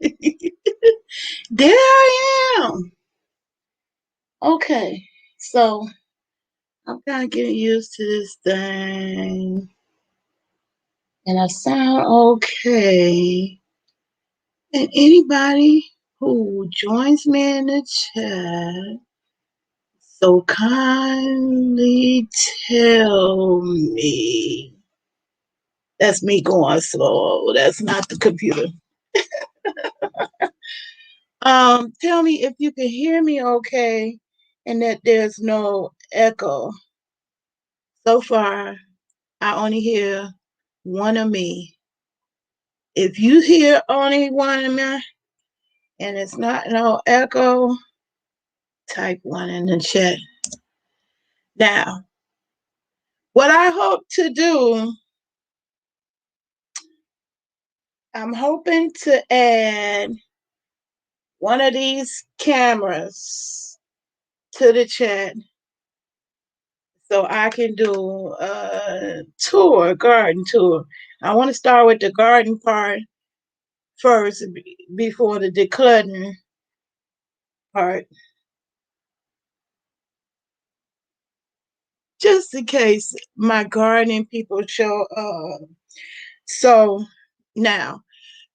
There I am. Okay, so I'm kind of getting used to this thing, and I sound okay. And anybody who joins me in the chat, so kindly tell me. That's me going slow. That's not the computer. Tell me if you can hear me okay and that there's no echo. So far, I only hear one of me. If you hear only one of me and it's not no echo, type one in the chat. Now, what I hope to do, I'm hoping to add one of these cameras to the chat so I can do a tour, garden tour. I want to start with the garden part first before the decluttering part, just in case my gardening people show up. So now,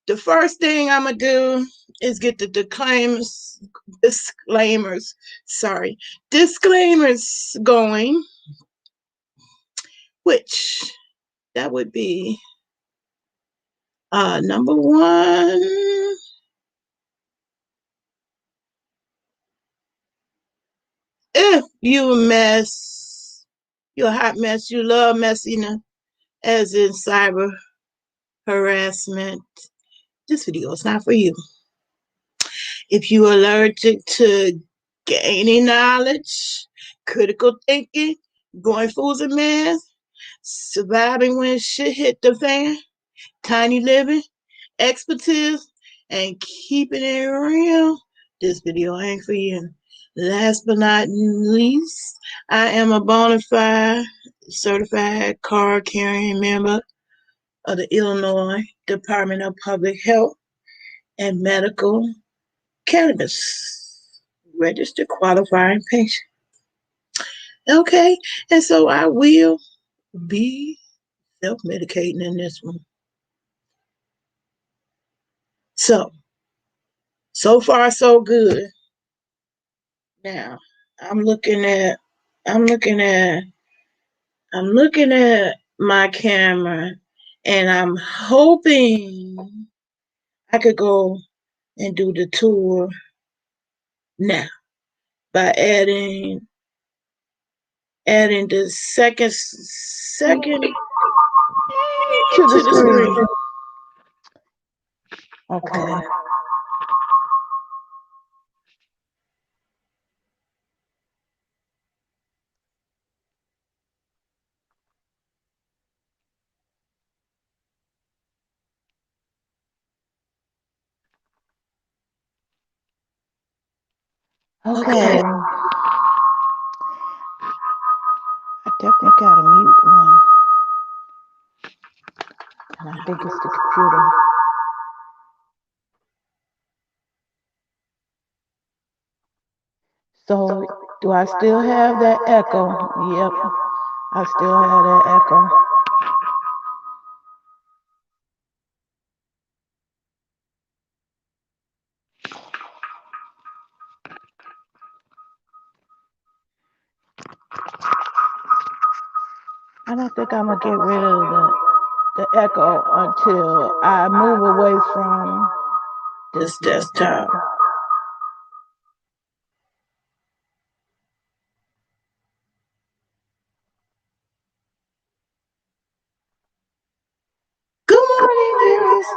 the first thing I'm gonna do is get the disclaimers going, which that would be number one. If you a mess, you're a hot mess, you love messiness, as in cyber harassment, this video is not for you. If you're allergic to gaining knowledge, critical thinking, growing foods and math, surviving when shit hit the fan, tiny living, expertise, and keeping it real, this video ain't for you. Last but not least, I am a bona fide certified card carrying member of the Illinois Department of Public Health and Medical Cannabis registered qualifying patient. Okay, and so I will be self-medicating in this one. So far so good. Now, I'm looking at my camera and I'm hoping I could go and do the tour now by adding the second to the screen. Okay. Okay. I definitely got a mute one. And I think it's the computer. So, do I still have that echo? Yep, I still have that echo. I don't think I'm gonna get rid of the echo until I move away from this desktop. Good morning, dearest.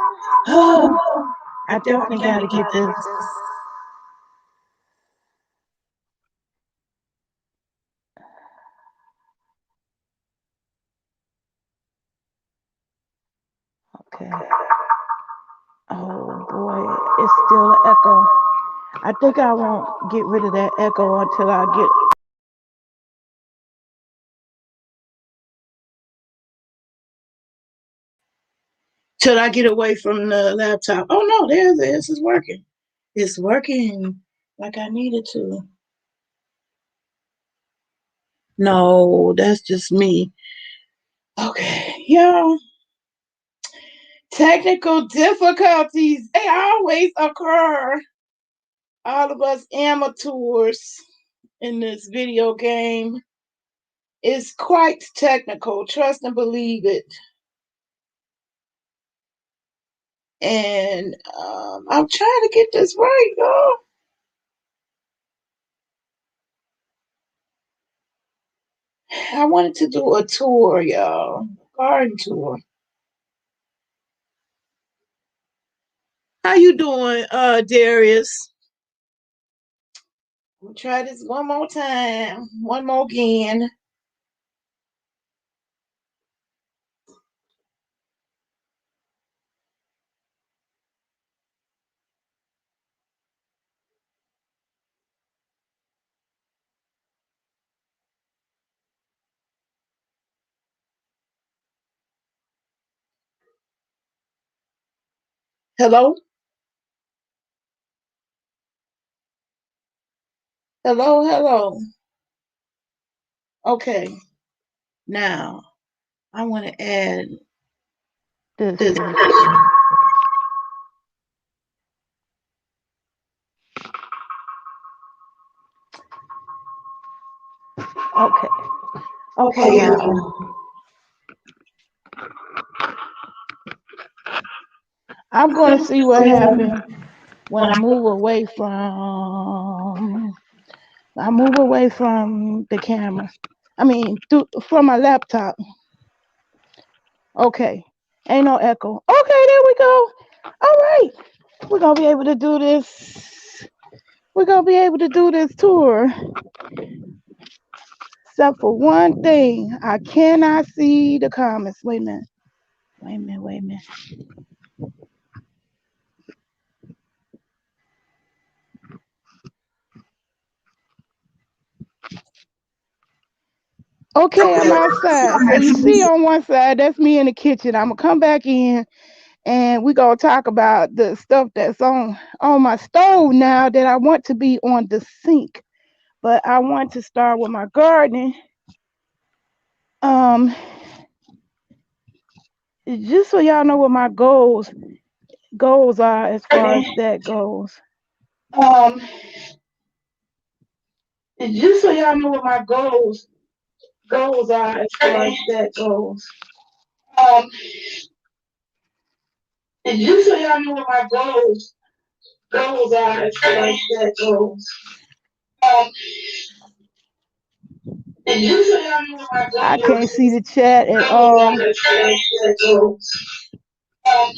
Oh, I definitely gotta get this. Okay. Oh boy, it's still an echo. I think I won't get rid of that echo until I get. Till I get away from the laptop. Oh no, there it is. It's working. It's working like I needed to. No, that's just me. Okay, y'all. Technical difficulties, they always occur. All of us amateurs in this video game. It's quite technical. Trust and believe it. And I'm trying to get this right, y'all. I wanted to do a tour, y'all. Garden tour. How you doing, Darius? We'll try this one more time. One more again. Hello? Hello, hello. Okay. Now, I want to add This this. is okay. Okay, Okay. y'all. I'm gonna see what happens when I move away from the camera. I mean, from my laptop. Okay. Ain't no echo. Okay, there we go. All right. We're gonna be able to do this. We're gonna be able to do this tour. Except for one thing. I cannot see the comments. Wait a minute. Wait a minute. Wait a minute. Okay, I'm outside. So you see on one side, that's me in the kitchen. I'm gonna come back in and we're gonna talk about the stuff that's on my stove now that I want to be on the sink. But I want to start with my gardening. Um, just so y'all know what my goals are as far as that goes. Um, just so y'all know what my goals are as far as that goes. Um, just so y'all know what my goals are as far as that goes. Um, just so y'all know what my I can't see the chat at goals are all. as far as that goes. Um,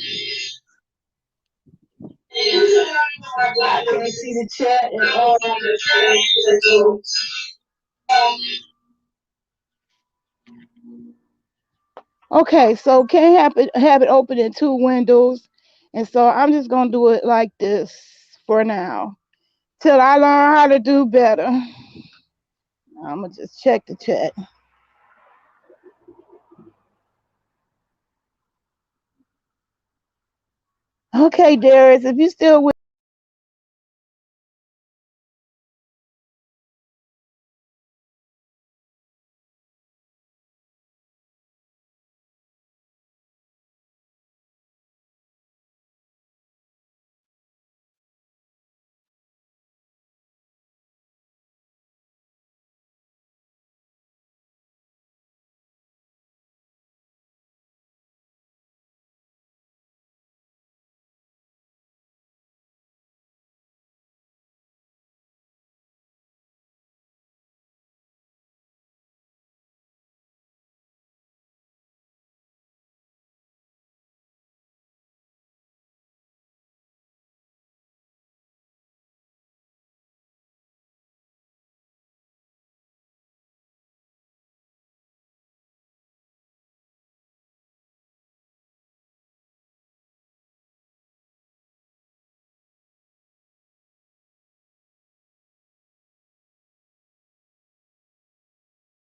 just so y'all know what my I can't see the chat at all. goals are as far as that goes. Um, Okay, so can't have it open in two windows, and so I'm just gonna do it like this for now till I learn how to do better. I'm gonna just check the chat. Okay, Darius, if you still with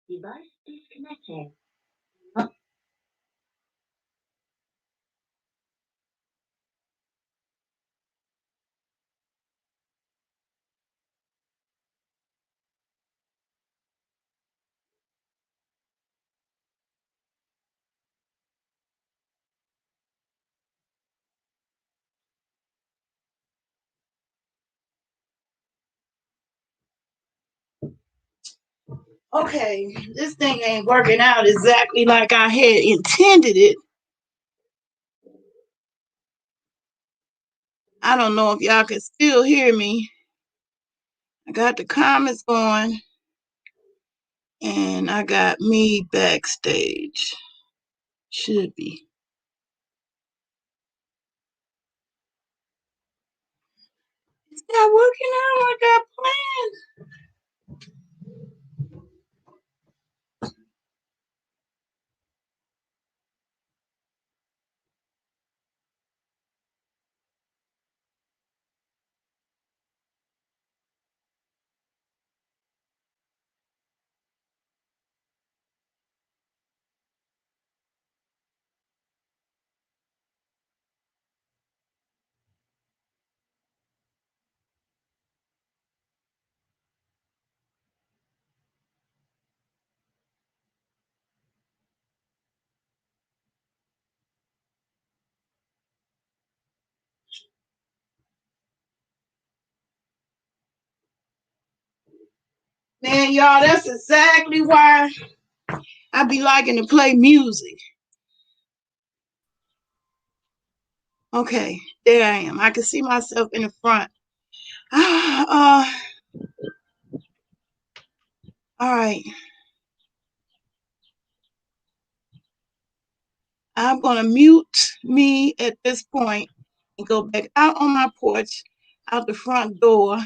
device disconnected. Okay, this thing ain't working out exactly like I had intended it. I don't know if y'all can still hear me. I got the comments going, and I got me backstage. Should be. It's not working out like I planned. Man, y'all, that's exactly why I be liking to play music. Okay, there I am. I can see myself in the front. All right. I'm going to mute me at this point and go back out on my porch, out the front door.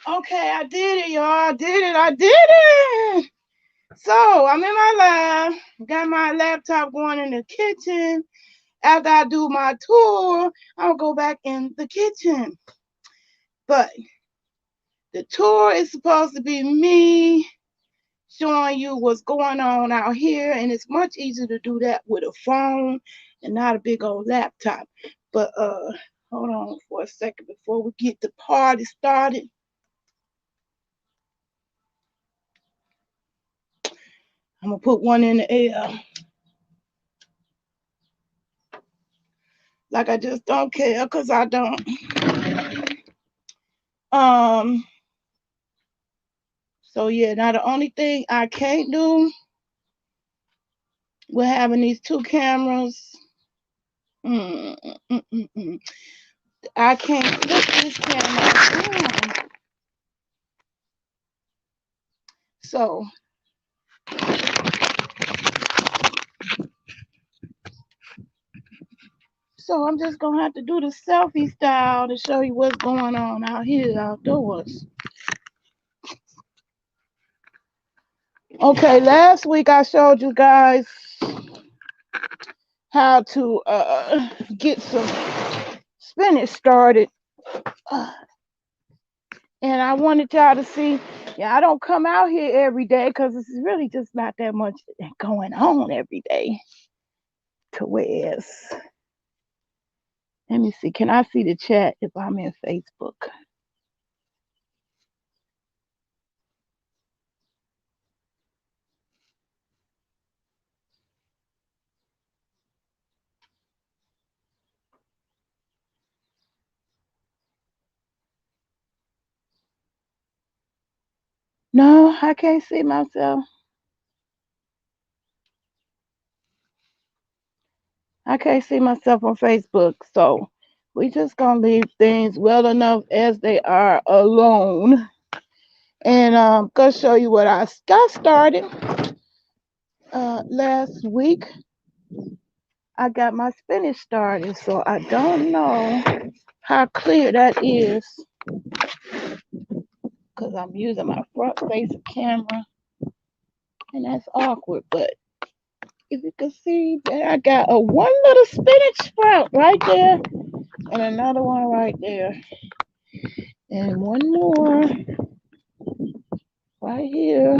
Okay, I did it, y'all. I did it. So I'm in my lab, got my laptop going in the kitchen. After I do my tour, I'll go back in the kitchen. But the tour is supposed to be me showing you what's going on out here, and it's much easier to do that with a phone and not a big old laptop. But hold on for a second before we get the party started. I'm gonna put one in the air. Like I just don't care, cause I don't. So yeah, now the only thing I can't do with having these two cameras, mm, mm, mm, mm, I can't flip this camera. So I'm just gonna have to do the selfie style to show you what's going on out here outdoors. Okay, last week I showed you guys how to get some spinach started. And I wanted y'all to see, yeah, I don't come out here every day because it's really just not that much going on every day. To where's, let me see, can I see the chat if I'm in Facebook? No, I can't see myself. I can't see myself on Facebook. So we just gonna leave things well enough as they are alone. And gonna show you what I got started last week. I got my spinach started, so I don't know how clear that is because I'm using my front facing camera, and that's awkward. But if you can see that I got a one little spinach sprout right there, and another one right there, and one more right here,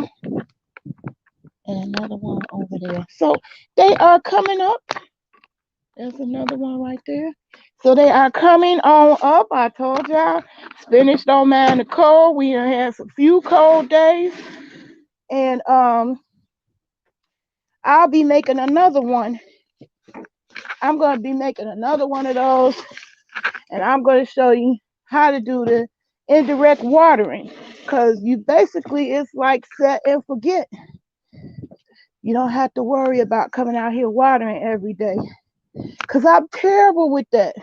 and another one over there. So they are coming up. There's another one right there. So they are coming on up. I told y'all. Finished on Man the Cold. We done had some few cold days. And I'll be making another one. I'm gonna be making another one of those, and I'm gonna show you how to do the indirect watering. Cause you basically it's like set and forget. You don't have to worry about coming out here watering every day. Cause I'm terrible with that.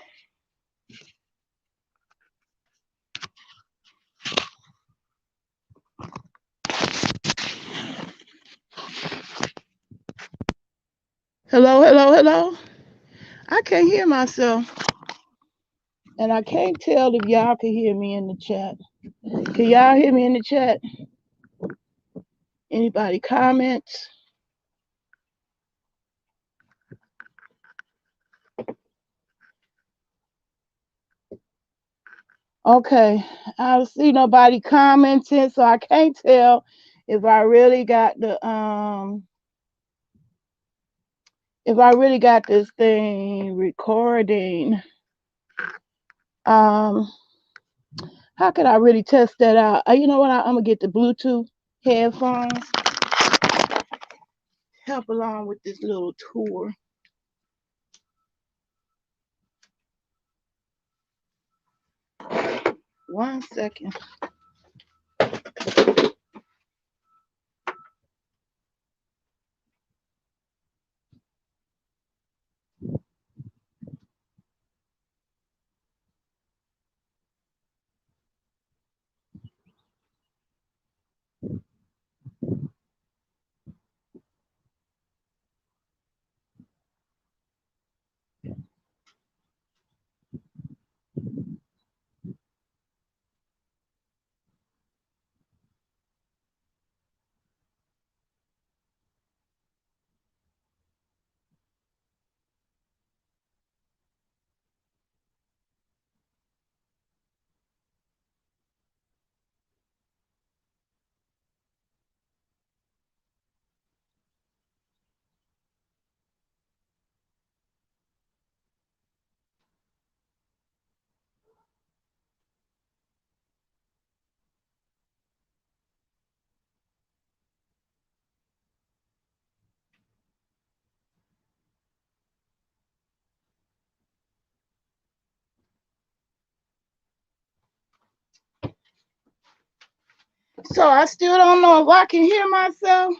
Hello, hello, hello. I can't hear myself. And I can't tell if y'all can hear me in the chat. Can y'all hear me in the chat? Anybody comments? Okay, I don't see nobody commenting, so I can't tell if I really got this thing recording. Um, how could I really test that out? You know what? I'm gonna get the Bluetooth headphones. Help along with this little tour. One second. So I still don't know if I can hear myself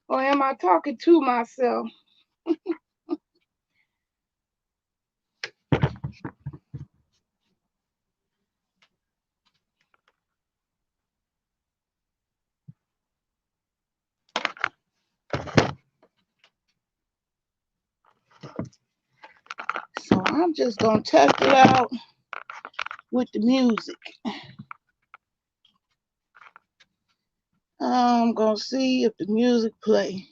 or am I talking to myself. So I'm just gonna test it out with the music. I'm gonna see if the music play.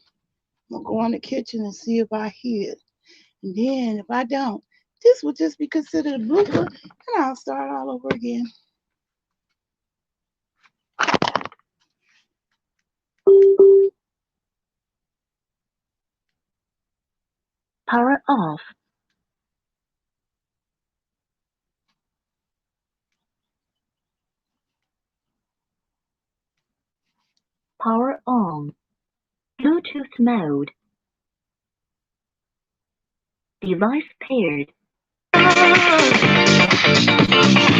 I'm gonna go in the kitchen and see if I hear it. And then if I don't, this will just be considered a blooper and I'll start all over again. Power off. Power on. Bluetooth mode. Device paired.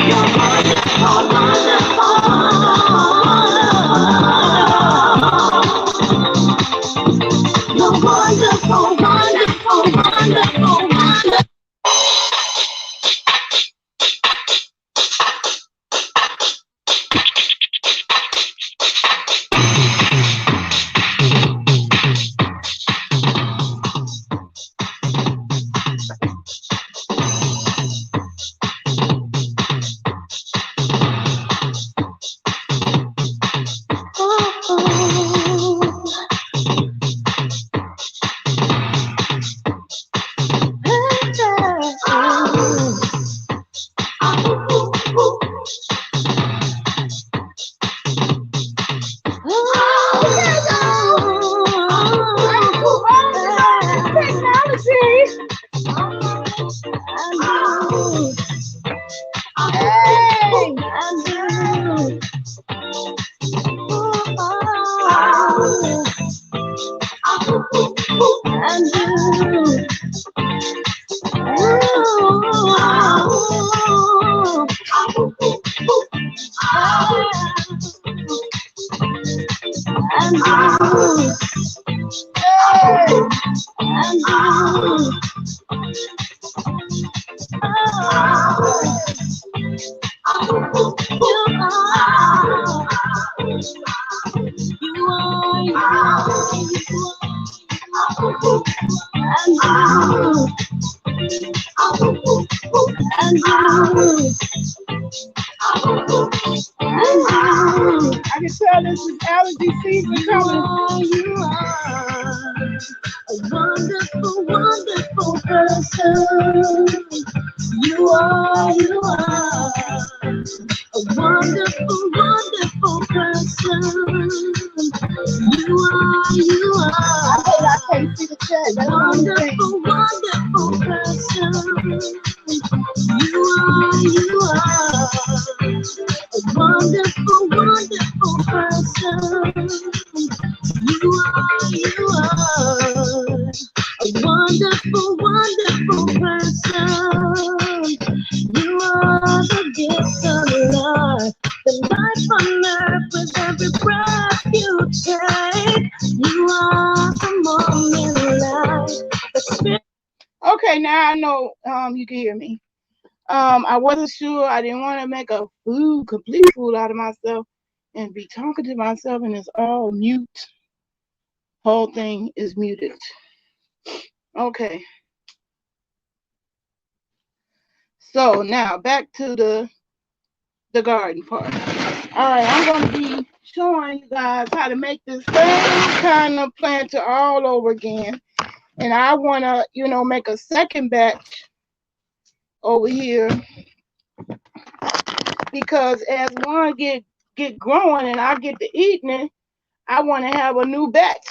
You're wonderful, wonderful, wonderful, wonderful. I can tell this is allergy season coming. You are a wonderful, wonderful person. You are a wonderful, wonderful person. You are I can't see the chat. That's what I'm saying. wonderful, wonderful person. You are a wonderful, wonderful person. You are a wonderful, wonderful person. You are the gift of love, the life on earth with every breath you take. You are the moment light, the spirit. Okay, now I know you can hear me. I wasn't sure. I didn't want to make a complete fool out of myself and be talking to myself and it's all mute. Whole thing is muted. Okay. So now back to the garden part. All right, I'm going to be showing you guys how to make this same kind of planter all over again. And I want to, make a second batch over here because as one get growing and I get to eating it, I want to have a new batch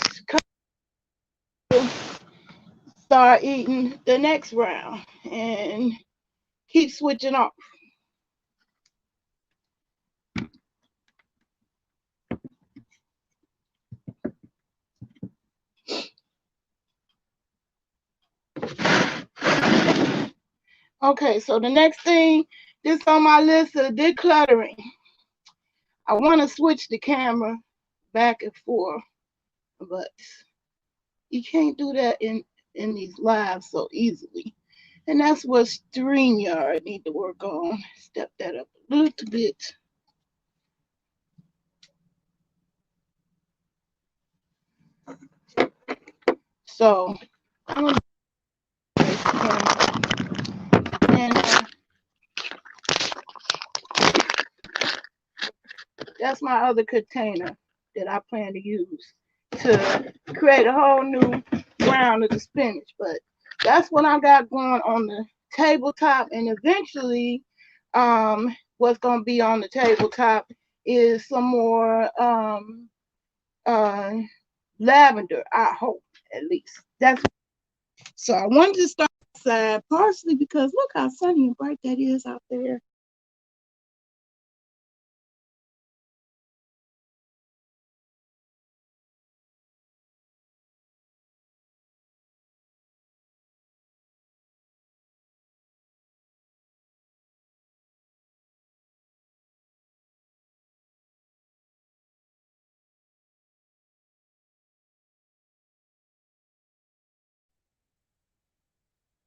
start eating the next round and keep switching off. Okay, so the next thing, this on my list of decluttering. I want to switch the camera back and forth, but you can't do that in these lives so easily. And that's what StreamYard need to work on. Step that up a little bit. So I'm gonna and that's my other container that I plan to use to create a whole new round of the spinach. But that's what I got going on the tabletop, and eventually what's going to be on the tabletop is some more lavender, I hope, at least. That's so I wanted to start outside, partially because look how sunny and bright that is out there.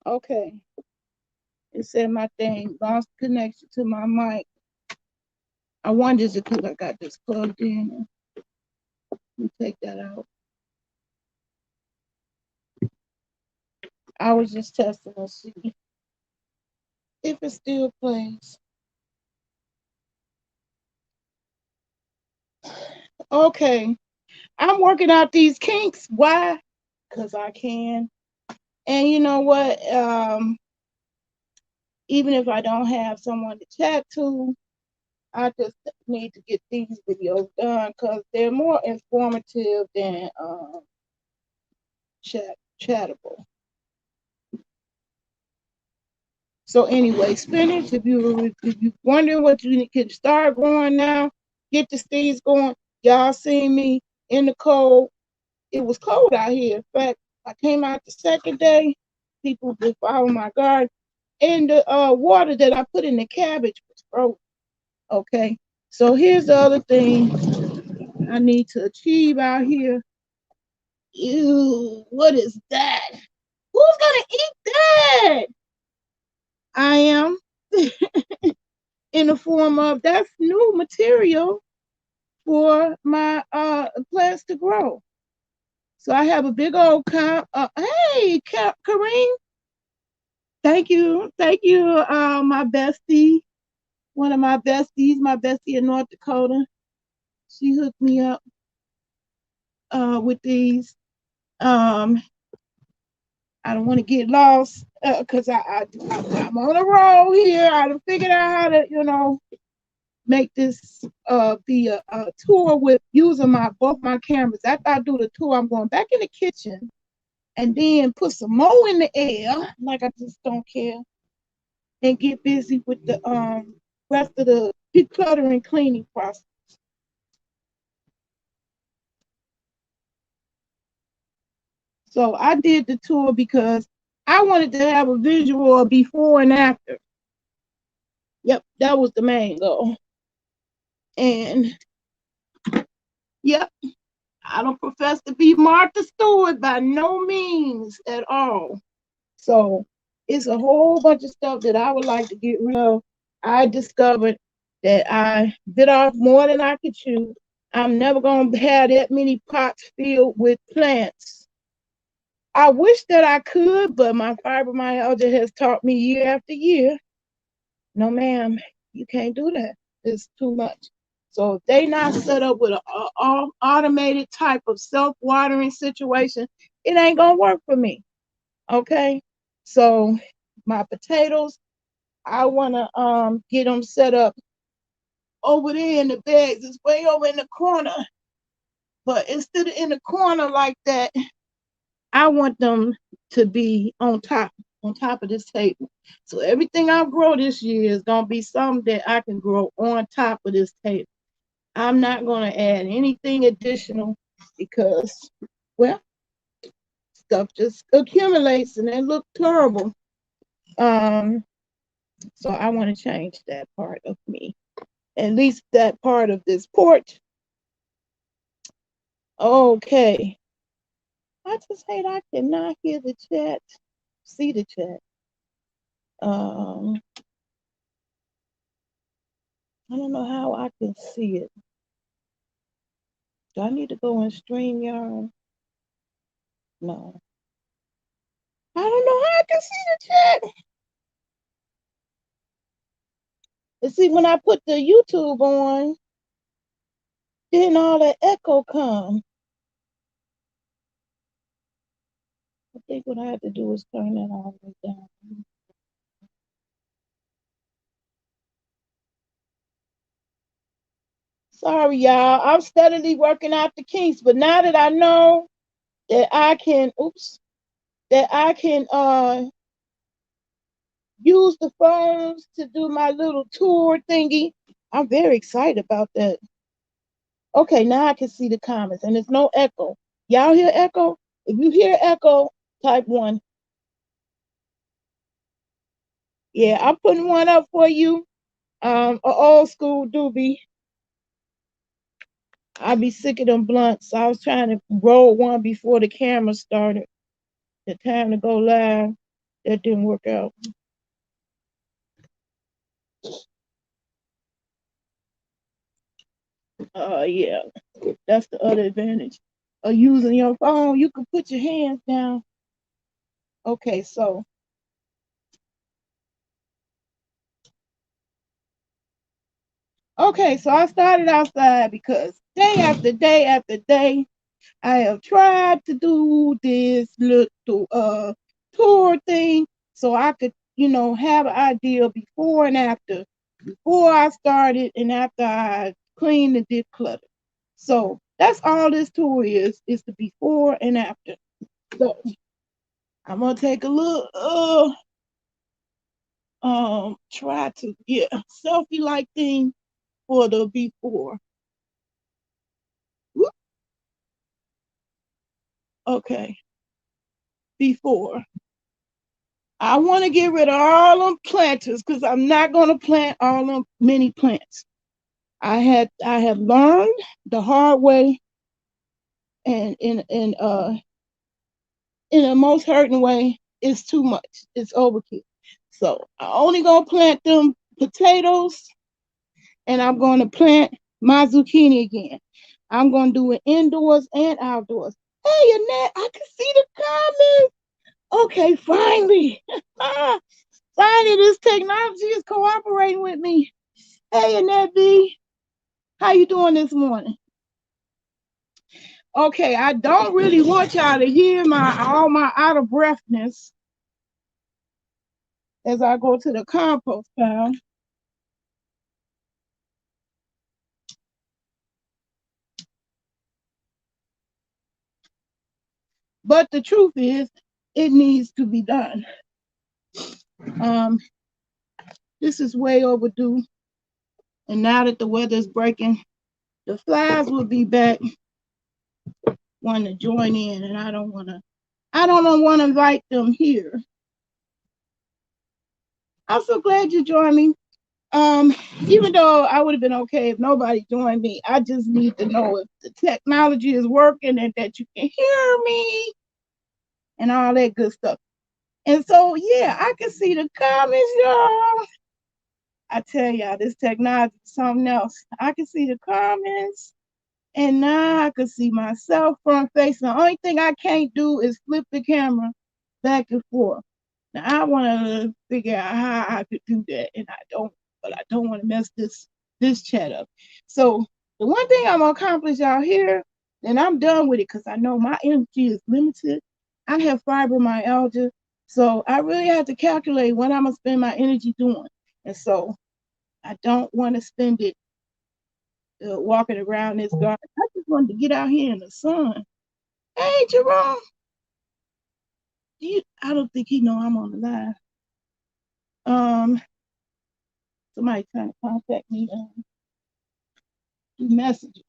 Okay. It said my thing lost connection to my mic. I wonder is it because I got this plugged in. Let me take that out. I was just testing to see if it still plays. Okay. I'm working out these kinks. Why? Because I can. And you know what? Even if I don't have someone to chat to, I just need to get these videos done because they're more informative than chattable. So anyway, spinach, if you're wondering what you can start growing now, get the seeds going. Y'all seen me in the cold. It was cold out here. In fact, I came out the second day. People would follow my garden. And the water that I put in the cabbage was frozen. Okay. So here's the other thing I need to achieve out here. Ew, what is that? Who's gonna eat that? I am. In the form of that's new material for my plants to grow. So I have a big old hey, Kareem, thank you, my bestie, one of my besties, my bestie in North Dakota. She hooked me up with these. I don't want to get lost because I'm on a roll here. I done figured out how to, make this be a tour with using both my cameras. After I do the tour, I'm going back in the kitchen and then put some more in the air, like I just don't care, and get busy with the rest of the decluttering cleaning process. So I did the tour because I wanted to have a visual of before and after. Yep, that was the main goal. And yep, I don't profess to be Martha Stewart by no means at all. So it's a whole bunch of stuff that I would like to get rid of. I discovered that I bit off more than I could chew. I'm never going to have that many pots filled with plants. I wish that I could, but my fibromyalgia has taught me year after year, no, ma'am, you can't do that. It's too much. So if they not set up with an automated type of self-watering situation, it ain't going to work for me. Okay? So my potatoes, I want to get them set up over there in the bags. It's way over in the corner. But instead of in the corner like that, I want them to be on top of this table. So everything I grow this year is going to be something that I can grow on top of this table. I'm not going to add anything additional because, well, stuff just accumulates and it looks terrible. So I want to change that part of me, at least that part of this porch. Okay. I just hate I cannot hear the chat, see the chat. I don't know how I can see it. Do I need to go in StreamYard? No. I don't know how I can see the chat. And see, when I put the YouTube on, then all that echo come. I think what I have to do is turn that all the way down. Sorry, y'all. I'm steadily working out the kinks, but now that I know that I can, use the phones to do my little tour thingy, I'm very excited about that. Okay, now I can see the comments and there's no echo. Y'all hear echo? If you hear echo, type 1. Yeah, I'm putting one up for you. An old school doobie. I'd be sick of them blunts. I was trying to roll one before the camera started. The time to go live, that didn't work out. Yeah, that's the other advantage of using your phone. You can put your hands down. Okay, so I started outside because day after day after day, I have tried to do this little tour thing so I could, have an idea before and after, before I started and after I cleaned and decluttered. So that's all this tour is the before and after. So I'm gonna take a little try to get a selfie like thing for the before. Whoop. Okay. before. I want to get rid of all them planters because I'm not going to plant all them many plants. I have learned the hard way, and in a most hurting way, it's too much. It's overkill. So I only gonna plant them potatoes, and I'm gonna plant my zucchini again. I'm gonna do it indoors and outdoors. Hey, Annette, I can see the comments. Okay, finally. Finally, this technology is cooperating with me. Hey, Annette B, how you doing this morning? Okay, I don't really want y'all to hear all my out of breathness as I go to the compost pile. But the truth is, it needs to be done. This is way overdue. And now that the weather's breaking, the flies will be back wanting to join in, and I don't want to invite them here. I'm so glad you joined me. Even though I would have been okay if nobody joined me, I just need to know if the technology is working and that you can hear me and all that good stuff. And so, yeah, I can see the comments, y'all. I tell y'all, this technology is something else. I can see the comments, and now I can see myself front face. The only thing I can't do is flip the camera back and forth. Now, I want to figure out how I could do that, and I don't want to mess this chat up. So the one thing I'm going to accomplish out here, and I'm done with it because I know my energy is limited. I have fibromyalgia, so I really have to calculate what I'm going to spend my energy doing. And so I don't want to spend it walking around this garden. I just wanted to get out here in the sun. Hey, Jerome. I don't think he know I'm on the line. Somebody trying to contact me through messages.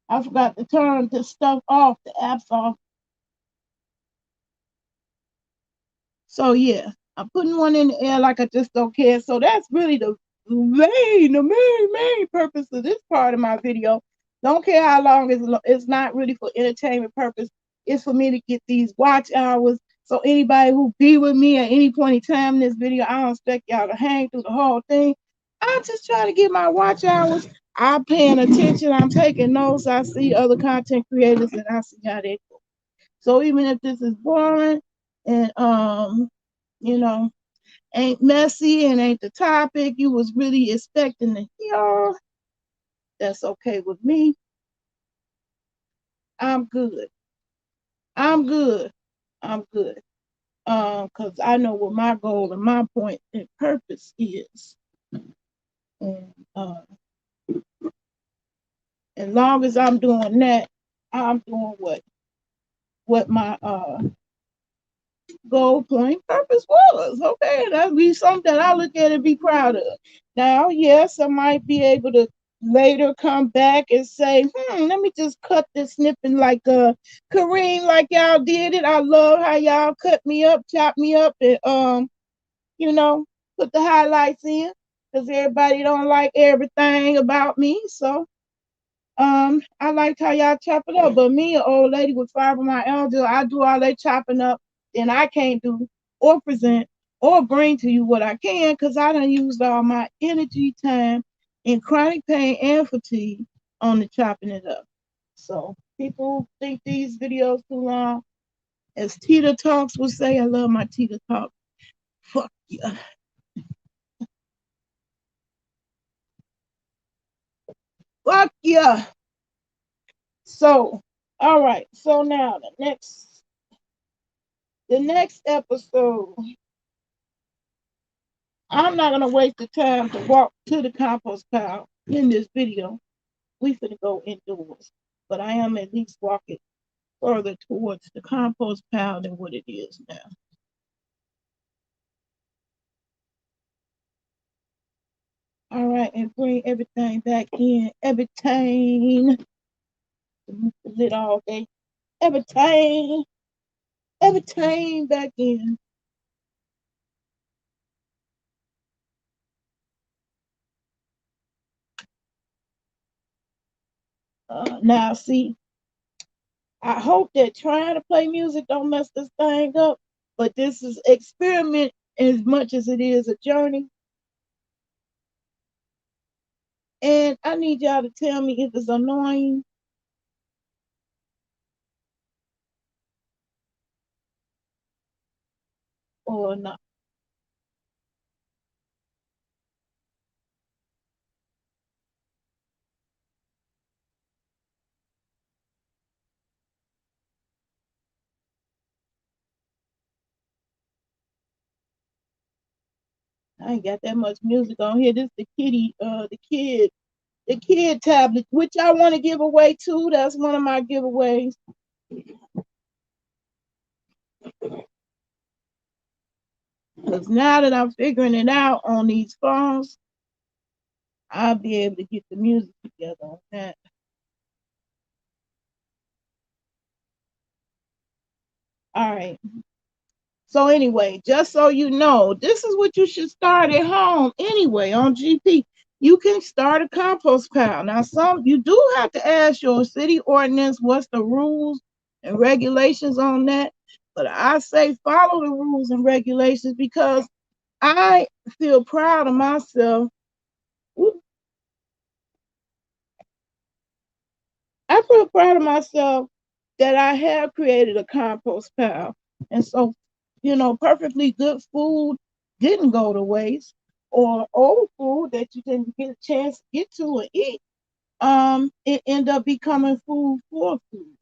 I forgot to turn this stuff off, the apps off. So yeah, I'm putting one in the air like I just don't care. So that's really the main purpose of this part of my video. Don't care how long it's not really for entertainment purpose. It's for me to get these watch hours. So anybody who be with me at any point in time in this video, I don't expect y'all to hang through the whole thing. I'm just trying to get my watch hours. I'm paying attention. I'm taking notes. I see other content creators and I see how they go. So even if this is boring and you know, ain't messy and ain't the topic you was really expecting to hear, that's okay with me. I'm good. I'm good. I'm good. Because I know what my goal and my point and purpose is. And as long as I'm doing that, I'm doing what my goal, point, purpose was. Okay, that'd be something that I look at and be proud of. Now, yes, I might be able to later come back and say, let me just cut this snippet like Kareem, like y'all did it. I love how y'all cut me up, chop me up, and put the highlights in, because everybody don't like everything about me. So I liked how y'all chop it up. But me, an old lady with fibromyalgia, I do all that chopping up, and I can't do or present or bring to you what I can, because I done used all my energy, time, and chronic pain and fatigue on the chopping it up. So people think these videos too long. As Tita Talks would say, I love my Tita Talk. Fuck yeah. Fuck yeah. So, all right. So now the next episode, I'm not gonna waste the time to walk to the compost pile in this video. We finna go indoors, but I am at least walking further towards the compost pile than what it is now. All right, and bring everything back in. Everything. The lid all day. Everything. everything back in. Now, see, I hope that trying to play music don't mess this thing up, but this is experiment as much as it is a journey. And I need y'all to tell me if it's annoying or not. I ain't got that much music on here. This the the kid tablet, which I want to give away too. That's one of my giveaways. Because now that I'm figuring it out on these phones, I'll be able to get the music together on that. All right. So anyway, just so you know, this is what you should start at home anyway on GP. You can start a compost pile. Now, some you do have to ask your city ordinance what's the rules and regulations on that. But I say follow the rules and regulations because I feel proud of myself. I feel proud of myself that I have created a compost pile. And so, perfectly good food didn't go to waste, or old food that you didn't get a chance to get to and eat. It ended up becoming food for food.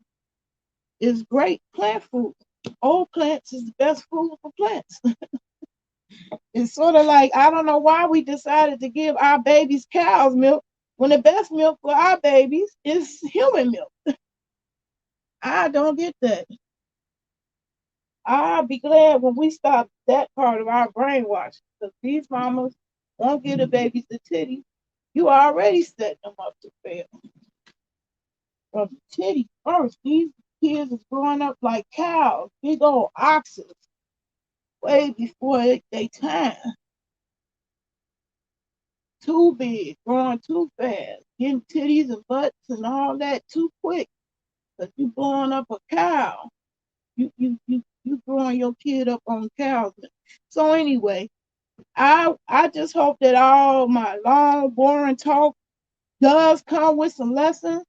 It's great plant food. Old plants is the best food for plants. It's sort of like I don't know why we decided to give our babies cow's milk when the best milk for our babies is human milk. I don't get that. I'll be glad when we stop that part of our brainwashing because these mamas won't give the babies the titty. You already setting them up to fail. From the titty first, these kids is growing up like cows, big old oxen, way before they time. Too big, growing too fast, getting titties and butts and all that too quick. Because you blowing up a cow. You growing your kid up on cows. So anyway, I just hope that all my long, boring talk does come with some lessons.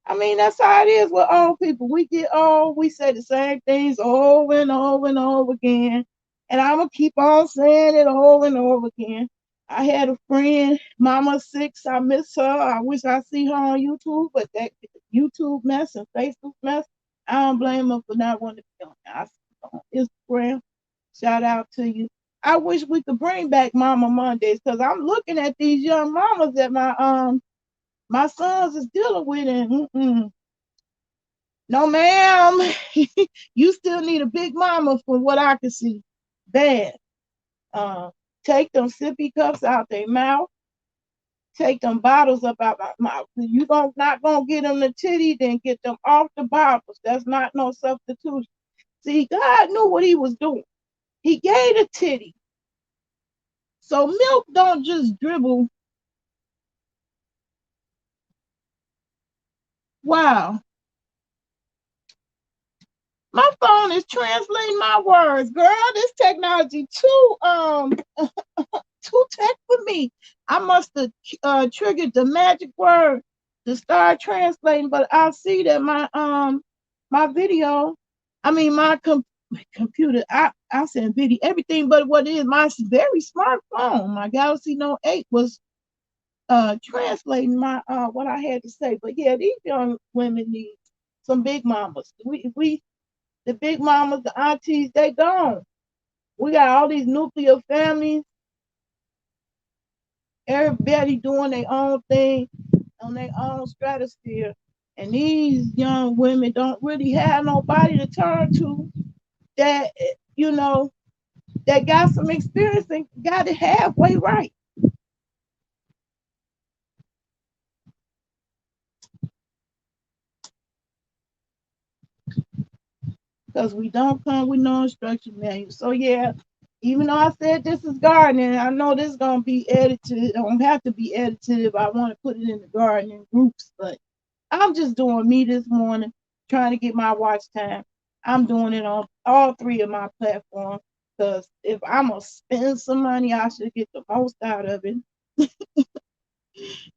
I mean, that's how it is with old people. We get old, we say the same things over and over and over again. And I'm going to keep on saying it over and over again. I had a friend, Mama Six. I miss her. I wish I see her on YouTube, but that YouTube mess and Facebook mess, I don't blame her for not wanting to be on there. I see her on Instagram. Shout out to you. I wish we could bring back Mama Mondays because I'm looking at these young mamas that my sons is dealing with, and no, ma'am, you still need a big mama from what I can see. Bad. Uh, take them sippy cups out their mouth. Take them bottles up out my mouth. You don't not gonna get them the titty, then get them off the bottles. That's not no substitution. See, God knew what He was doing. He gave the titty. So milk don't just dribble. Wow. My phone is translating my words, girl. This technology too tech for me. I must have triggered the magic word to start translating, but I see that my video, I mean my computer, I send video everything, but what is my very smartphone, my Galaxy Note 8 was translating my what I had to say. But yeah, these young women need some big mamas. We the big mamas, the aunties, they gone. We got all these nuclear families, everybody doing their own thing on their own stratosphere. And these young women don't really have nobody to turn to that, you know, that got some experience and got it halfway right. because we don't come with no instruction manual. So yeah, even though I said this is gardening, I know this is gonna be edited. It don't have to be edited if I want to put it in the gardening groups, but I'm just doing me this morning, trying to get my watch time. I'm doing it on all three of my platforms because if I'm gonna spend some money, I should get the most out of it.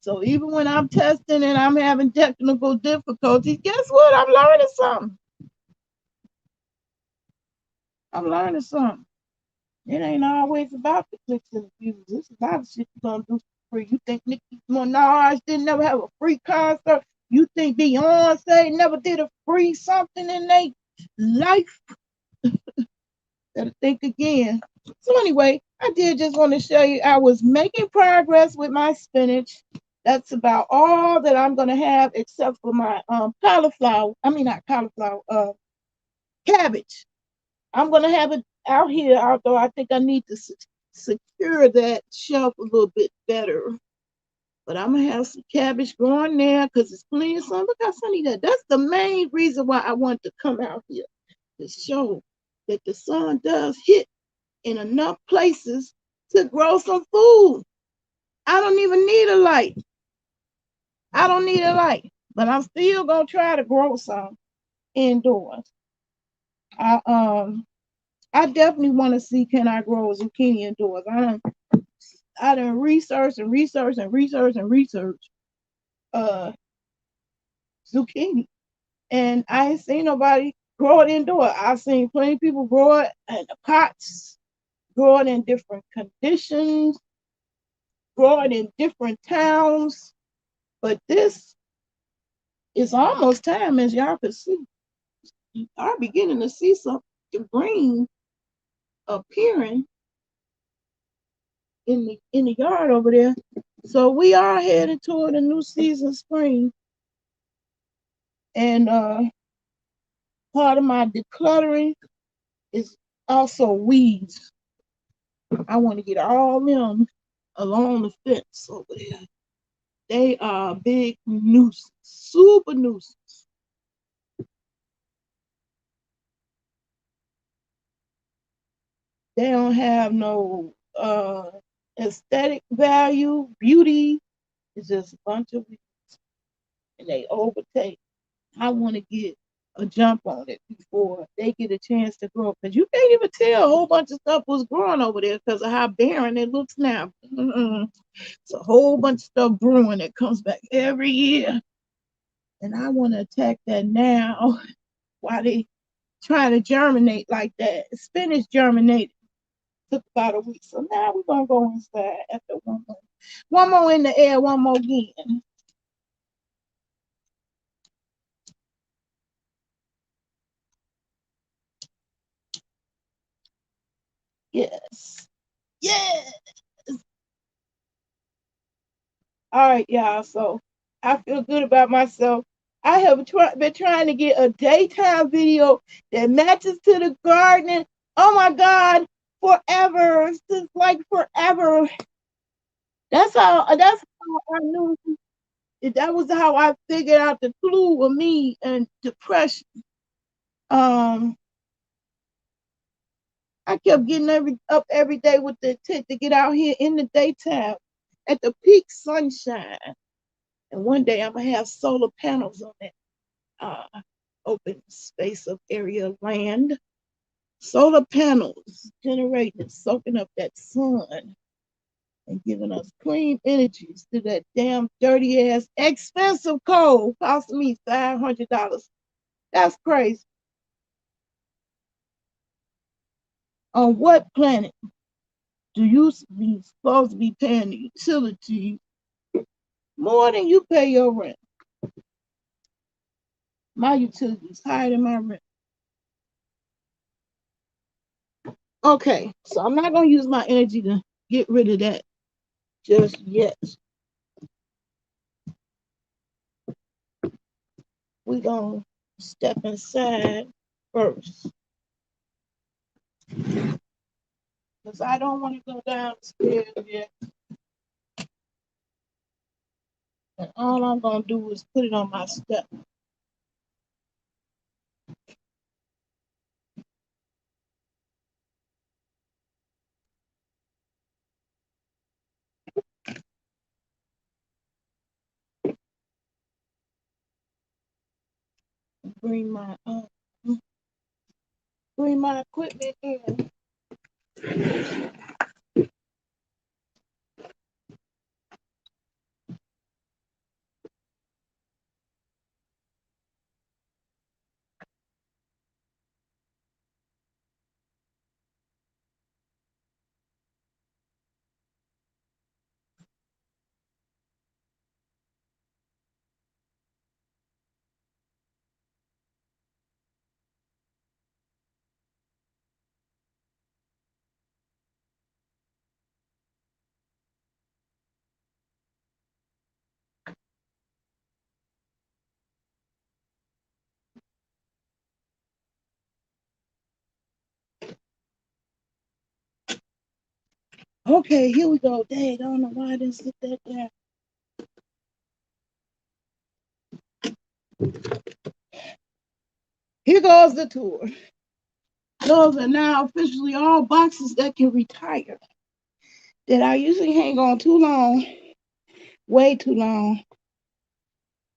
So even when I'm testing and I'm having technical difficulties, guess what? I'm learning something. I'm learning something. It ain't always about the clicks and the views. It's about the shit you're gonna do for free. You think Nicki Minaj didn't never have a free concert? You think Beyonce never did a free something in their life? Gotta think again. So anyway, I did just want to show you I was making progress with my spinach. That's about all that I'm gonna have except for my cauliflower. I mean not cauliflower, cabbage. I'm gonna have it out here, although I think I need to secure that shelf a little bit better. But I'm gonna have some cabbage growing there because it's plenty of sun. Look how sunny that. That's the main reason why I want to come out here to show that the sun does hit in enough places to grow some food. I don't even need a light. I don't need a light, but I'm still gonna try to grow some indoors. I I definitely want to see can I grow a zucchini indoors. I done research and research and research and research uh zucchini, and I ain't seen nobody grow it indoors. I've seen plenty of people grow it in the pots, grow it in different conditions, grow it in different towns. But this is almost time, as y'all can see. You are beginning to see some green appearing in the yard over there. So we are headed toward a new season, spring. And part of my decluttering is also weeds. I want to get all them along the fence over there. They are a big nuisance, super nuisance. They don't have no aesthetic value, beauty. It's just a bunch of weeds, and they overtake. I want to get a jump on it before they get a chance to grow. Because you can't even tell a whole bunch of stuff was growing over there because of how barren it looks now. It's a whole bunch of stuff brewing that comes back every year. And I want to attack that now while they trying to germinate like that. Spinach germinated. Took about a week. So now we're going to go inside after one more. One more in the air, one more again. Yes. Yes. All right, y'all. So I feel good about myself. I have been trying to get a daytime video that matches to the gardening. Oh my God, forever. Since like forever. That's how I knew that was how I figured out the clue of me and depression. Um, I kept getting up every day with the intent to get out here in the daytime at the peak sunshine. And one day I'm gonna have solar panels on that open space of area of land. Solar panels generating, soaking up that sun and giving us clean energies to that damn dirty ass expensive coal costing me $500. That's crazy. On what planet do you be supposed to be paying the utility more than you pay your rent? My utility is higher than my rent. Okay, so I'm not gonna use my energy to get rid of that just yet. We're gonna step inside first. Because I don't want to go downstairs yet. And all I'm gonna do is put it on my step. bring my equipment in. Okay, here we go. Dang, I don't know why I didn't sit that down. Here goes the tour. Those are now officially all boxes that can retire. That I usually hang on too long, way too long,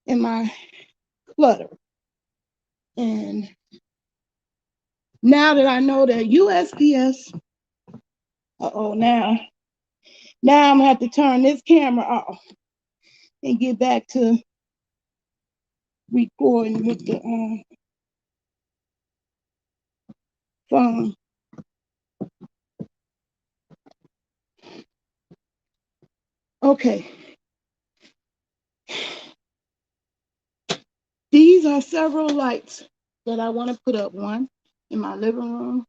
in my clutter. And now that I know that USPS, now I'm gonna have to turn this camera off and get back to recording with the phone. Okay. These are several lights that I want to put up. One in my living room,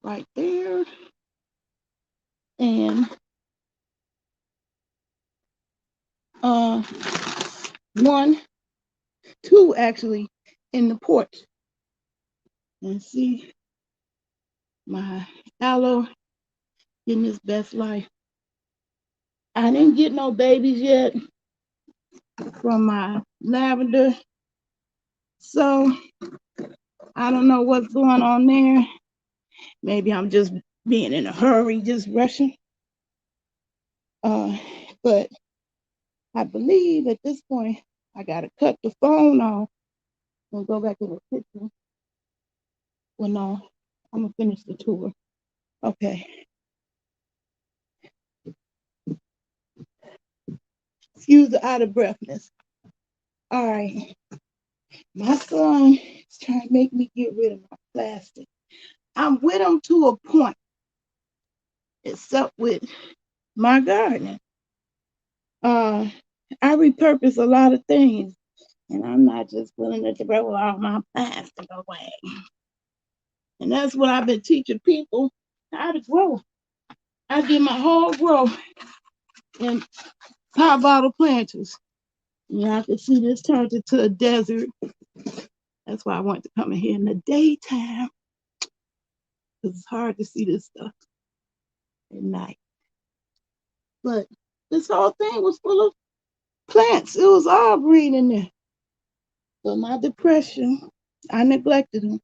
right there. And two actually in the porch. And see my aloe getting his best life. I didn't get no babies yet from my lavender. So I don't know what's going on there. Maybe I'm just being in a hurry, just rushing. But I believe at this point I gotta cut the phone off and go back to the kitchen. Well, no, I'm gonna finish the tour. Okay. Excuse the out of breathness. All right. My son is trying to make me get rid of my plastic. I'm with him to a point, except with my gardening. I repurpose a lot of things, and I'm not just willing to throw all my plastic away. And that's what I've been teaching people how to grow. I did my whole grow in pop bottle planters. I can see this turned into a desert. That's why I want to come in here in the daytime, because it's hard to see this stuff at night. But this whole thing was full of plants. It was all green in there. But my depression, I neglected them.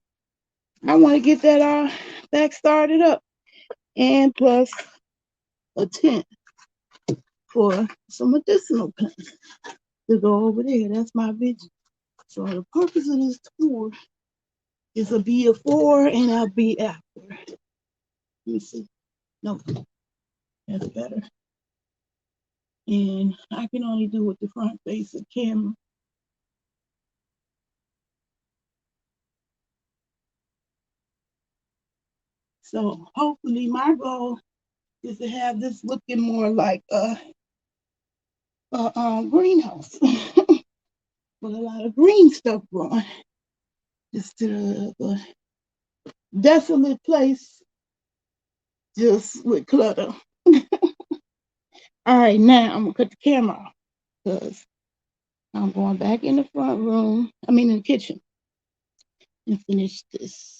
I want to get that all back started up. And plus a tent for some medicinal plants to go over there. That's my vision. So the purpose of this tour is a before and a be after. Let me see. No, that's better. And I can only do with the front face of camera. So hopefully my goal is to have this looking more like a greenhouse with a lot of green stuff growing. Instead of a desolate place just with clutter. All right, now I'm gonna cut the camera off because I'm going back in the front room, in the kitchen, and finish this.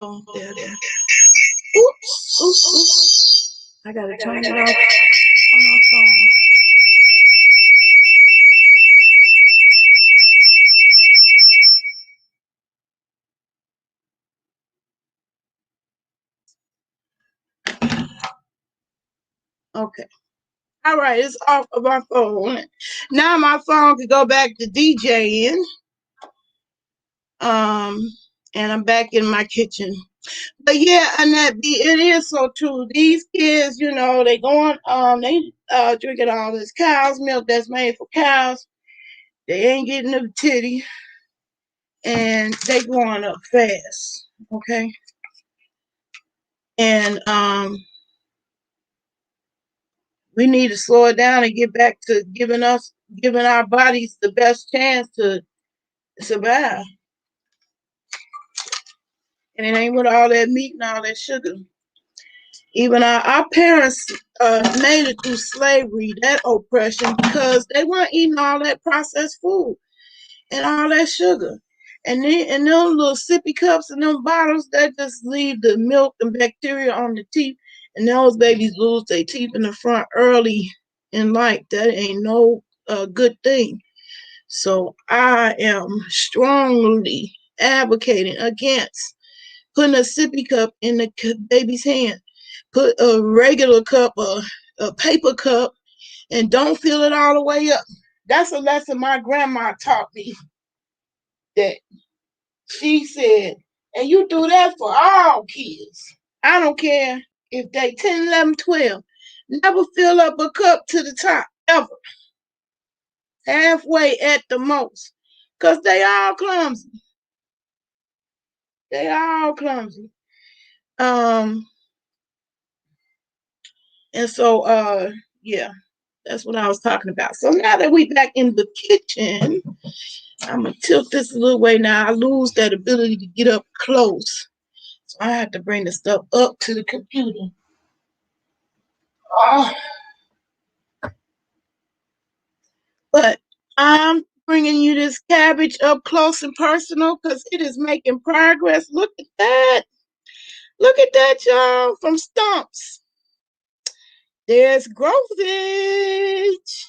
Oh, there. Oops, oops. I gotta turn it off on my phone. Okay. All right, it's off of my phone. Now my phone can go back to DJing. And I'm back in my kitchen. But yeah, and it is so true. These kids, they going they drinking all this cow's milk that's made for cows. They ain't getting the titty, and they growing up fast. Okay, and we need to slow it down and get back to giving our bodies the best chance to survive. And it ain't with all that meat and all that sugar. Even our parents made it through slavery, that oppression, because they weren't eating all that processed food and all that sugar. And them little sippy cups and them bottles, that just leave the milk and bacteria on the teeth. And those babies lose their teeth in the front early in life. That ain't no good thing. So I am strongly advocating against putting a sippy cup in the baby's hand. Put a regular cup, a paper cup, and don't fill it all the way up. That's a lesson my grandma taught me. That she said, and you do that for all kids. I don't care if they 10, 11, 12. Never fill up a cup to the top, ever. Halfway at the most. Because they all clumsy. They all clumsy. And so, yeah, that's what I was talking about. So now that we back in the kitchen, I'm going to tilt this a little way now. I lose that ability to get up close. So I have to bring the stuff up to the computer. Oh. But I'm bringing you this cabbage up close and personal because it is making progress. Look at that. Look at that, y'all, from stumps. There's growthage.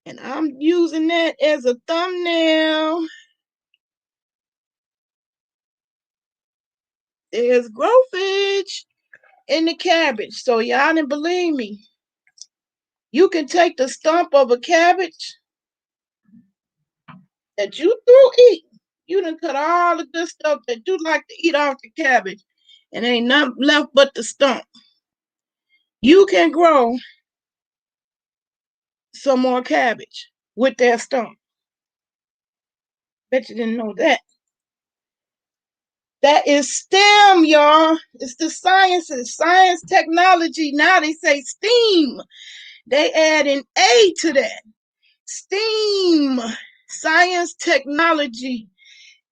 And I'm using that as a thumbnail. There's growthage in the cabbage. So y'all didn't believe me. You can take the stump of a cabbage that you do eat. You done cut all the good stuff that you like to eat off the cabbage. And ain't nothing left but the stump. You can grow some more cabbage with that stump. Bet you didn't know that. That is STEM, y'all. It's the sciences, science, technology. Now they say STEAM. They add an A to that. STEAM, science, technology,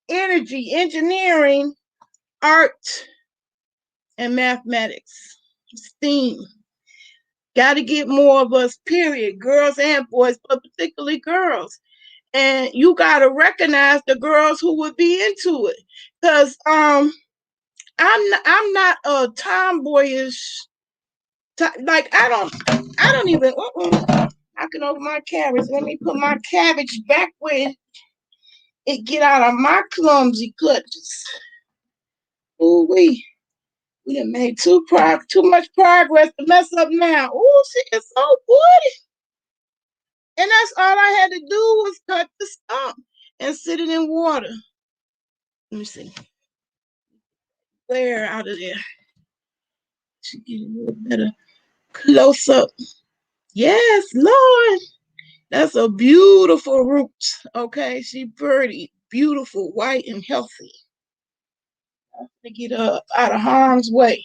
energy, engineering, art, and mathematics. STEAM. Got to get more of us, period. Girls and boys, but particularly girls. And you got to recognize the girls who would be into it. Because I'm not a tomboyish, like, I don't even, knocking over my cabbage. Let me put my cabbage back where it get out of my clumsy clutches. Ooh, we done made too much progress to mess up now. Ooh, she is so good. And that's all I had to do was cut the stump and sit it in water. Let me see. Flare out of there. Should get a little better close up. Yes, Lord. That's a beautiful root. Okay, she pretty, beautiful, white, and healthy. To get out of harm's way.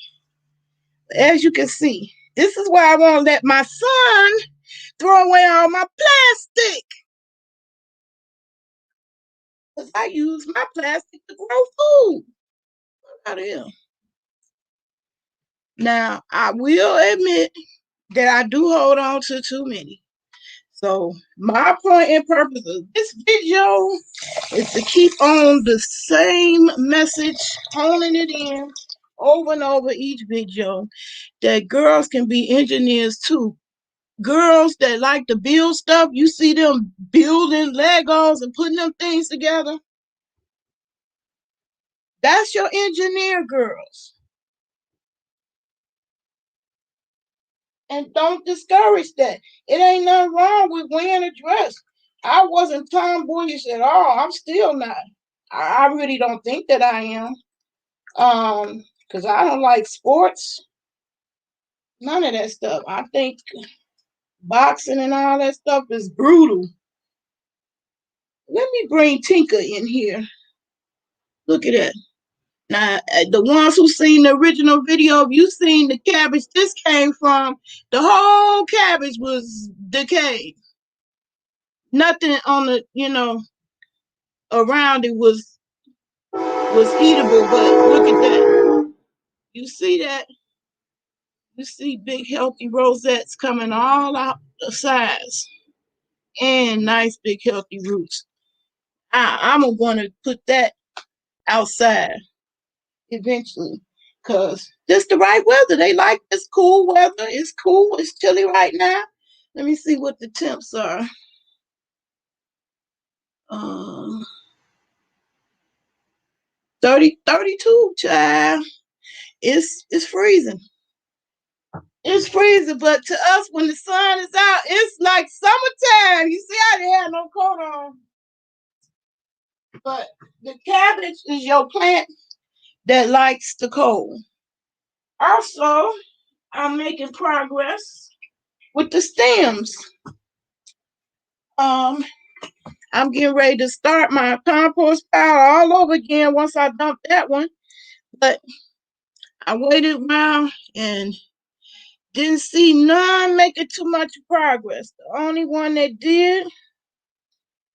As you can see, this is why I won't let my son throw away all my plastic. Because I use my plastic to grow food. Out of here. Now, I will admit that I do hold on to too many. So my point and purpose of this video is to keep on the same message, honing it in over and over each video, that girls can be engineers too. Girls that like to build stuff, you see them building Legos and putting them things together. That's your engineer girls. And don't discourage that. It ain't nothing wrong with wearing a dress. I wasn't tomboyish at all. I'm still not. I really don't think that I am. Because I don't like sports. None of that stuff. I think boxing and all that stuff is brutal. Let me bring Tinker in here. Look at that. Now, the ones who seen the original video, if you seen the cabbage this came from, the whole cabbage was decayed. Nothing on the, around it was eatable, but look at that. You see that? You see big healthy rosettes coming all out the sides and nice big healthy roots. I'm going to put that outside eventually because this the right weather. They like this cool weather. It's cool. It's chilly right now. Let me see what the temps are. 32, child. It's freezing. It's freezing, but to us, when the sun is out, it's like summertime. You see, I didn't have no coat on. But the cabbage is your plant that likes the cold. Also, I'm making progress with the stems. I'm getting ready to start my compost pile all over again once I dump that one. But I waited around and didn't see none making too much progress. The only one that did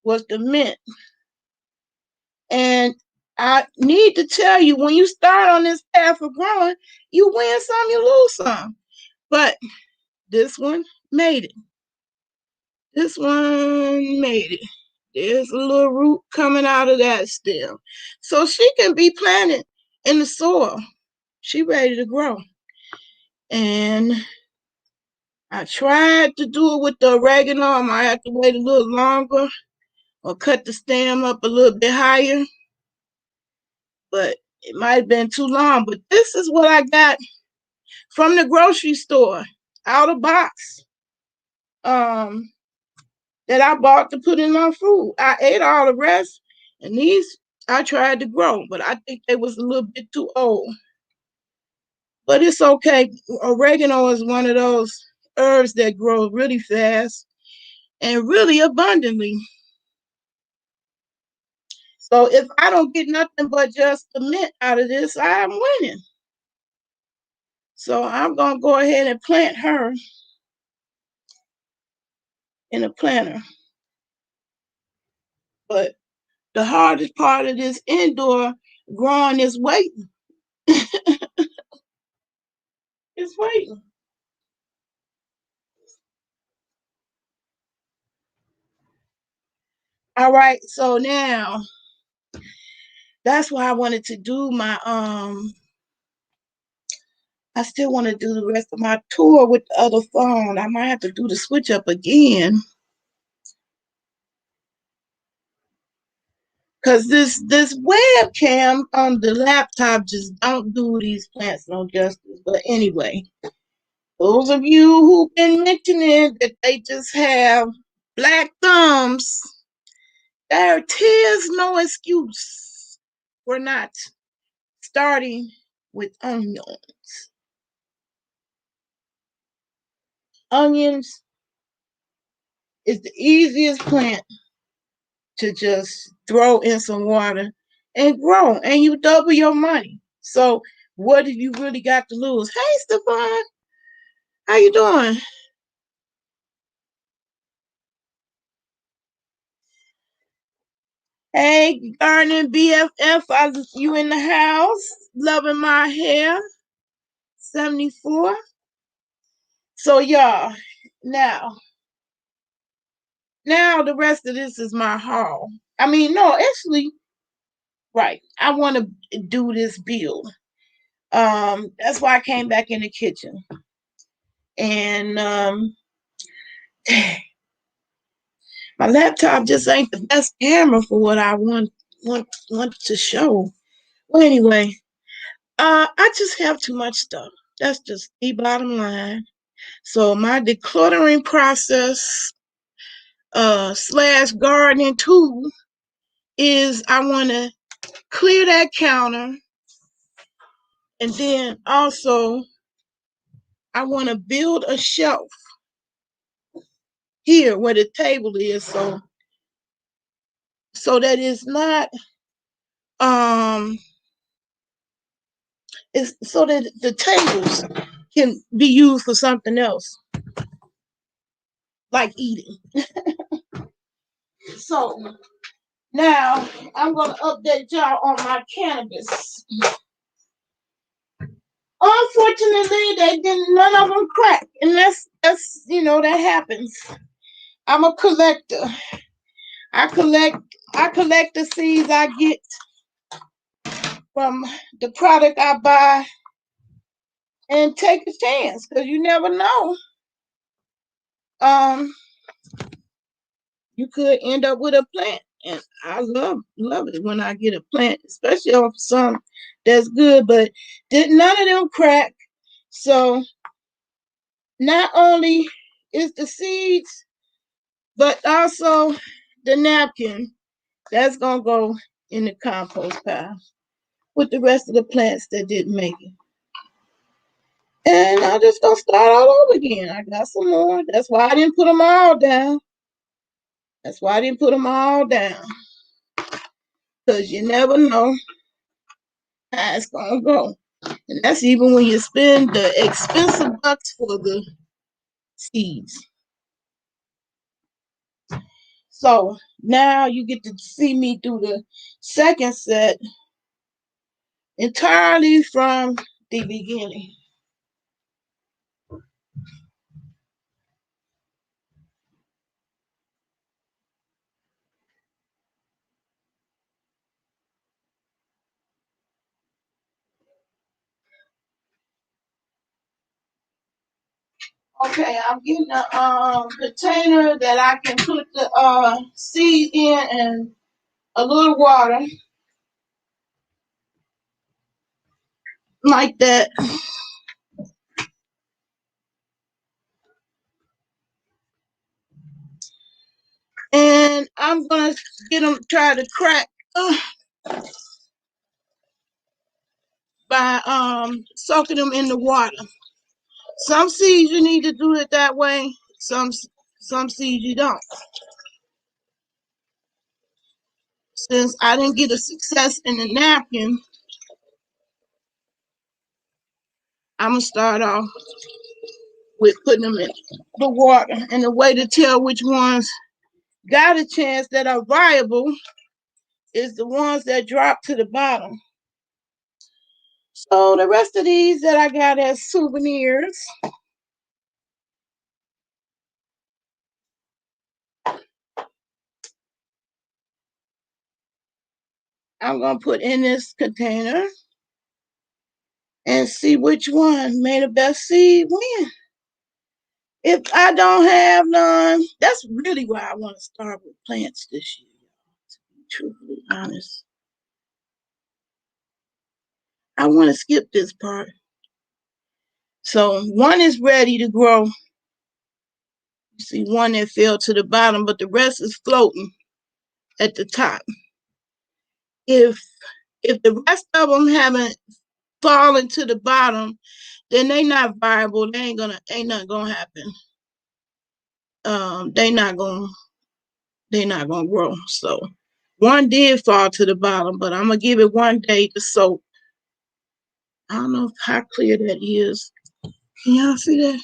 was the mint. And I need to tell you, when you start on this path of growing, you win some, you lose some. But this one made it. This one made it. There's a little root coming out of that stem. So she can be planted in the soil. She ready to grow. And I tried to do it with the oregano. I might have to wait a little longer or cut the stem up a little bit higher. But it might have been too long. But this is what I got from the grocery store, out of box, that I bought to put in my food. I ate all the rest, and these I tried to grow, but I think they was a little bit too old. But it's okay. Oregano is one of those herbs that grow really fast and really abundantly. So if I don't get nothing but just the mint out of this, I'm winning. So I'm going to go ahead and plant her in a planter. But the hardest part of this indoor growing is waiting. It's waiting. All right, so now that's why I wanted to do my I still want to do the rest of my tour with the other phone. I might have to do the switch up again. Cause this webcam on the laptop just don't do these plants no justice. But anyway, those of you who've been mentioning that they just have black thumbs, there is no excuse for not starting with onions. Onions is the easiest plant to just throw in some water and grow, and you double your money. So what have you really got to lose? Hey, Stefan, how you doing? Hey, gardening BFF, you in the house? Loving my hair? 74. So y'all, now now the rest of this is my haul. I mean, no, actually, right. I want to do this build. That's why I came back in the kitchen. And my laptop just ain't the best camera for what I want to show. Well, anyway, I just have too much stuff. That's just the bottom line. So my decluttering process / gardening tool is I want to clear that counter, and then also I want to build a shelf here where the table is, so that it's not it's so that the tables can be used for something else, like eating. So now I'm gonna update y'all on my cannabis. Unfortunately, they didn't. None of them crack, and that's that happens. I'm a collector. I collect the seeds I get from the product I buy, and take a chance because you never know. Um, you could end up with a plant, and I love it when I get a plant, especially off some that's good. But none of them crack. So not only is the seeds, but also the napkin that's gonna go in the compost pile with the rest of the plants that didn't make it. And I just gonna start all over again. I got some more. That's why I didn't put them all down. Because you never know how it's gonna go. And that's even when you spend the expensive bucks for the seeds. So now you get to see me do the second set entirely from the beginning. Okay, I'm getting a container that I can put the seed in and a little water like that. And I'm gonna try to crack by soaking them in the water. Some seeds you need to do it that way. Some seeds you don't. Since I didn't get a success in the napkin, I'm gonna start off with putting them in the water. And the way to tell which ones got a chance that are viable is the ones that drop to the bottom. So the rest of these that I got as souvenirs, I'm gonna put in this container and see which one made the best seed win. If I don't have none, that's really why I want to start with plants this year, to be truthfully honest. I want to skip this part. So one is ready to grow. You see one that fell to the bottom, but the rest is floating at the top. If the rest of them haven't fallen to the bottom, then they not viable. Ain't nothing gonna happen. They not gonna grow. So one did fall to the bottom, but I'm gonna give it one day to soak. I don't know how clear that is. Can y'all see that?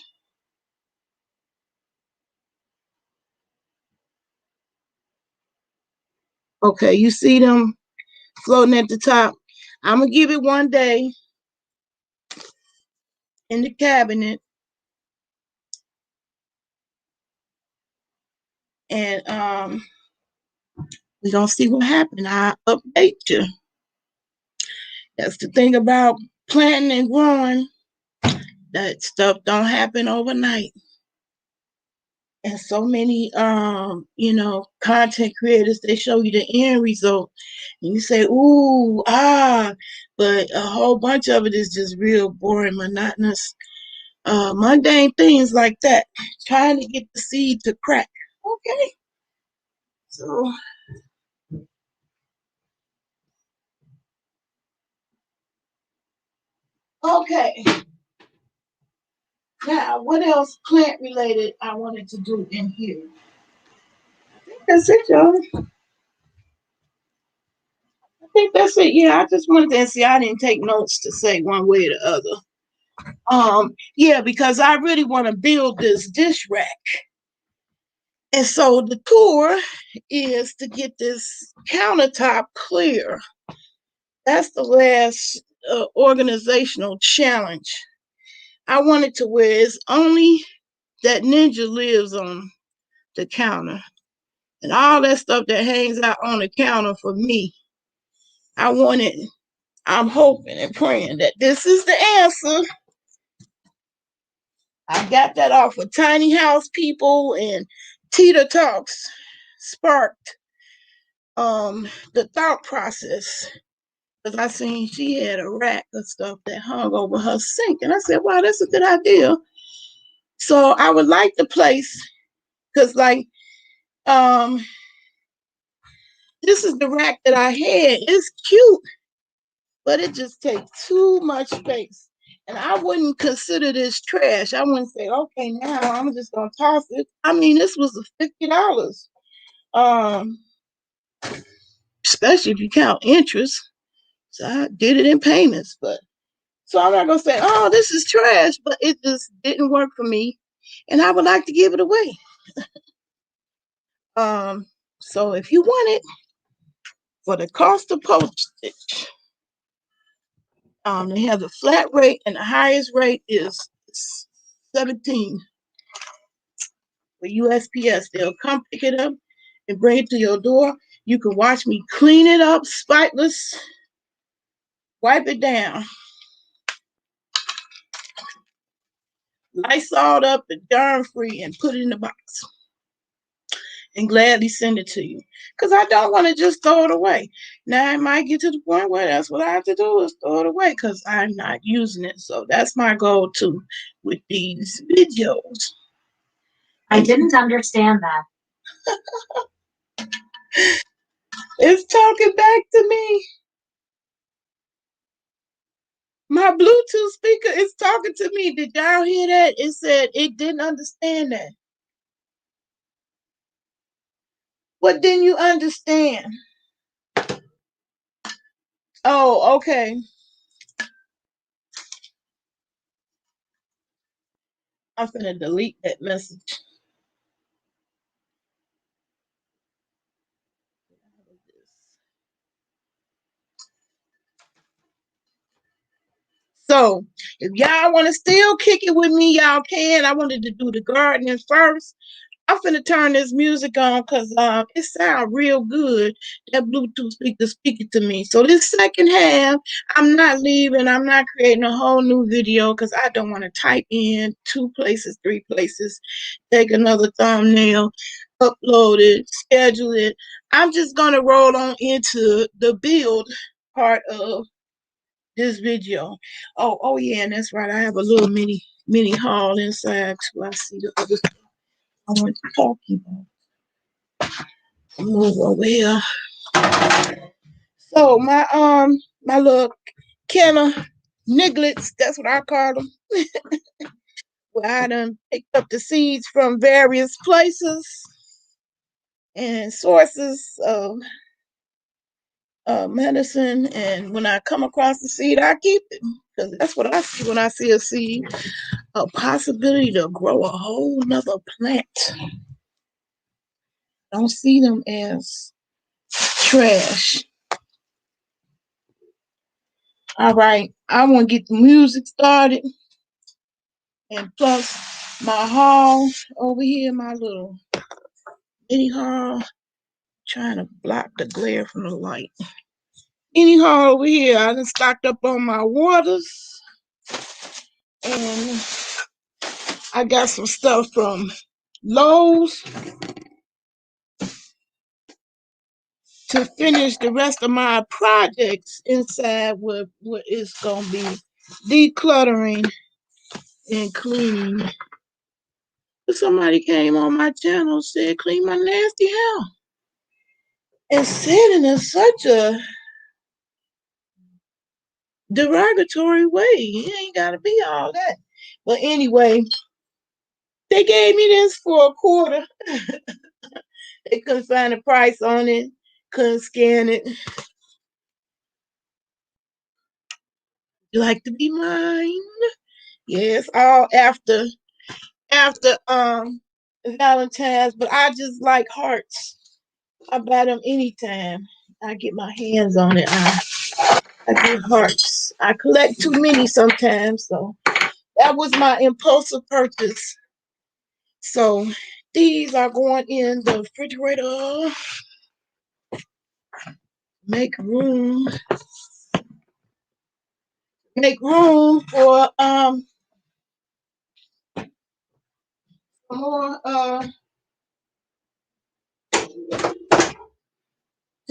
Okay, you see them floating at the top. I'm gonna give it one day in the cabinet. And we're gonna see what happened. I'll update you. That's the thing about planting and growing. That stuff don't happen overnight. And so many content creators, they show you the end result. And you say, ooh, but a whole bunch of it is just real boring, monotonous, mundane things like that. Trying to get the seed to crack. Okay. So okay. Now, what else plant related I wanted to do in here? I think that's it, y'all. I think that's it. Yeah, I just wanted to see. I didn't take notes to say one way or the other. Yeah, because I really want to build this dish rack. And so the tour is to get this countertop clear. That's the last organizational challenge. I want it to where it's only that Ninja lives on the counter. And all that stuff that hangs out on the counter for me, I'm hoping and praying that this is the answer. I got that off of Tiny House People, and Tita Talks sparked the thought process. Because I seen she had a rack of stuff that hung over her sink. And I said, wow, that's a good idea. So I would like the place, because this is the rack that I had. It's cute, but it just takes too much space. And I wouldn't consider this trash. I wouldn't say, okay, now I'm just gonna toss it. I mean, this was $50. Especially if you count interest. So I did it in payments, but so I'm not gonna say, oh, this is trash, but it just didn't work for me. And I would like to give it away. So if you want it for the cost of postage, they have the flat rate, and the highest rate is 17 for USPS. They'll come pick it up and bring it to your door. You can watch me clean it up, spiteless, wipe it down, Lysol up and germ free, and put it in the box. And gladly send it to you, because I don't want to just throw it away. Now I might get to the point where that's what I have to do, is throw it away, because I'm not using it. So that's my goal too with these videos. I didn't understand that. It's talking back to me. My Bluetooth speaker is talking to me. Did y'all hear that? It said it didn't understand that. What didn't you understand? Oh, okay. I'm gonna delete that message. So if y'all want to still kick it with me, y'all can. I wanted to do the gardening first. I'm finna turn this music on because it sounds real good. That Bluetooth speaker speaking to me. So this second half, I'm not leaving. I'm not creating a whole new video because I don't want to type in 2 places, 3 places, take another thumbnail, upload it, schedule it. I'm just gonna roll on into the build part of this video. Oh yeah, and that's right. I have a little mini haul inside. So I see the other stuff I want to talk about. Move over here. So my little can of nigglets, that's what I call them. Where I done picked up the seeds from various places and sources of medicine, and when I come across the seed, I keep it, because that's what I see when I see a seed, a possibility to grow a whole nother plant. Don't see them as trash. All right, I want to get the music started, and plus my haul over here, my little Anyhow, trying to block the glare from the light. Anyhow, over here, I done stocked up on my waters. And I got some stuff from Lowe's to finish the rest of my projects inside what is going to be decluttering and cleaning. Somebody came on my channel and said, clean my nasty hair. And said it in such a derogatory way. It ain't got to be all that. But anyway, they gave me this for $25. They couldn't find a price on it. Couldn't scan it. You like to be mine? Yes, all after Valentine's, but I just like hearts. I buy them anytime I get my hands on it. I get hearts. I collect too many sometimes, so that was my impulsive purchase. So these are going in the refrigerator. Make room for more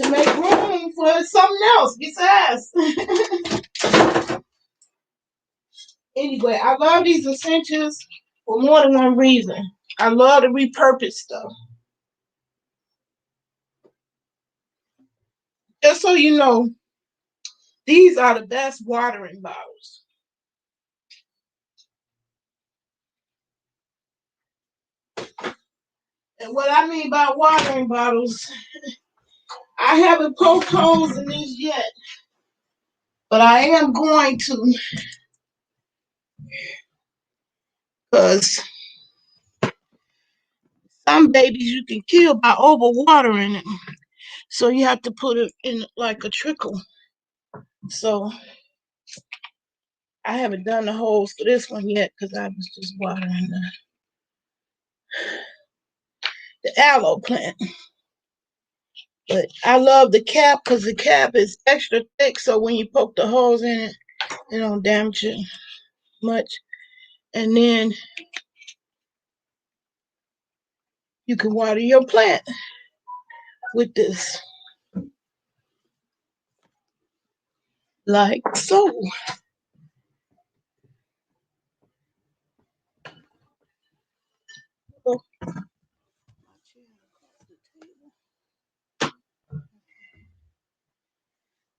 to make room for something else besides. Anyway, I love these essentials for more than one reason. I love to repurpose stuff. Just so you know, these are the best watering bottles. And what I mean by watering bottles, I haven't poked holes in these yet, but I am going to, because some babies you can kill by overwatering it. So you have to put it in like a trickle. So I haven't done the holes for this one yet because I was just watering the aloe plant. But I love the cap because the cap is extra thick, so when you poke the holes in it, it don't damage it much. And then you can water your plant with this, like so.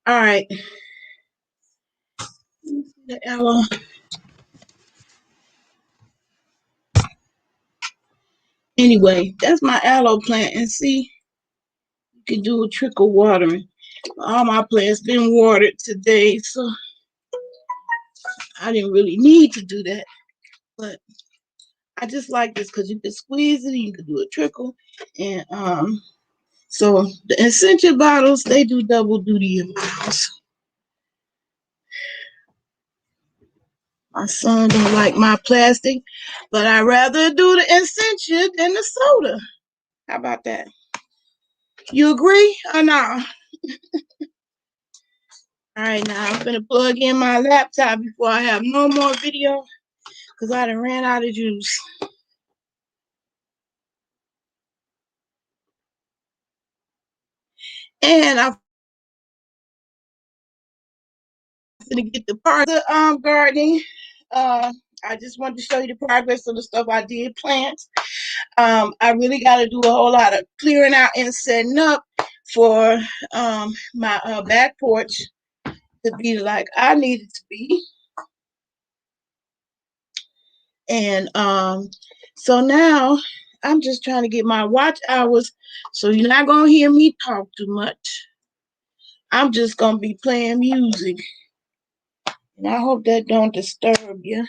All right. The aloe. Anyway, that's my aloe plant, and see, you can do a trickle watering. All my plants been watered today, so I didn't really need to do that. But I just like this because you can squeeze it, you can do a trickle, and so the essential bottles, they do double duty in my house. My son don't like my plastic, but I'd rather do the essential than the soda. How about that? You agree or not? All right, now I'm gonna plug in my laptop before I have no more video because I done ran out of juice. And I'm gonna get the part of the gardening. I just wanted to show you the progress of the stuff I did plant. I really got to do a whole lot of clearing out and setting up for my back porch to be like I need it to be. And so now I'm just trying to get my watch hours, so you're not gonna hear me talk too much. I'm just gonna be playing music, and I hope that don't disturb you.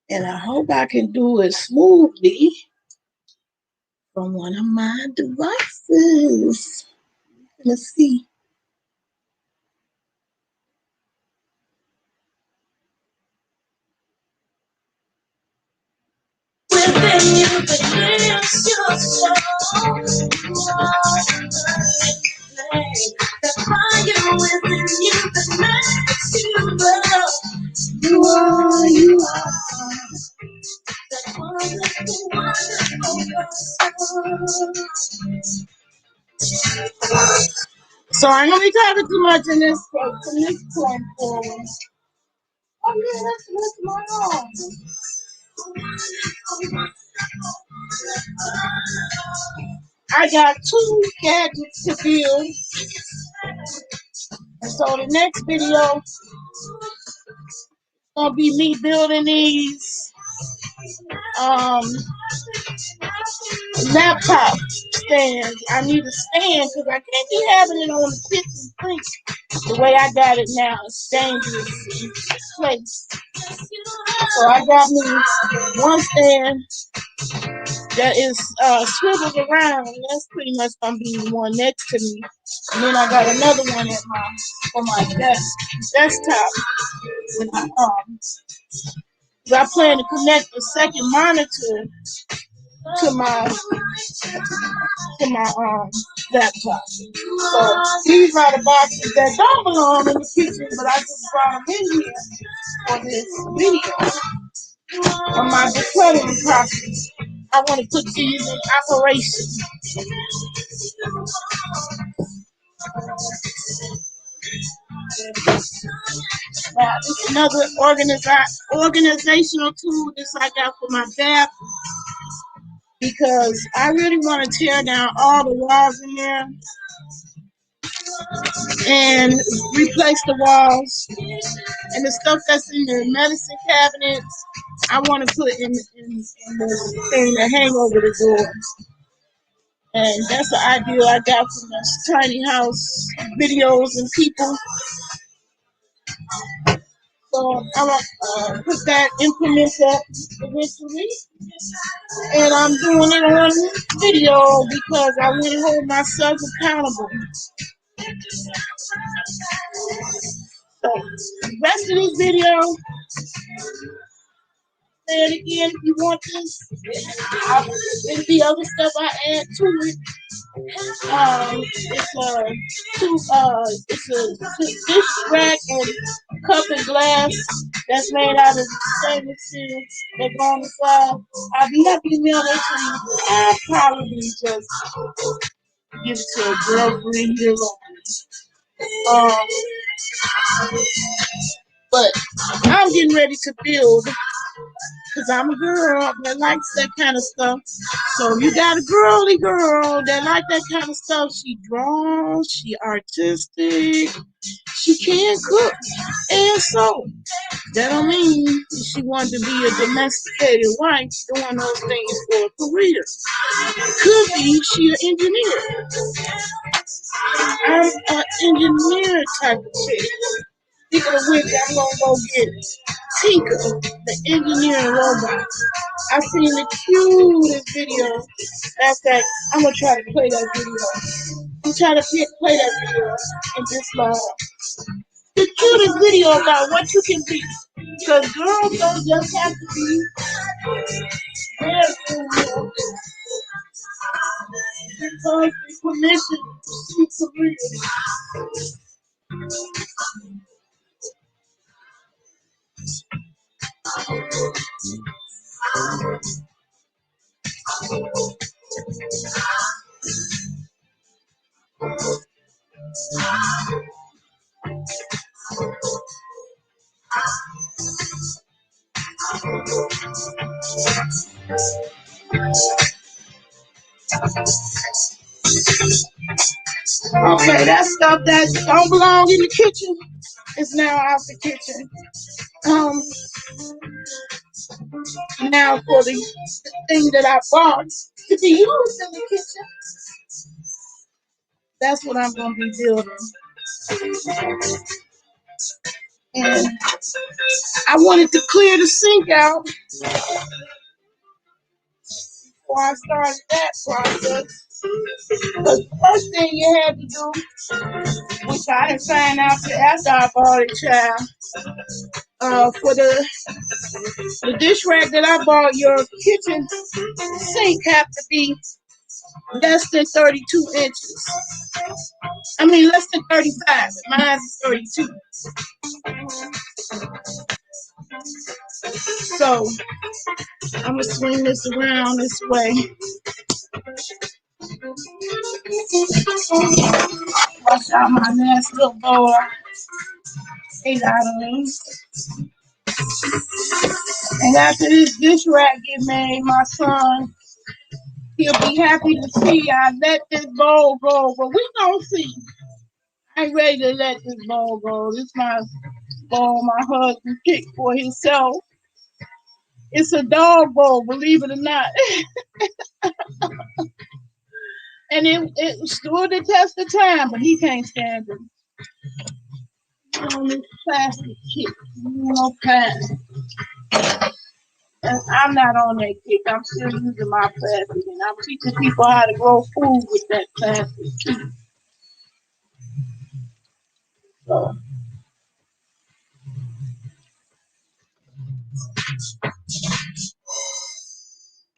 And I hope I can do it smoothly from one of my devices. Let's see. With you that lifts your soul. You are the burning flame, the fire within you that makes you glow. You are that wonderful, wonderful. So I'm gonna be talking too much in this from this point forward. Oh yeah, that's my own. I got 2 gadgets to build, and so the next video gonna be me building these laptop stands. I need a stand because I can't be having it on the kitchen sink. The way I got it now, it's dangerous place. So I got me one stand that is swiveled around, and that's pretty much gonna be the one next to me. And then I got another one at for my desktop. When I plan to connect the second monitor to my laptop. So these are the boxes that don't belong in the kitchen, but I just brought them in here for this video on my decluttering process. I want to put these in operation. Now, this is another organizational tool this I got for my bath, because I really want to tear down all the walls in there and replace the walls, and the stuff that's in the medicine cabinets I want to put in the thing that hang over the door. And that's the idea I got from this tiny house videos and people. So I want to implement that eventually. And I'm doing it on video because I want to hold myself accountable. So the rest of this video, say it again if you want this. It'll be other stuff I add to it. It's a dish rack and cup and glass that's made out of stainless steel that go on the side. I'll be happy to mail that to you. I'll probably just give it to a girlfriend here. But I'm getting ready to build, because I'm a girl that likes that kind of stuff. So you got a girly girl that like that kind of stuff. She draws, she artistic, she can cook and sew. That don't mean she wanted to be a domesticated wife doing those things for a career. Could be she an engineer. I'm an engineer type of chick. Speaking of which, I'm gonna go get Tinker, the engineering robot. I've seen the cutest video. In fact, I'm gonna try to play that video. I'm trying to play that video in this live. The cutest video about what you can be. Because girls don't just have to be there for you. Because the permission to see career. Okay, that stuff that don't belong in the kitchen is now out the kitchen. Now for the thing that I bought to be used in the kitchen, that's what I'm going to be building. And I wanted to clear the sink out before I started that process. The first thing you had to do, which I didn't find out till after I bought it, child, for the dish rack that I bought, your kitchen sink have to be less than 32 inches. I mean, less than 35. Mine is 32. So I'm gonna swing this around this way. Watch out my nasty little boy. He got on. And after this dish rack get made, my son, he'll be happy to see I let this bowl go. But we gonna see. I ain't ready to let this bowl go. This my bowl my husband picked for himself. It's a dog bowl, believe it or not. And it stood the test of time, but he can't stand it. On this plastic kick, no plastic. And I'm not on that kick. I'm still using my plastic, and I'm teaching people how to grow food with that plastic kick.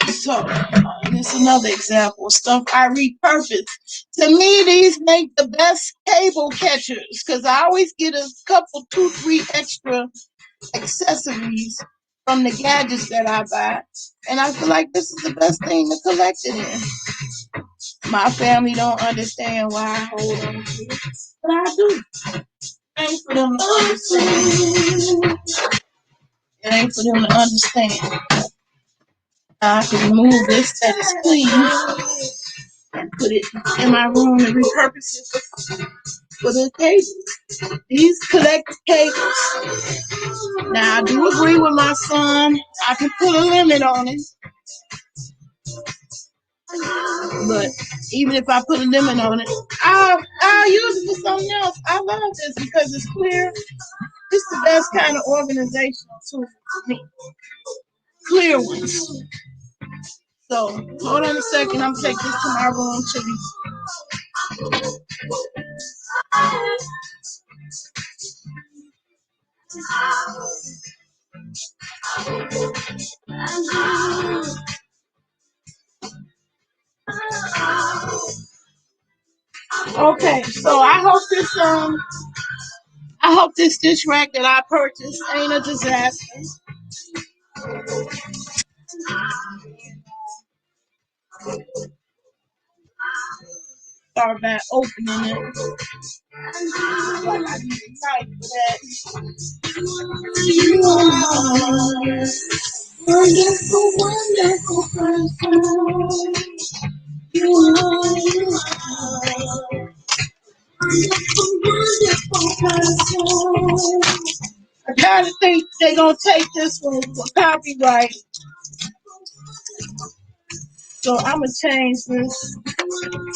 So this is another example of stuff I repurpose. To me, these make the best cable catchers because I always get a couple, 2, 3 extra accessories from the gadgets that I buy. And I feel like this is the best thing to collect it in. My family don't understand why I hold on to it, but I do. It ain't for them to understand. It ain't for them to understand. I can remove this that is clean and put it in my room and repurpose it for the cables. These collective cables. Now I do agree with my son. I can put a limit on it. But even if I put a limit on it, I'll use it for something else. I love this because it's clear. It's the best kind of organizational tool for me. Clear ones. So hold on a second. I'm taking this to my room to Okay, so I hope this dish rack that I purchased ain't a disaster. Start by opening it. Like I need a knife for that. You are wonderful, wonderful person. You are wonderful, wonderful person. I kind of think they're going to take this one for copyright. So I'm going to change this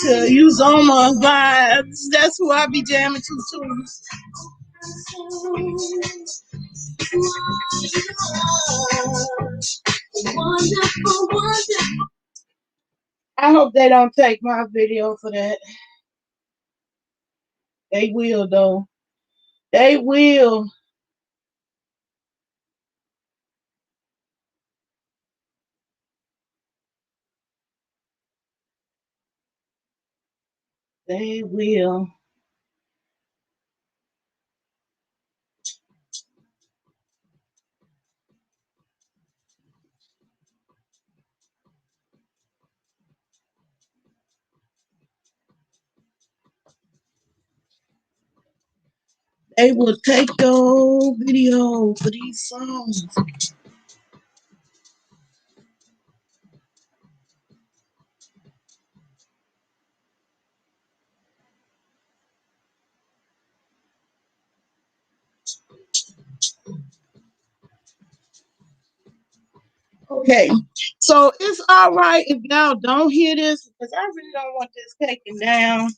to Uzoma vibes. That's who I be jamming to too. Wonderful, wonderful. I hope they don't take my video for that. They will though. They will. They will. They will take your video for these songs. Okay, so it's all right if y'all don't hear this because I really don't want this taken down.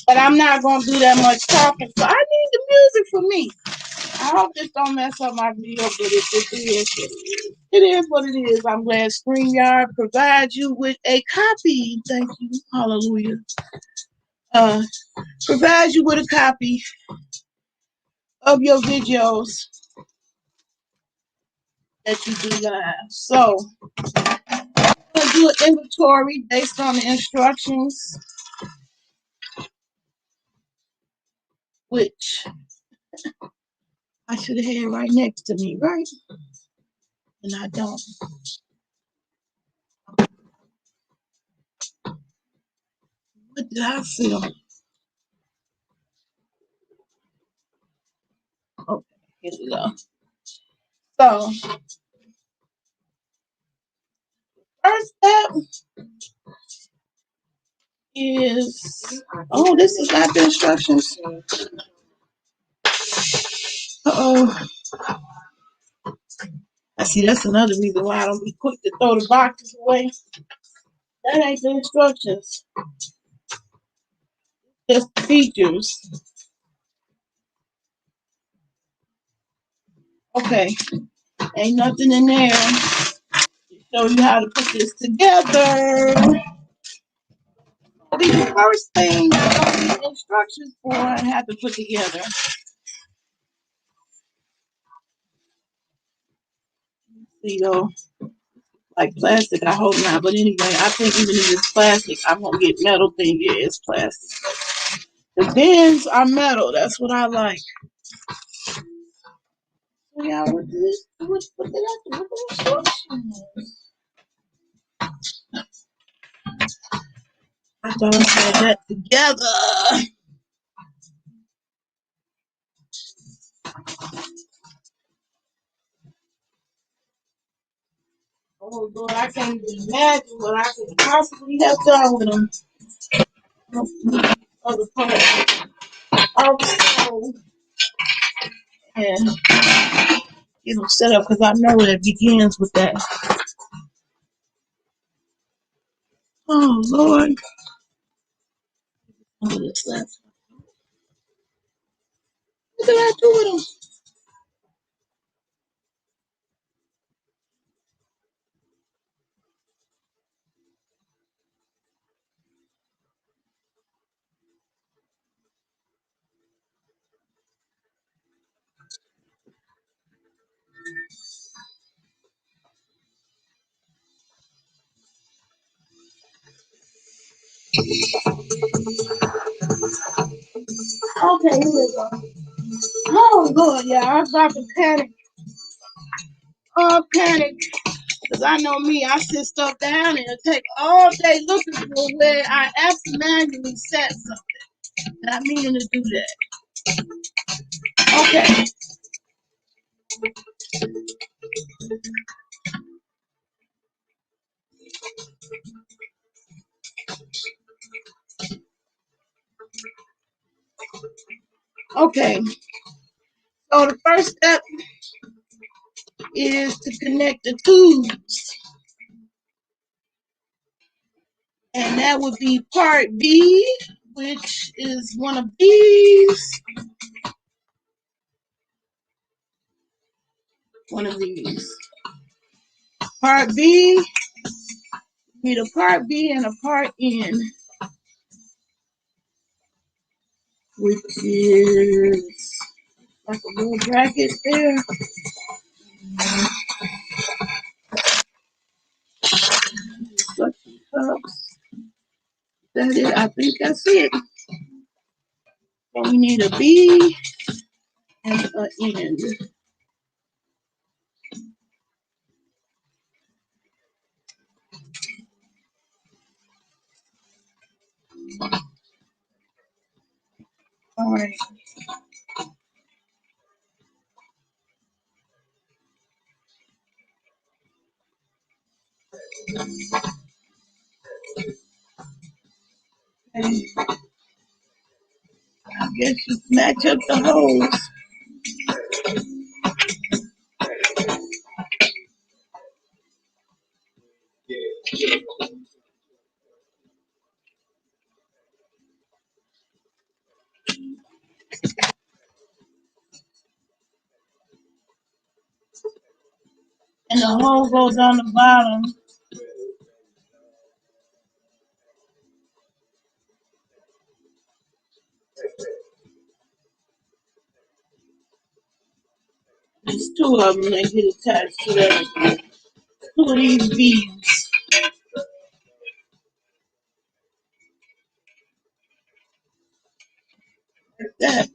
But I'm not gonna do that much talking, so I need the music for me. I hope this don't mess up my video, but if it is, it is. it is what it is. I'm glad StreamYard provides you with a copy. Thank you. Hallelujah. Provides you with a copy of your videos that you do live. So I'm going to do an inventory based on the instructions, which I should have had right next to me, right? And I don't. What did I feel? Okay, here we go. So, first step is, oh, this is not the instructions. Uh-oh. I see that's another reason why I don't be quick to throw the boxes away. That ain't the instructions. Just the features. Okay. Ain't nothing in there to show you how to put this together. The first thing the instructions for I have to put together. You know, like plastic, I hope not. But anyway, I think even if it's plastic, I'm gonna get metal thing. Yeah, it's plastic. The bins are metal. That's what I like. So yeah, what did I do with the instructions? I thought I had that together. Oh Lord, I can't even imagine what I could possibly have done with them. Other parts also, and get them set up because I know it begins with that. Oh Lord, what did I do with them? Okay, here we go. Oh Lord, yeah, I'm about to panic. Oh, panic. Because I know me, I sit stuff down and it'll take all day looking for where I absentmindedly set something. And I mean to do that. Okay. Okay. So the first step is to connect the tubes. And that would be part B, which is one of these. One of these. Part B, need a part B and a part N, which is like a little bracket there. Suction cups. That is, I think that's it. So we need a B and an N. All right. And I guess just match up the holes. And the hole goes on the bottom. There's two of them that get attached to that. Two of these beads. Like that.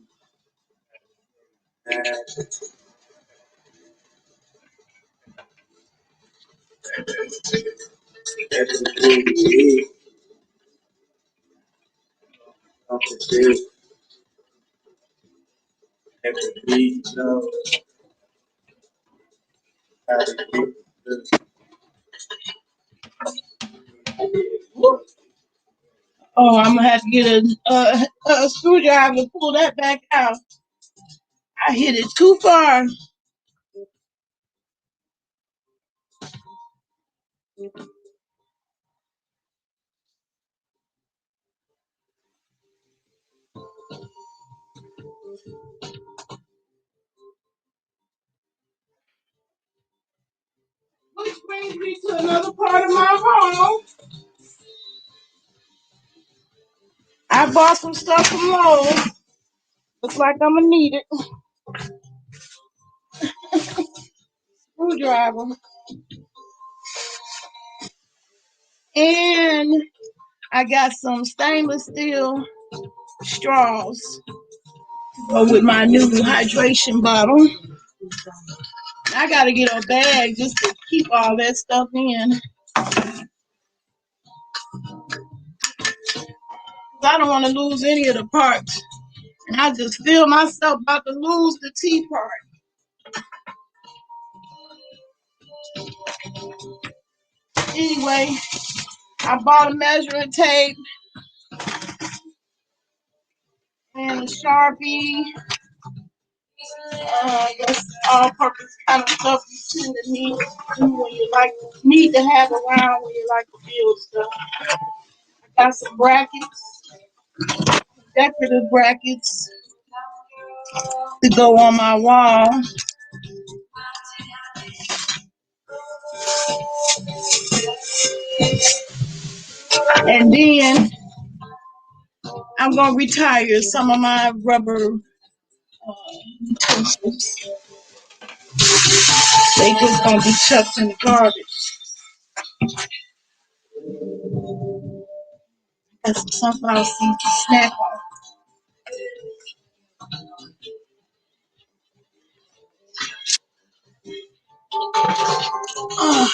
Oh, I'm gonna have to get a screwdriver to pull that back out. I hit it too far. Which brings me to another part of my home. I bought some stuff from Lowe's. Looks like I'm gonna need it. Screwdriver. And I got some stainless steel straws to go with my new hydration bottle. I gotta get a bag just to keep all that stuff in. I don't want to lose any of the parts. And I just feel myself about to lose the tea part. Anyway, I bought a measuring tape and a Sharpie. That's all-purpose kind of stuff you tend to need to have around when you like to build stuff. I got some brackets, decorative brackets to go on my wall. And then I'm gonna retire some of my rubber utensils. They just gonna be chucked in the garbage. Got some sunflower seeds to snack on. Oh,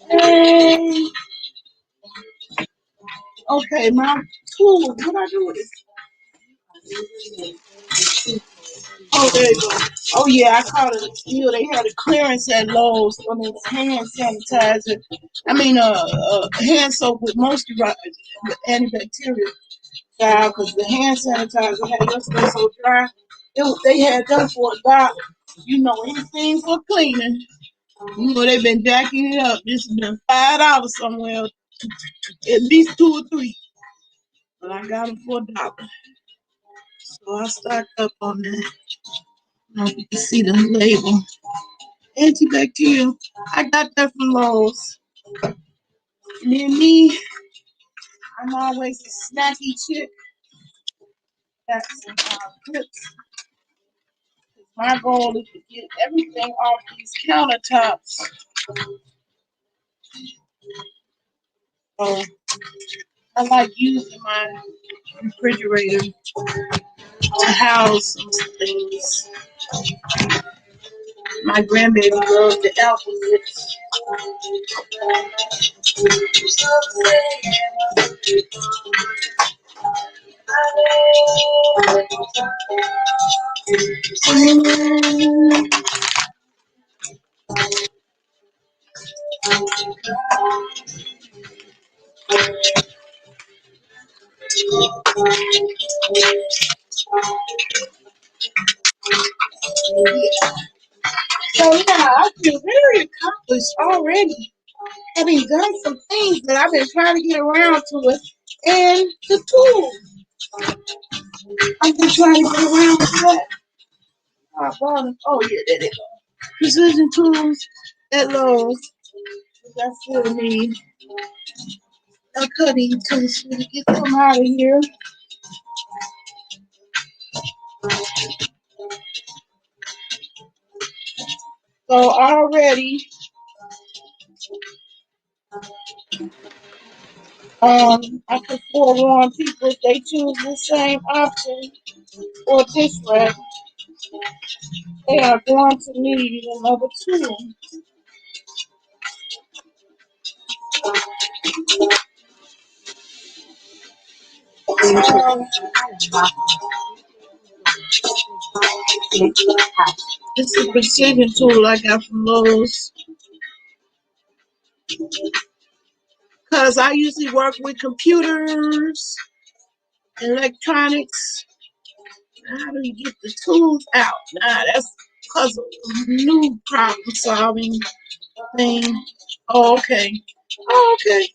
and, okay, my tools. What I do with this? Oh, there you go. Oh yeah, I caught it a steal. They had a clearance at Lowe's on this hand sanitizer. I mean, hand soap with moisturizer, with antibacterial. Yeah, because the hand sanitizer had your stuff so dry. They had them for $1. You know, anything for cleaning. You know, they've been jacking it up. This has been $5 somewhere, at least 2 or 3. But I got them for $1. So I stocked up on that. Now you can see the label. Antibacterial. I got that from Lowe's. And then me, I'm always a snacky chick. Got some clips. My goal is to get everything off these countertops. So I like using my refrigerator to house some things. My grandbaby loves the alphabets. So yeah, I feel very accomplished already. Having done some things that I've been trying to get around to it, and the tools. I've been trying to get around to that. Oh, yeah, there they go. Precision tools at Lowe's. I still need a cutting utensil to get them out of here. So already, I could forewarn people if they choose the same option or this rack, they are going to need another tool. This is a precision tool I got from Lowe's. Because I usually work with computers, electronics. How do you get the tools out? Nah, that's because of new problem solving thing. Oh, okay. Oh, okay.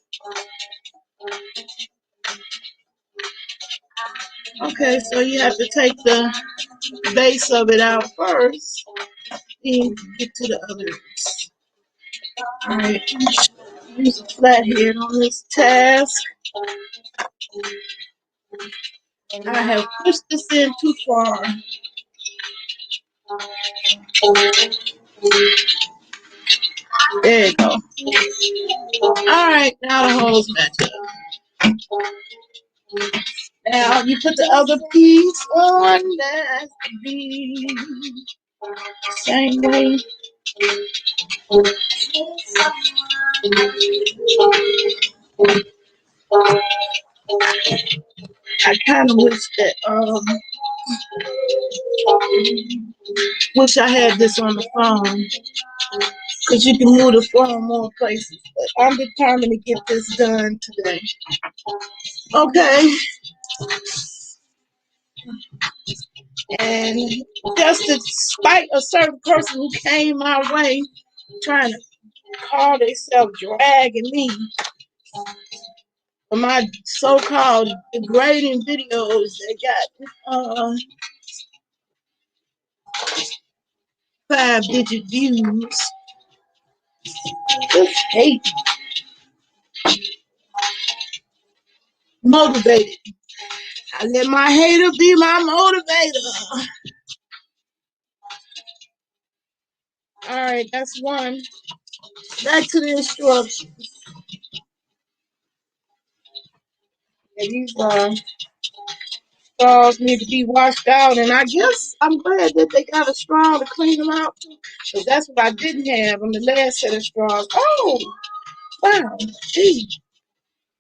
Okay, so you have to take the base of it out first, then get to the others. All right. Use a flathead on this task. I have pushed this in too far. There you go. All right, now the holes match up. Now you put the other piece on that the same way. I kind of wish I had this on the phone because you can move the phone more places. But I'm determined to get this done today. Okay. And just to spite a certain person who came my way trying to call themselves dragging me for my so-called degrading videos that got 5-digit views. Just hate. Motivated. I let my hater be my motivator. All right, that's one. Back to the instructions. And these straws need to be washed out, and I guess I'm glad that they got a straw to clean them out too, because that's what I didn't have on the last set of straws. Oh, wow, gee.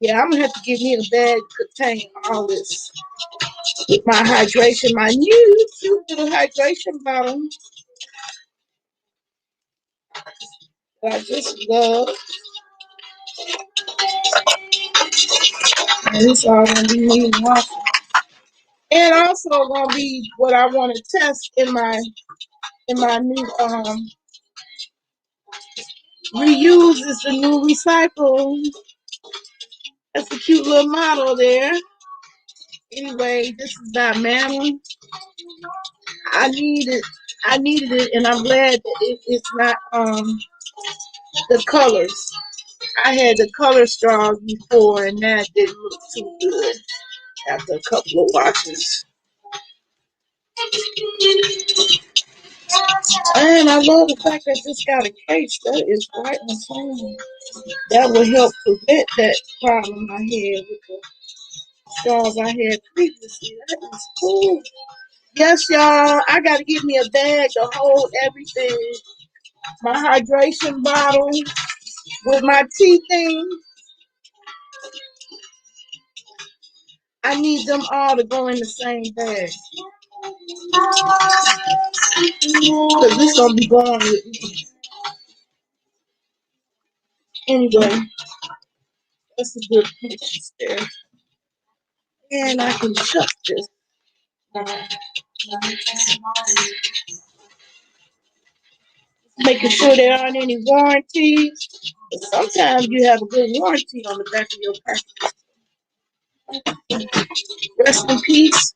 Yeah, I'm gonna have to give me a bag to contain all this. With my hydration, my new cute little hydration bottle that I just love. And it's all gonna be needing washing. And also gonna be what I want to test in my new reuse is the new recycle. That's a cute little model there. Anyway, this is by Mammon. I needed it, and I'm glad that it's not the colors. I had the color straws before, and that didn't look too good after a couple of washes. And I love the fact that this got a case. That is right on time. That will help prevent that problem I had with the straws I had previously. That is cool. Yes, y'all. I got to get me a bag to hold everything. My hydration bottle with my tea thing. I need them all to go in the same bag. Because this going to be going with me. Anyway, that's a good picture there. And I can shut this. Making sure there aren't any warranties. Sometimes you have a good warranty on the back of your package. Rest in peace.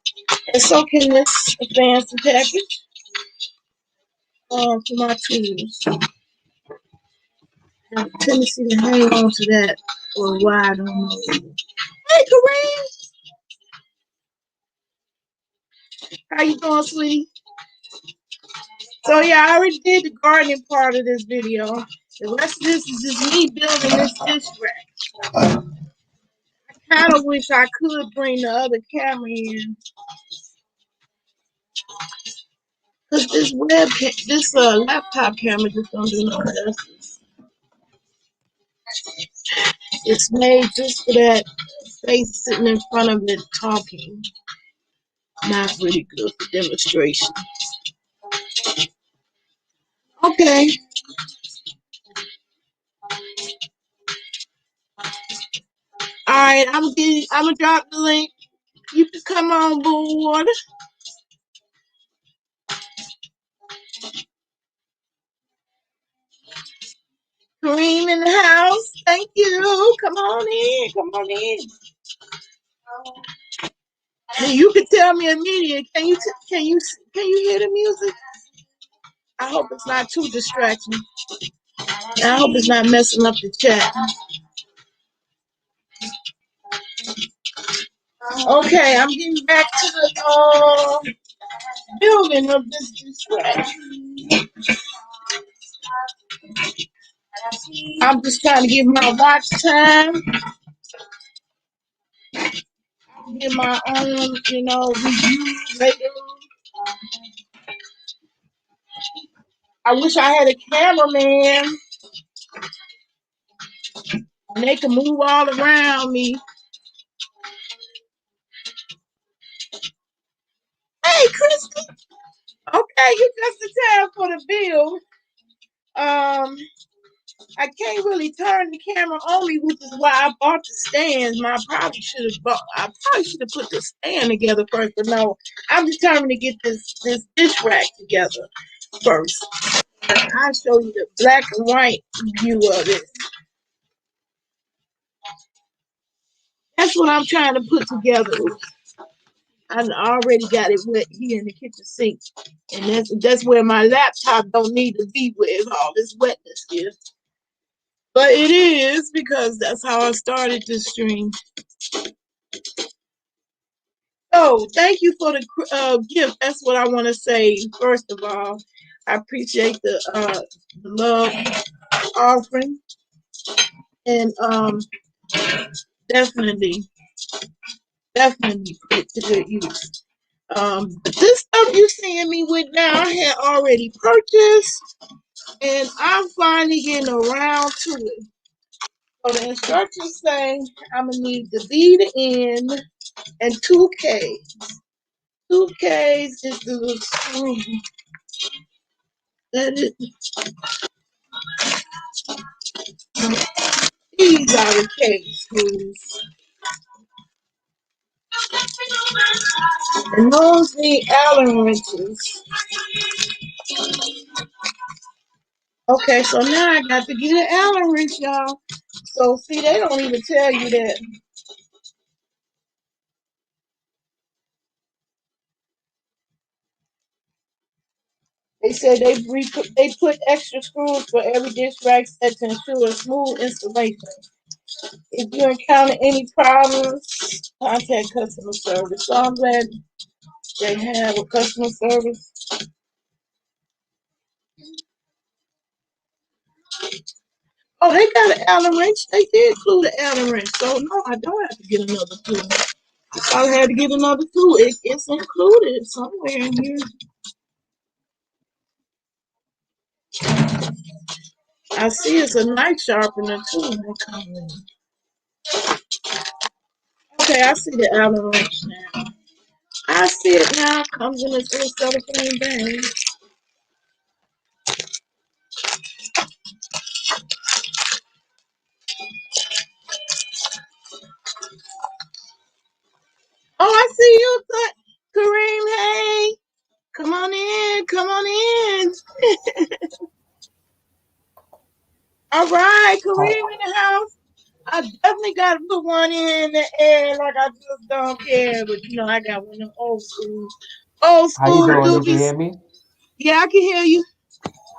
And so can this fancy package. for my tools. I have a tendency to hang on to that for a while. I don't know. Hey, Kareem, how you doing, sweetie? So yeah, I already did the gardening part of this video. The rest of this is just me building this dish rack. I kind of wish I could bring the other camera in, cause this laptop camera just don't do no justice. It's made just for that face sitting in front of it talking. Not really good for demonstration. Okay. All right, I'm gonna drop the link. You can come on board. Kareem in the house. Thank you. Come on in. Come on in. You can tell me immediately. Can you hear the music? I hope it's not too distracting. I hope it's not messing up the chat. Okay, I'm getting back to the building of this distraction. I'm just trying to give my watch time, get my own, review later. I wish I had a cameraman and they can move all around me. Hey, Christy. Okay, you just in time for the build. I can't really turn the camera on me, which is why I bought the stands. I probably should have put the stand together first, but no, I'm determined to get this dish rack together first. I'll show you the black and white view of it. That's what I'm trying to put together. I already got it wet here in the kitchen sink, and that's where my laptop don't need to be with all this wetness here. But it is, because that's how I started this stream. So thank you for the gift. That's what I want to say. First of all, I appreciate the love offering, and definitely put it to good use. But this stuff you seeing me with now, I had already purchased, and I'm finally getting around to it. So the instructions say I'm gonna need the V to N and 2Ks. 2Ks is the screw. That is, these are the K screws. And those need Allen wrenches. Okay, so now I got to get an Allen wrench, y'all. So see, they don't even tell you that. They said they put extra screws for every dish rack set to ensure a smooth installation. If you encounter any problems, contact customer service. So I'm glad they have a customer service. Oh, they got an Allen wrench. They did include an Allen wrench. So no, I don't have to get another tool. If I had to get another tool, it's included somewhere in here. I see it's a knife sharpener too. Okay, I see the Allen wrench now. I see it now. Comes in this little cellophane bag. Oh, I see you, Kareem. Hey, come on in. Come on in. All right, Kareem in the house. I definitely got to put one in the air, like I just don't care. But I got one of old school How you doing? You can doobies. hear me? Yeah, I can hear you.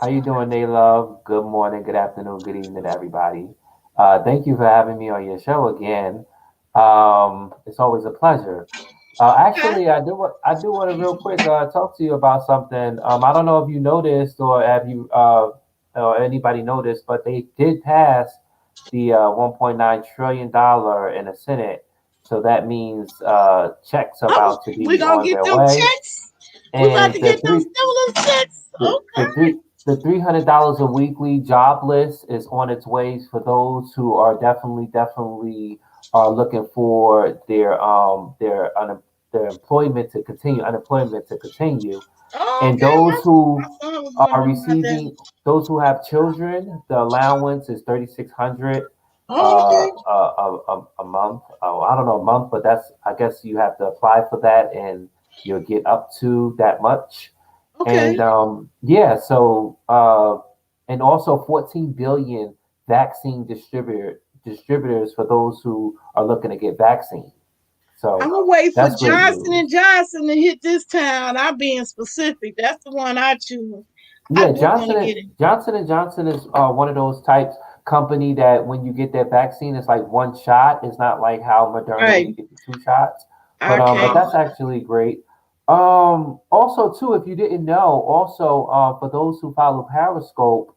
How you doing, Love? Good morning, good afternoon, good evening, everybody. Thank you for having me on your show again. It's always a pleasure. Okay. Actually, I do want to real quick talk to you about something. I don't know if you noticed or have you or anybody noticed, but they did pass the 1.9 trillion dollar in the Senate. So that means checks are Oh, about to we be gonna on get their them way, checks. We about and to get them stimulus checks. Okay. the $300 a weekly job list is on its way for those who are definitely are looking for their employment to continue, unemployment to continue, Oh, and okay. those My who son was are wondering about that. receiving, those who have children, the allowance is 3,600 Oh, okay. a month. Oh, I don't know a month, but that's, I guess you have to apply for that, and you'll get up to that much. Okay. And yeah, so and also 14 billion vaccine distributors for those who are looking to get vaccine. I'm So gonna wait for that's great Johnson and news. Johnson to hit this town. I'm being specific. That's the one I choose. I Yeah, do want to get it. Johnson and Johnson is one of those types company that when you get that vaccine, it's like one shot. It's not like how Moderna where Right. you get the two shots. But Okay. that's actually great. Also too, if you didn't know, also for those who follow Periscope,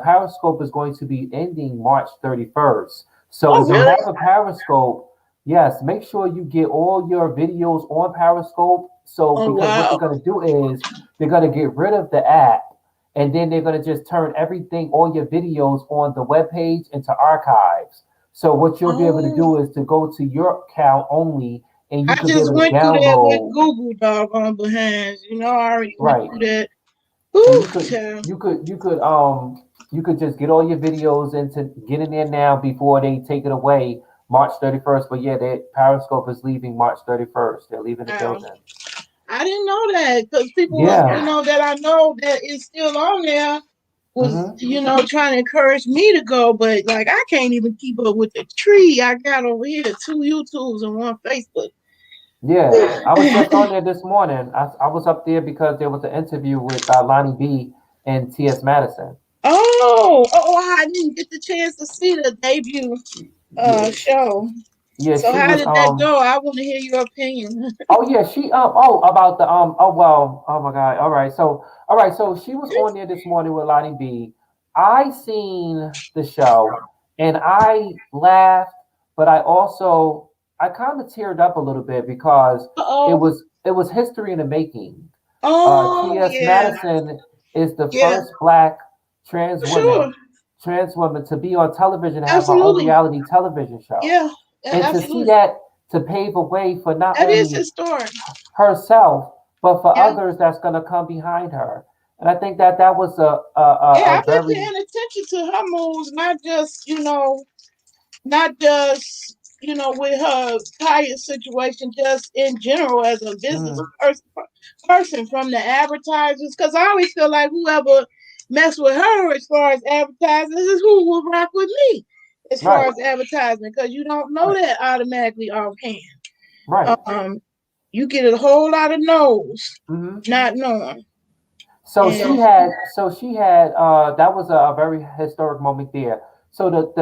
Periscope is going to be ending March 31st. So Oh, if you really? have a Periscope, yes, make sure you get all your videos on Periscope. So Oh, because what they're wow. going to do is they're going to get rid of the app, and then they're going to just turn everything, all your videos on the web page into archives. So what you'll be able to Oh, do is to go to your account only, and you I could be just able to went through that with download. Google doggone behinds. I already went Right. through that. And Ooh, child. you could just get all your videos into get in there now before they take it away March 31st. But yeah, that Periscope is leaving March 31st. They're leaving the Wow. building. I didn't know that because people, Yeah. that I know that is still on there was, Hmm. trying to encourage me to go, but like I can't even keep up with the tree I got over here, two YouTubes and one Facebook. Yeah, I was just on there this morning. I was up there because there was an interview with Lonnie B and T.S. Madison. I didn't get the chance to see the debut Yeah, show. yeah, So she how was did that go? I want to hear your opinion. Oh yeah, she about the oh well, oh my god. All right, so she was on there this morning with Lonnie B. I seen the show and I laughed, but I kind of teared up a little bit because Oh, it was history in the making. oh T.S. yeah, Madison is the yeah, first black trans for sure, woman trans woman to be on television and have her own absolutely, reality television show. yeah, And to see absolutely. that to pave a way for not That is only historic. herself, but for Yeah, others that's going to come behind her. And I think that that was yeah. a I've been very, paying attention to her moves, not just with her tire situation, just in general as a business mm, person from the advertisers. Because I always feel like whoever mess with her as far as advertising is who will rock with me as far right, as advertisement. Because you don't know that automatically offhand. right. Um, you get a whole lot of no's, Hmm. not knowing. So And she had that was a very historic moment there. So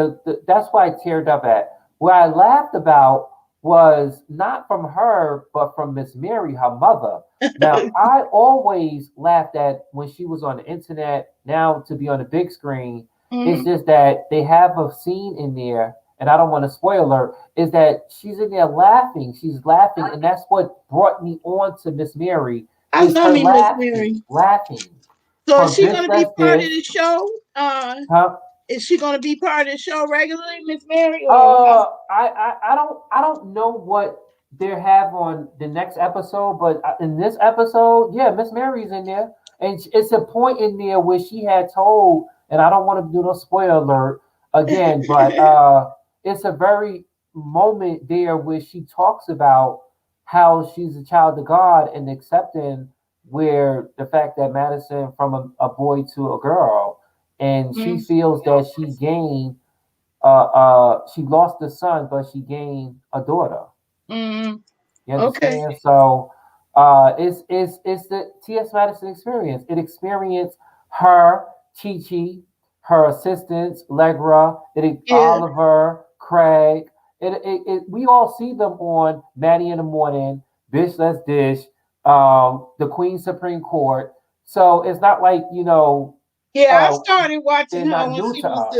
that's why I teared up at. What I laughed about was not from her, but from Miss Mary, her mother. Now I always laughed at when she was on the internet. Now to be on the big screen, it's mhm. just that they have a scene in there, and I don't want to spoil her. Is that she's in there laughing? She's laughing, and that's what brought me on to Miss Mary I is love her me, Miss Mary. laughing So is from she this gonna be does part of this, the show? huh? Is she going to be part of the show regularly, Miss Mary, or how? I don't know what they have on the next episode, but in this episode, yeah, Miss Mary's in there, and it's a point in there where she had told, and I don't want to do no spoiler alert again, but it's a very moment there where she talks about how she's a child of God and accepting where the fact that Madison from a boy to a girl, and she Mm, feels that she lost a son, but she gained a daughter. mm, You okay. understand? So it's the T.S. Madison experience. It experienced her Chi Chi, her assistants, Legra, Yeah. Oliver, Craig. We all see them on Maddie in the Morning, Bish Let's Dish, the Queen Supreme Court. So it's not like, Yeah, I uh, started watching they're her not when new she to was us.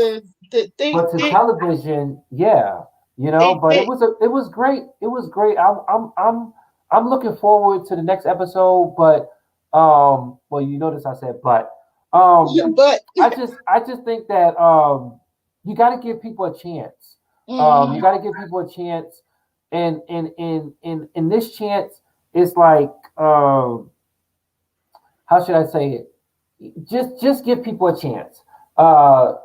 the But to television, yeah, but they it was great. It was great. I'm looking forward to the next episode. But well, you notice I said but. but I just think that you got to give people a chance. You mhm. got to give people a chance, and in this chance, it's like how should I say it? Just give people a chance.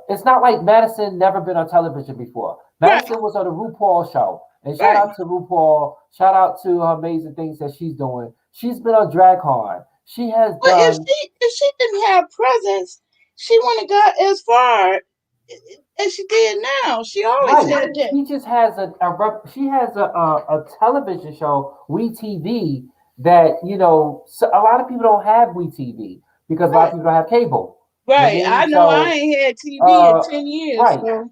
It's not like Madison never been on television before. Right, Madison was on the RuPaul show, and shout right. out to RuPaul. Shout out to her amazing things that she's doing. She's been on DragCon. She has But done if she didn't have presence, she wouldn't have got as far as she did now. She always right. had that. She just has she has a television show, WeTV, that so a lot of people don't have WeTV because a lot of Right, people don't have cable. You know what I right. mean? I know I So ain't had TV in uh, 10 years, right. so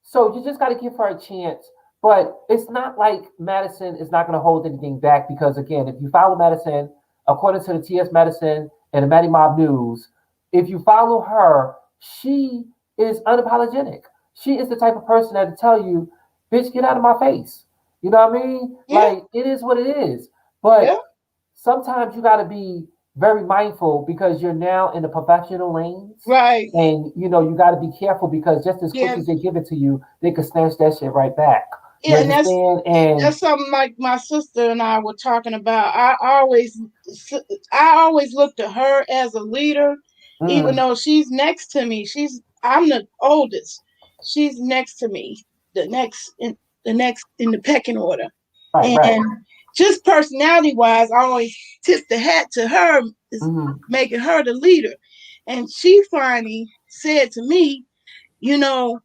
So you just got to give her a chance. But it's not like Madison is not going to hold anything back because, again, if you follow Madison, according to the TS Madison and the Maddie Mob News, if you follow her, she is unapologetic. She is the type of person that will tell you, bitch, get out of my face. You know what I mean? yeah, Like, it is what it is. yeah, But sometimes you got to be very mindful because you're now in the professional lanes, right. and you got to be careful because just as quick Yeah, as they give it to you, they could snatch that shit right back. You yeah, and understand? And that's something like my sister and I were talking about. I always looked at her as a leader, even mm, though she's next to me. I'm the oldest. She's next to me, the next in the pecking order, right, right. and just personality wise, I always tip the hat to her, is Hmm. making her the leader. And she finally said to me, you know,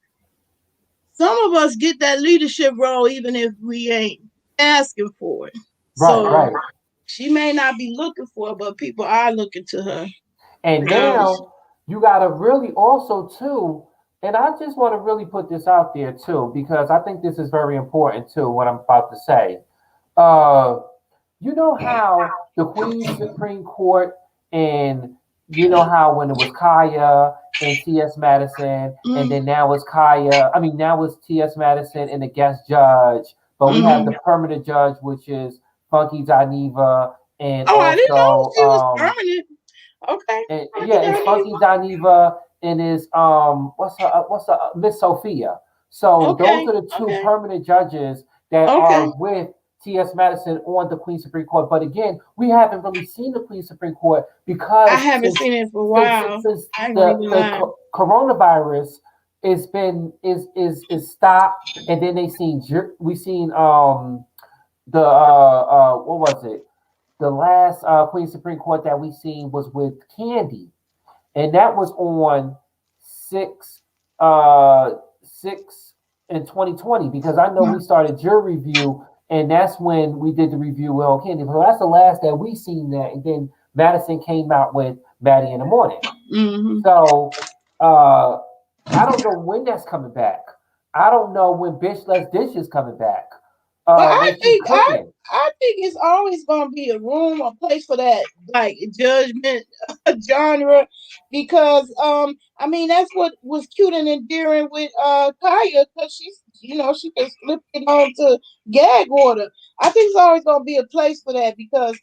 some of us get that leadership role even if we ain't asking for it. Right, So right. she may not be looking for it, but people are looking to her. And Um, now you got to really also too, and I just want to really put this out there too because I think this is very important too. What I'm about to say. Uh, You know how the Queen's Supreme Court, and you know how when it was Kaya and T.S. Madison, and mm, then now it's now it's T.S. Madison and the guest judge, but we have mm. the permanent judge, which is Funky Dineva, and Oh, I didn't know also she was permanent. Okay, and Funky yeah, it's Dineva. Funky Dineva and is what's her Miss Sophia. So those Okay, are the two okay, permanent judges that okay. are with T.S. Madison on the Queen Supreme Court. But again, we haven't really seen the Queen Supreme Court I because haven't since seen it for a since while. since I ain't gonna the even the lie. coronavirus is stopped, and then we seen the what was it, the last Queen Supreme Court that we seen was with Candy, and that was on six uh six in 2020 because I know we started jury review, and that's when we did the review with On Candy. So that's the last that we seen that, and then Madison came out with Maddie in the Morning. Hmm. So uh I don't know when that's coming back. I don't know when Bitch Let's Dish is coming back. But I When she's think I cooking. I think it's always gonna be a room, a place for that like judgment genre, because I mean that's what was cute and endearing with Kaya, because she can slip it on to gag order. I think it's always gonna be a place for that, because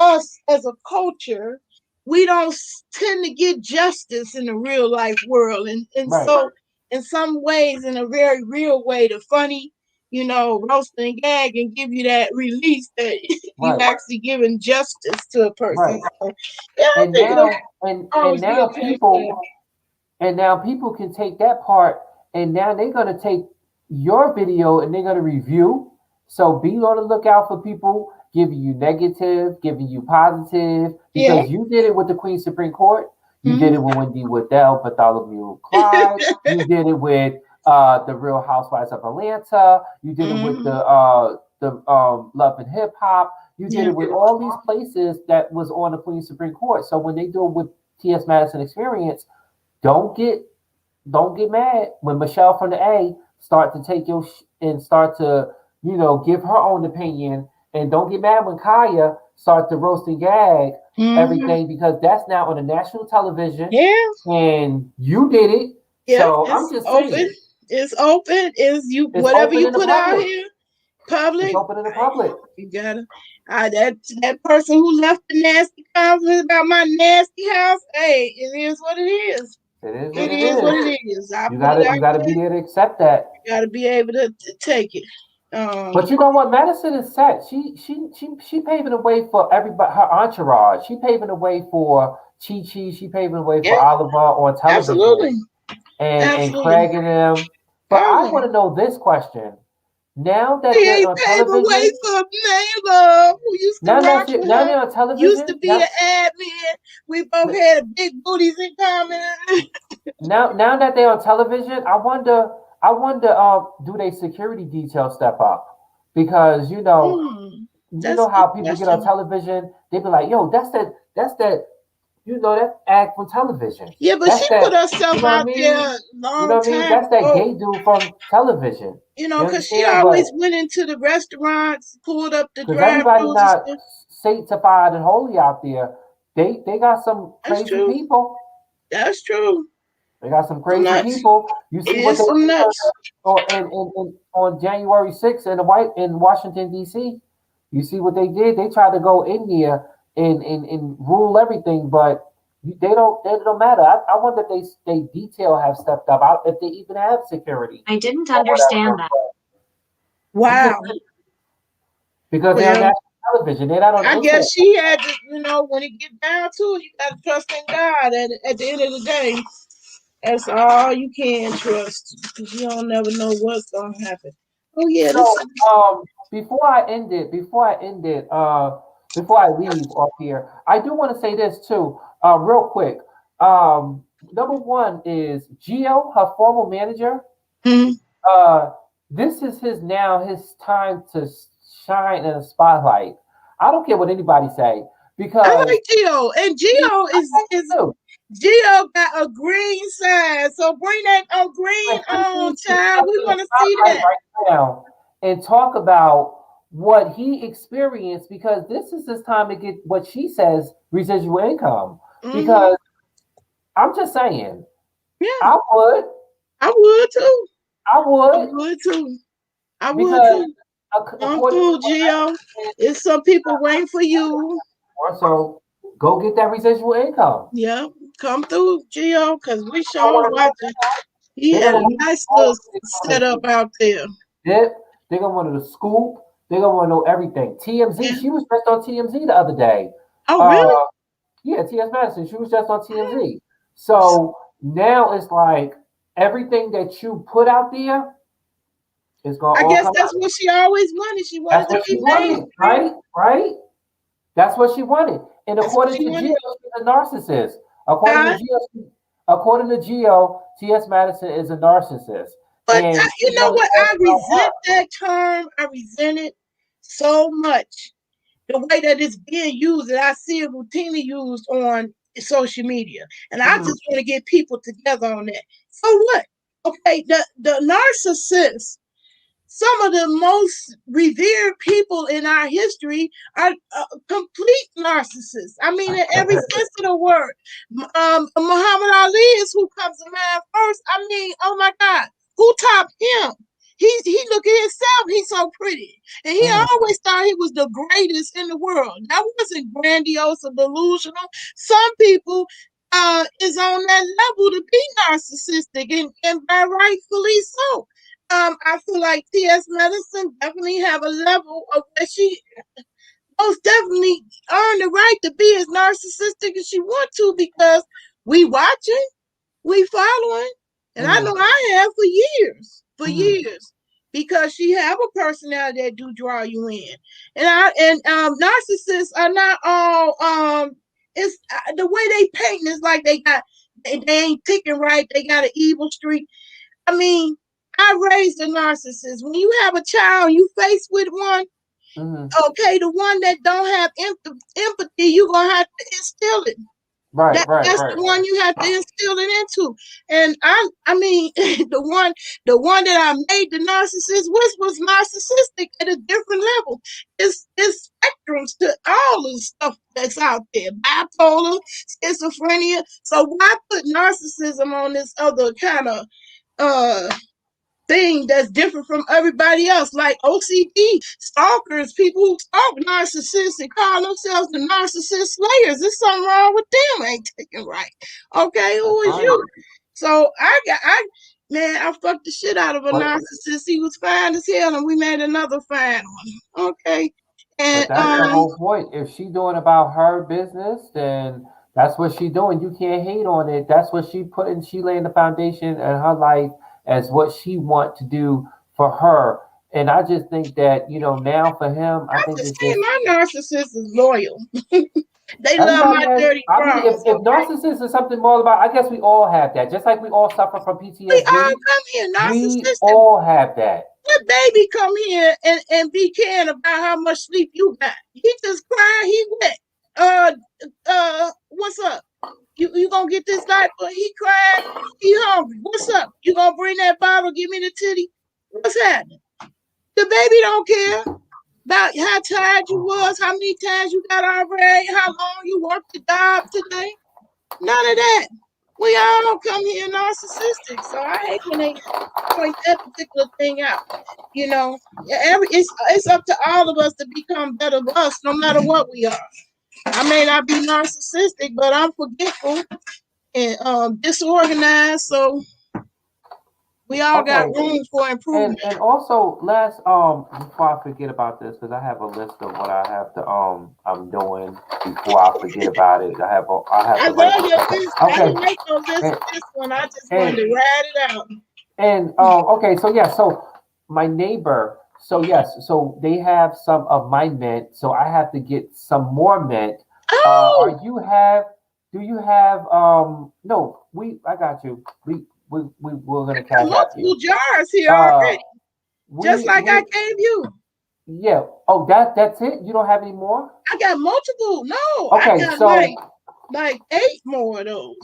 us as a culture, we don't tend to get justice in the real life world. And Right, so, in some ways, in a very real way, the funny, roast and gag and give you that release that you right, actually giving justice to a person. right. So, yeah, I And think it'll now and always be a now place for people that. And now people can take that part, and now they're going to take your video and they're going to review. So be on the lookout for people giving you negative, giving you positive, Yeah. because you did it with the Queen Supreme Court. You did it Mhm. with Wendy Woodell, Bartholomew Clyde. You did it with the Real Housewives of Atlanta. You did it with Mhm. the Love and Hip Hop. You did Yeah. it with all these places that was on the Queen Supreme Court. So when they do it with T.S. Madison Experience, Don't get mad when Michelle from the A start to take your and start to give her own opinion, and don't get mad when Kaya start to roast and gag everything because that's now on the national television Yeah. and you did it. Yeah. So I'm It's just open. saying, It's open. Is you it's whatever open you in the put out public. here, It's public. open in the public. You gotta. That person who left the nasty comments about my nasty house. Hey, it is what it is. It is what It it is is. what it is. I You put it gotta out you gotta there. be there to accept that. You gotta be able to take it. But you know what? Madison is set. She paving the way for everybody. Her entourage. She paving the way for Chi Chi. She paving the way Yeah, for Oliver on television absolutely, and absolutely. Craig and them. But I Oh, want to know this question. Now that he they're ain't on paved a way television, for Nayla, who used to rock with now her. they're on Used television. to be an admin. We both had big booties in common. Now that they're on television, I wonder do they security detail step up? Because you That's know a good how people get on question. television, they be like, yo, that's that that act from television. Yeah, but That's she that, put herself you know what I out mean? there a You know long what I mean? time That's that ago. gay dude from television. You Because she understand? But always went into the restaurants, pulled up the because everybody drive-throughs and not stuff. sanctified and holy out there, they got some That's crazy true. people. That's true. They got some Some crazy nuts. people. You It see what is they some did nuts. on January 6th in Washington D.C. You see what they did? They tried to go in there and rule everything, but they don't matter. I wonder if they detail have stepped up. If they even have security I didn't or understand whatever. that. I'm just Wow. because they're on Well, national television. They're not on the I internet. guess she had to, when it get down to it, you got to trust in God at the end of the day. That's all you can trust because you don't never know what's going to happen. Oh, yeah, this So, is. before I leave off here, I do want to say this too, real quick. Number one is Gio, her former manager. Hmm. Uh, this is his time to shine in the spotlight. I don't care what anybody say I because like Geo, and he, Geo is too. Geo got a green sign, so bring that green Like he on, needs to child. step We in the want to see spotlight that. right now and talk about what he experienced because this is his time to get what she says residual income. Hmm. Because I'm just saying, Yeah, I would, I would too. I I would, would too. I would because too. Come according to through, what Geo. There's some people waiting for you. so go get that residual income. Yeah, come through, Geo, because we They're gonna sure want to watching. He they're had gonna a want nice all little the things on setup out there. the dip. They're gonna want to scoop. They're gonna want to know everything. TMZ. Yeah. She was just on TMZ the other day. Oh, Uh, really? Yeah, T.S. Madison. She was just on TMZ. So now it's like everything that you put out there is gonna I all guess come that's out. what she always wanted. She wanted That's to what she be wanted, mainstream. right? Right? That's what she wanted. And That's what according she to Geo, wanted. she's a narcissist. According to Huh? Geo, T.S. Madison is a narcissist, But and you she's know gonna what? stand I about her. resent that term. I resent it so much. The way that it's being used, and I see it routinely used on social media. And I Mhm, just want to get people together on that. So what? Okay, the narcissist, some of the most revered people in our history are complete narcissists. I mean, in every sense of the word. Muhammad Ali is who comes to mind first. I mean, oh my God, who topped him? He look at himself. He's so pretty, and he mhm, always thought he was the greatest in the world. That wasn't grandiose or delusional. Some people is on that level to be narcissistic, and by rightfully so. I feel like T.S. Medicine definitely have a level of where she most definitely earned the right to be as narcissistic as she want to because we watching, we following, and I know mhm, I have for mhm, years, because she have a personality that do draw you in, and narcissists are not all it's the way they paint is like they ain't ticking right, they got an evil streak. I mean, I raised a narcissist. When you have a child, you faced with one, mhm, okay, the one that don't have empathy, you're gonna have to instill it. Right, right, That's right. the one you have to instill it into. And I mean, the one that I made the narcissist with was narcissistic at a different level. It's spectrums to all the stuff that's out there. Bipolar, schizophrenia. So why put narcissism on this other kind of uh thing that's different from everybody else, like OCD, stalkers, people who stalk narcissists and call themselves the narcissist slayers. There's something wrong with them, ain't taking right. Okay, That's who is right. you? So man, I fucked the shit out of a But narcissist. He was fine as hell, and we made another fine one. Okay, but and that's the whole point. If she doing about her business, then that's what she doing. You can't hate on it. That's what she putting. She laying the foundation in her life as what she want to do for her. And I just think that now for him, I I'm think just it's saying just my narcissist is loyal. They love everybody my has. dirty I mean, if draws. if Okay, narcissism is something more about, I guess we all have that. Just like we all suffer from we all PTSD, come here we narcissistic. all have that. What baby come here and be caring about how much sleep you got? He just crying, he wet. What's up? You gonna get this diaper? He crying, he hungry. What's up? You gonna bring that bottle, give me the titty? What's happening? The baby don't care about how tired you was, how many times you got already, how long you worked the job today. None of that. We all come here narcissistic. So I hate when they point that particular thing out. It's up to all of us to become better of us, no matter what we are. I may not be narcissistic, but I'm forgetful and disorganized. So we all got Okay. room for And improvement. and also last before I forget about this, because I have a list of what I have to I'm doing before I forget about it. I have I to write love this your stuff. list. I Okay. didn't make no list And for this one. I just wanted and to ride it out. okay, so yeah, so my neighbor, so yes, so they have some of my mint, so I have to get some more mint. Oh, Do you have no, I got you. We're gonna got cash app multiple you. jars here Uh already, just we like I we gave you. Yeah. Oh, that's it. You don't have any more. I got multiple. No, I Okay. got So like 8 more of those.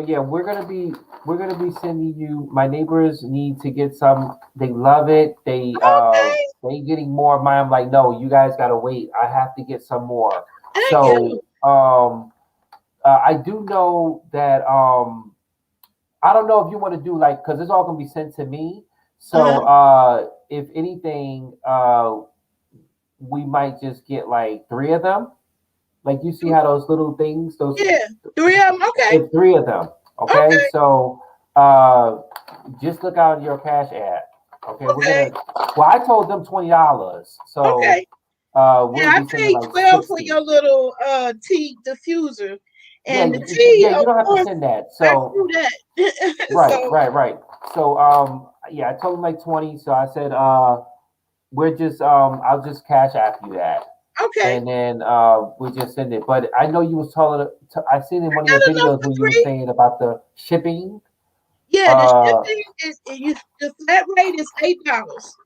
yeah, we're gonna be sending you. My neighbors need to get some. They love it. Okay, They getting more of mine. I'm like, no, you guys gotta wait. I have to get some more. thank you. So I do know that I don't know if you want to do like because it's all gonna be sent to me. Uh-huh. So if anything, we might just get like three of them. Like you see how those little things, those Yeah, 3 of them. Okay, if three of them. Okay, okay, so uh, just look out your cash app. Okay, we're okay, gonna. Well, I told them $20, so okay. Yeah, we'll I be sending paid like 12 for 60. your little tea diffuser, Yeah, and the tea, yeah, you of don't have to course, send that. I So threw that. right, So right, right. So yeah, I told them like 20. So I said we're just I'll just cash app you that. okay, And then we just send it. But I know you was telling. I seen in one of got your enough videos for where you were 3. saying about the shipping. Yeah, the Uh, shipping the flat rate is $8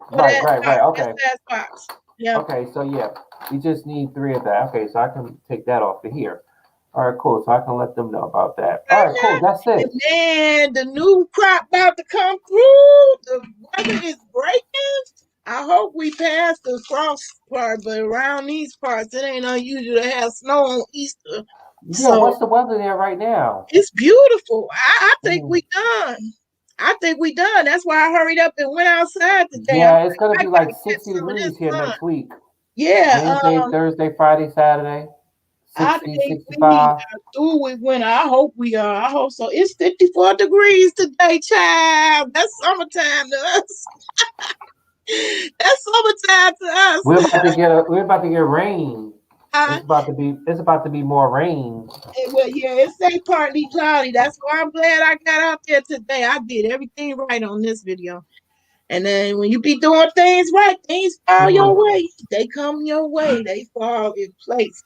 for right, that right, right. box, that Okay, size box. Yep. okay. So yeah, we just need three of that. Okay, so I can take that off of here. All right, cool. So I can let them know about that. All Right right, cool. That's now, and it. man, the new crop about to come through. The weather is breaking. I hope we pass the frost part, but around these parts, it ain't unusual to have snow on Easter. Yeah, So what's the weather there right now? it's beautiful. I think Mm. we done. I think we done. That's why I hurried up and went outside today. I'm Yeah, it's like, gonna I be like gotta get 60 some of this degrees here sun. next week. Yeah, Wednesday, Thursday, Friday, Saturday. I 60, think we 65. are through with winter. I hope we are. I hope so. It's 54 degrees today, child. That's summertime to us. That's summertime to us. We're about to get rain. uh, It's about to be more rain. well, yeah, it's say partly cloudy. That's why I'm glad I got out there today. I did everything right on this video. And then when you be doing things right, things fall your Mhm. way. They come your way. They fall in place.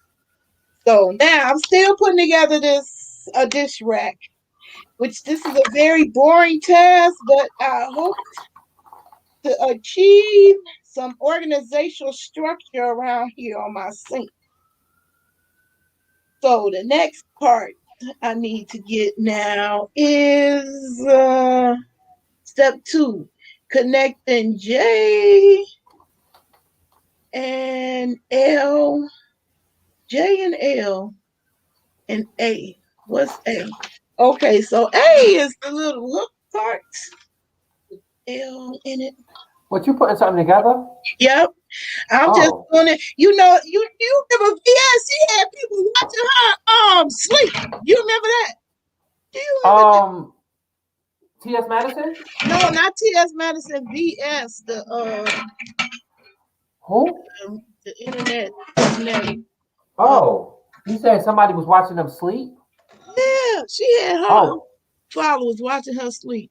So now I'm still putting together a dish rack, which this is a very boring task, but I hope to achieve some organizational structure around here on my sink. So the next part I need to get now is step 2, connecting J and L, J and L and A. What's A? Okay, so A is the little hook part, L in it. What, you putting something together? Yep. I'm just Oh. doing it. You know, you remember VS, had people watching her sleep. You remember that? Do you remember that? T.S. Madison? No, not T.S. Madison, VS, Who? the internet. Oh. You said somebody was watching them sleep? Yeah, she had her Oh. followers watching her sleep.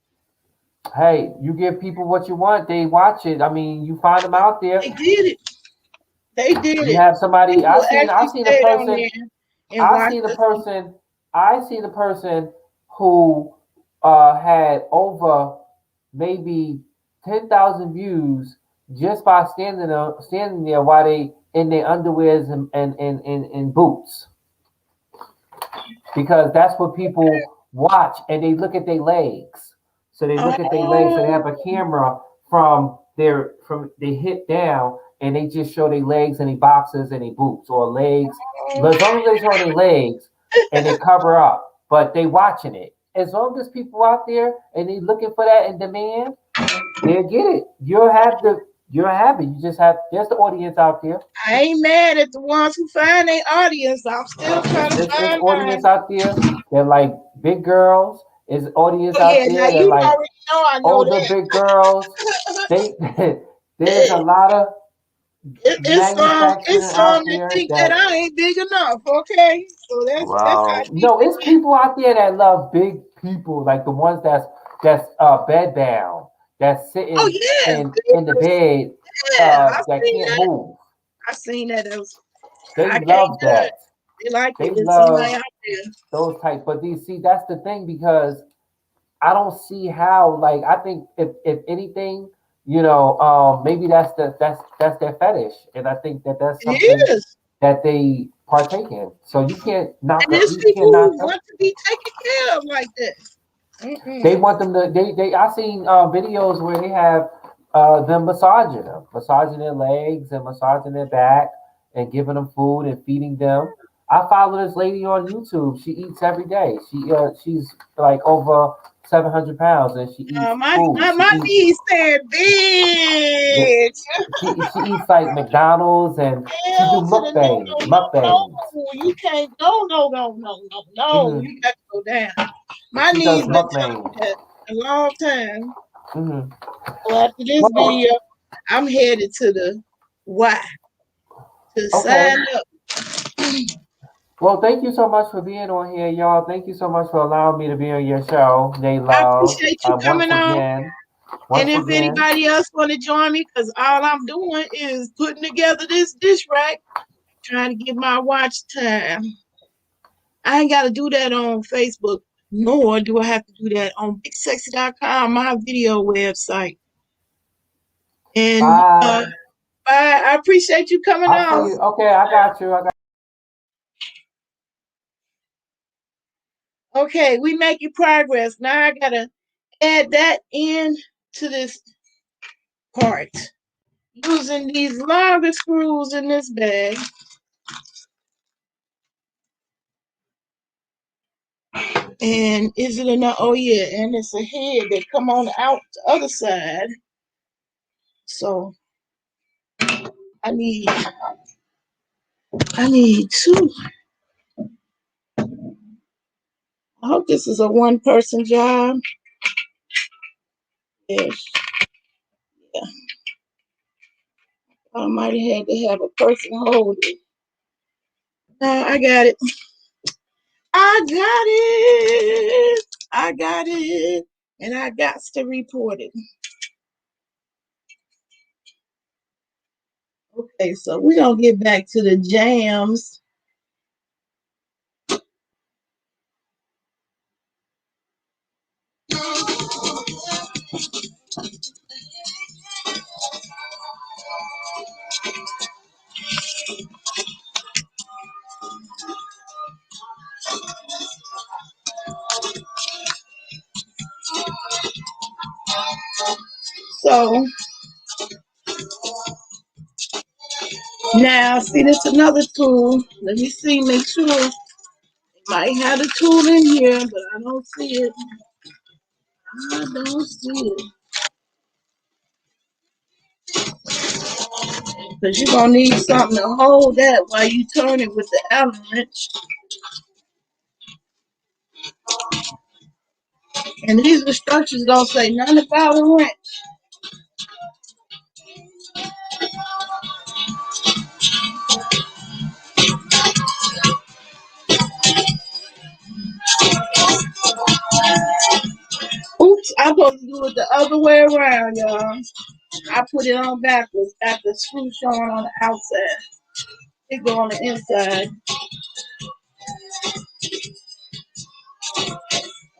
Hey, you give people what you want, they watch it. I mean, you find them out They there. did it. They did You it. have somebody. People I actually seen a stayed on person. there and I watched seen a her sleep. person. I seen a person who had over maybe 10,000 views just by standing there while they in their underwears and boots, because that's what people watch, and they look at their legs. So they look at their legs. So they have a Oh, camera from their hip down, and they just show their legs and their boxers and their boots or legs. As long as they show their legs and they cover up, but they watching it. As long as people out there and they looking for that and demand, they'll get it. You'll have it. You just have there's the audience out there. I ain't mad at the ones who find their audience. I'm still trying to It's find audience mine. out there. They're like big girls. Is audience Oh out yeah, now there. They're you like already know I know older big girls. that. They there's a lot of It's manufacturing some out that there think that that, I ain't big enough. Okay, so that's how well, deep no, they it's get. people out there that love big people, like the ones that's bed bound, that's Oh sitting yeah, in the bed, yeah, I that seen can't that. move. I seen that. They I can't love judge. that. They like it. They There's somebody love out there. those type. But you see, that's the thing, because I don't see how. Like, I think if anything, maybe that's their fetish, and I think that's something It is. that they partake in. So you can't knock And up. there's You people can't who knock them. want to be taken care of like that. They Mm-mm. want them to. They. I seen videos where they have them massaging their legs and massaging their back and giving them food and feeding them. I follow this lady on YouTube. She eats every day. She's like over 700 pounds, and she eats My, food. my She my eats knees stand the, big. she eats like McDonald's, and she do Hell to the mukbangs. no. Mukbangs. You can't go, no. Hmm. You got to go down. My She knees does been mukbangs. telling me that a long time. Hmm. So after this Well, video, I'm headed to the Y to okay. sign up. Well, thank you so much for being on here, y'all. Thank you so much for allowing me to be on your show, They I Love. appreciate you coming on. And Once if again, anybody else want to join me, because all I'm doing is putting together this dish rack, trying to get my watch time. I ain't got to do that on Facebook, nor do I have to do that on BigSexy.com, my video website. And bye. I appreciate you coming I'll see on. you. Okay, I got you. Okay, we making progress. Now I gotta add that in to this part. Using these longer screws in this bag. And is it enough? Oh yeah, and it's a head that come on out the other side. So I need two. I hope this is a one-person job. Yes. Yeah. I might have had to have a person hold it. I got it. I got it. I got it. And I got to report it. Okay, so we're going to get back to the jams. So now, see, this another tool. Let me see, make sure. It might have a tool in here, but I don't see it. I don't see it. Because you're going to need something to hold that while you turn it with the Allen wrench. And these instructions don't say nothing about a wrench. Oops, I'm supposed to do it the other way around, y'all. I put it on backwards. Got the screw showing on the outside. It go on the inside.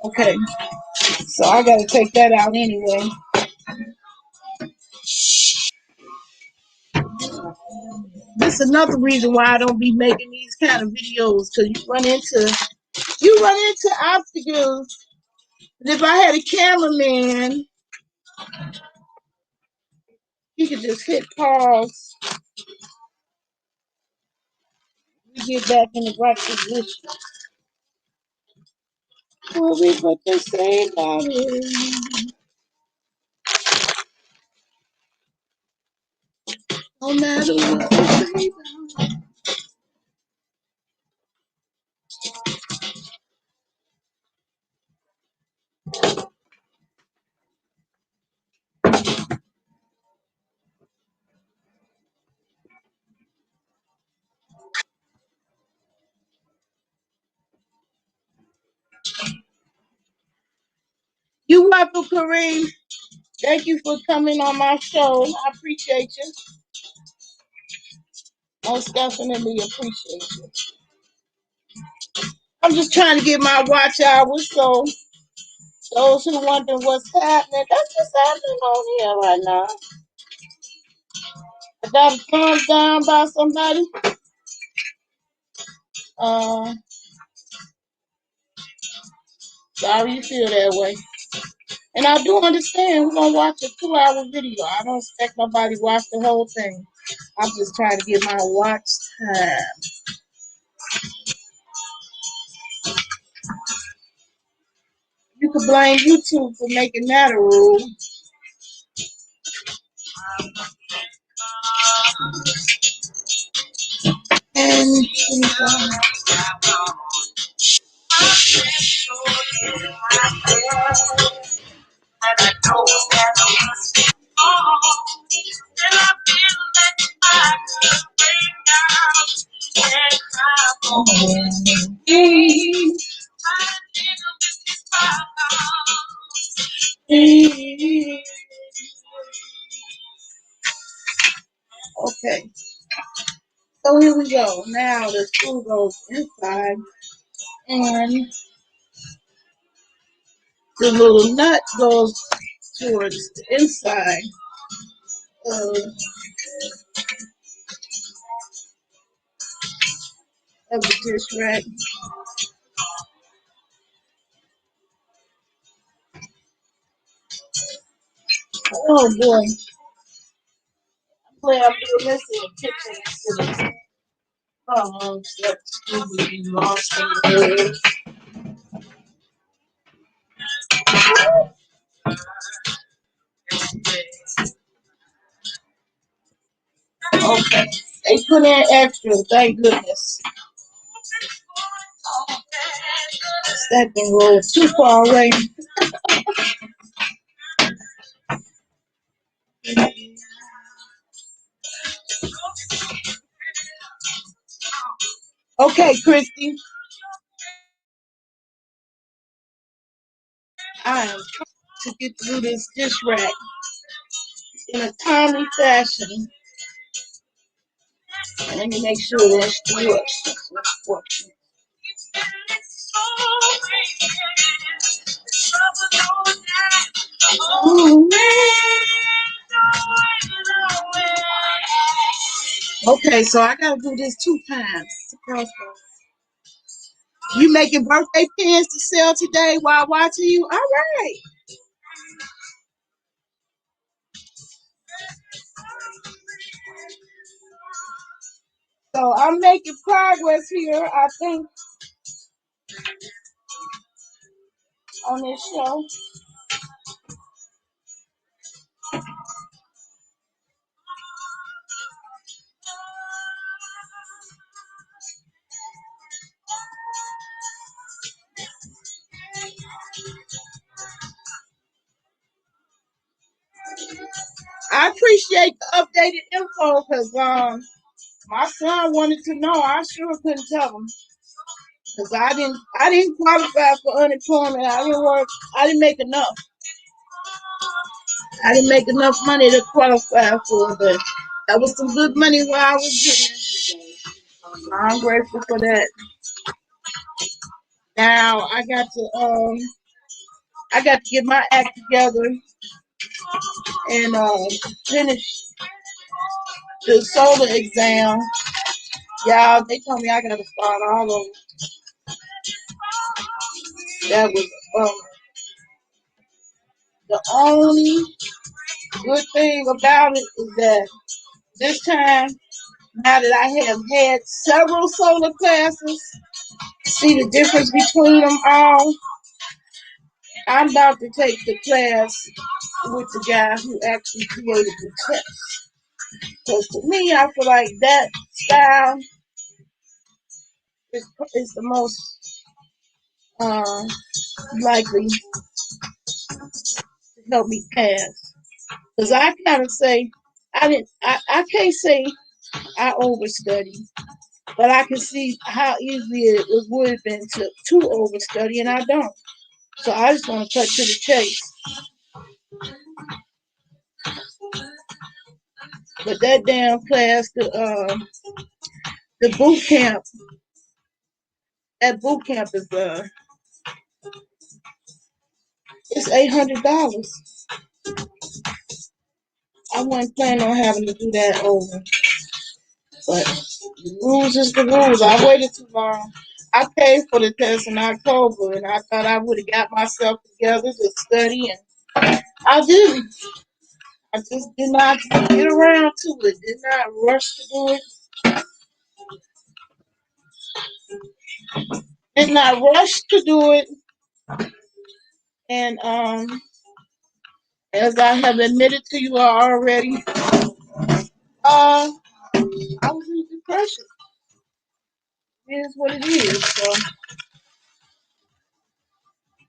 Okay, so I got to take that out anyway. This is another reason why I don't be making these kind of videos, because you run into obstacles. And if I had a cameraman, he could just hit pause. We get back in the right position. Worry what they say about it. No matter what they say about it. You welcome, Kareem. Thank you for coming on my show. I appreciate you. Most definitely appreciate you. I'm just trying to get my watch hours, so those who wonder what's happening, that's what's happening on here right now. I got a thumbs down by somebody. Uh, Sorry you feel that way. And I do understand we're going to watch a 2-hour video. I don't expect nobody to watch the whole thing. I'm just trying to get my watch time. You could blame YouTube for making that a rule. And okay, so here we go. Now the screw goes inside, and the little nut goes towards the inside of, of the dish rack. Oh boy, I'm doing this in the kitchen instead of that's really lost in the okay, they put in extra, thank goodness. That thing rolls too far away. Okay, Christy. I am trying to get through this dish rack in a timely fashion. And let me make sure that's through it. Okay, so I gotta do this 2 times. You making birthday pins to sell today while watching you? All right. So I'm making progress here, I think, on this show. I appreciate the updated info because my son wanted to know. I sure couldn't tell him because I didn't qualify for unemployment. I didn't work. I didn't make enough. I didn't make enough money to qualify for it, but that was some good money while I was getting it. I'm grateful for that. Now I got to get my act together and finish the solar exam. Y'all, they told me I got to start all over. That was the only good thing about it is that this time, now that I have had several solar classes, see the difference between them all. I'm about to take the class with the guy who actually created the test. Because to me, I feel like that style is the most likely to help me pass. Because I kind of say, I can't say I overstudy, but I can see how easy it would have been to overstudy, and I don't. So I just want to cut to the chase. But that damn class, the boot camp, that boot camp is it's $800. I wasn't planning on having to do that over, but the rules is the rules. I waited too long. I paid for the test in October, and I thought I would have got myself together to study, and I didn't. I just did not get around to it. Did not rush to do it. Did not rush to do it. And as I have admitted to you all already, I was in depression. It is what it is. So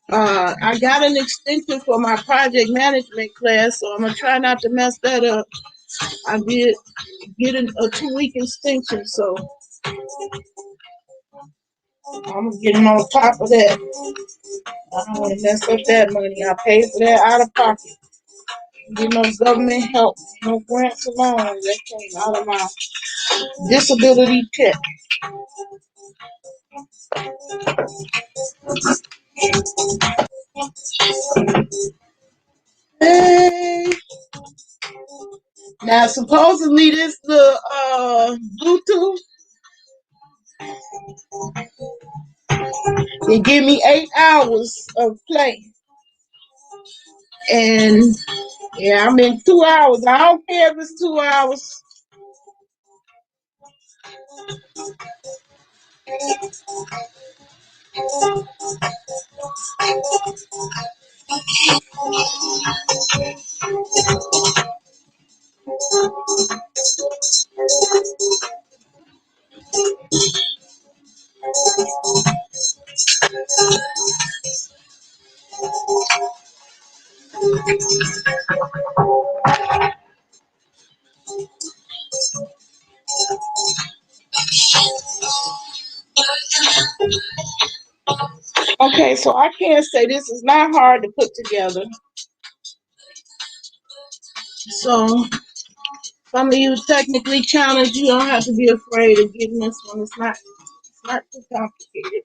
I got an extension for my project management class, so I'm gonna try not to mess that up. I did get a 2-week extension, so I'm getting on top of that. I don't want to mess up that money. I paid for that out of pocket. Get no government help, no grants or loans. That came out of my disability check. Hey. Now supposedly this the Bluetooth, it give me 8 hours of play. And yeah, I'm in 2 hours. I don't care if it's 2 hours. Okay, so I can't say this is not hard to put together. So some of you technically challenged, you don't have to be afraid of getting this one. It's not too complicated.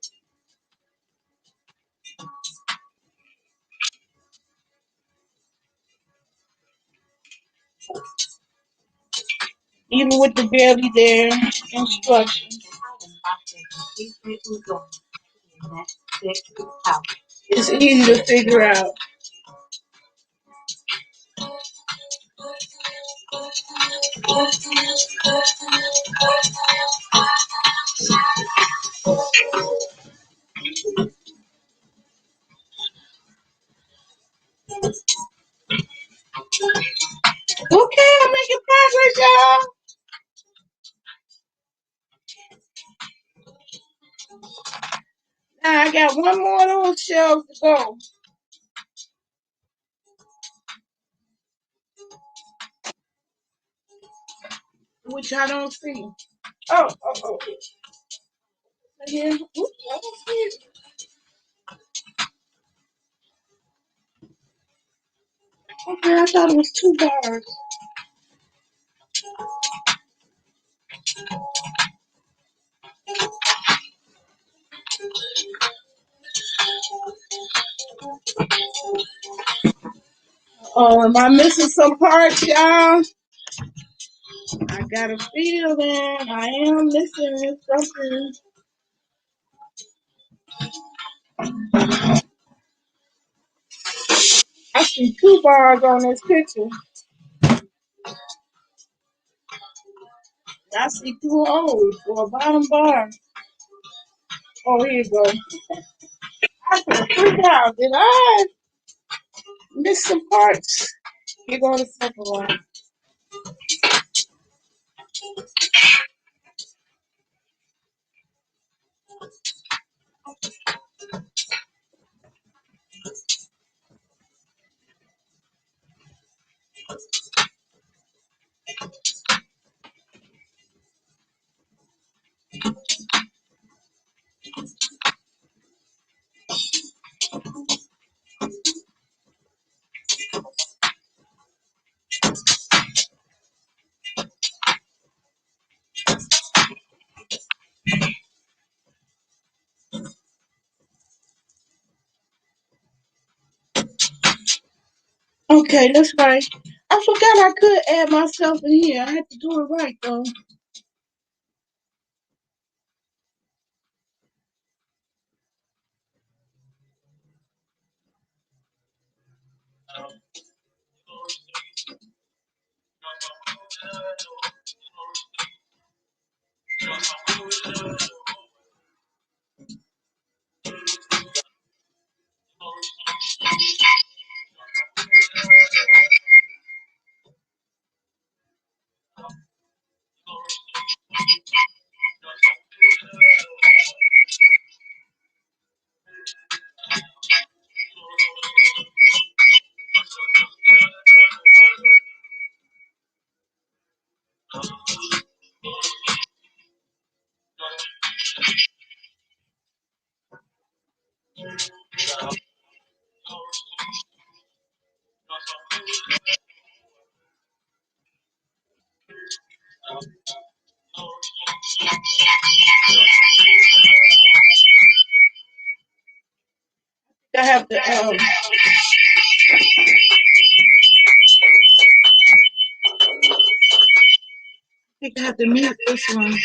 Even with the barely there instructions. It's easy to figure out. Okay, I'm making progress, y'all. Now I got one more of those shelves to go. Which I don't see. Oh. Yeah. Oops, I don't see it. Okay, I thought it was 2 bars. Oh, am I missing some parts, y'all? I got a feeling I am missing something. I see 2 bars on this picture. I see 2 holes for a bottom bar. Oh, here you go. I can freak out. Did I miss some parts? Here go the second one. Okay, that's right. I forgot I could add myself in here. I had to do it right, though. I have to, I think I have to mute this one.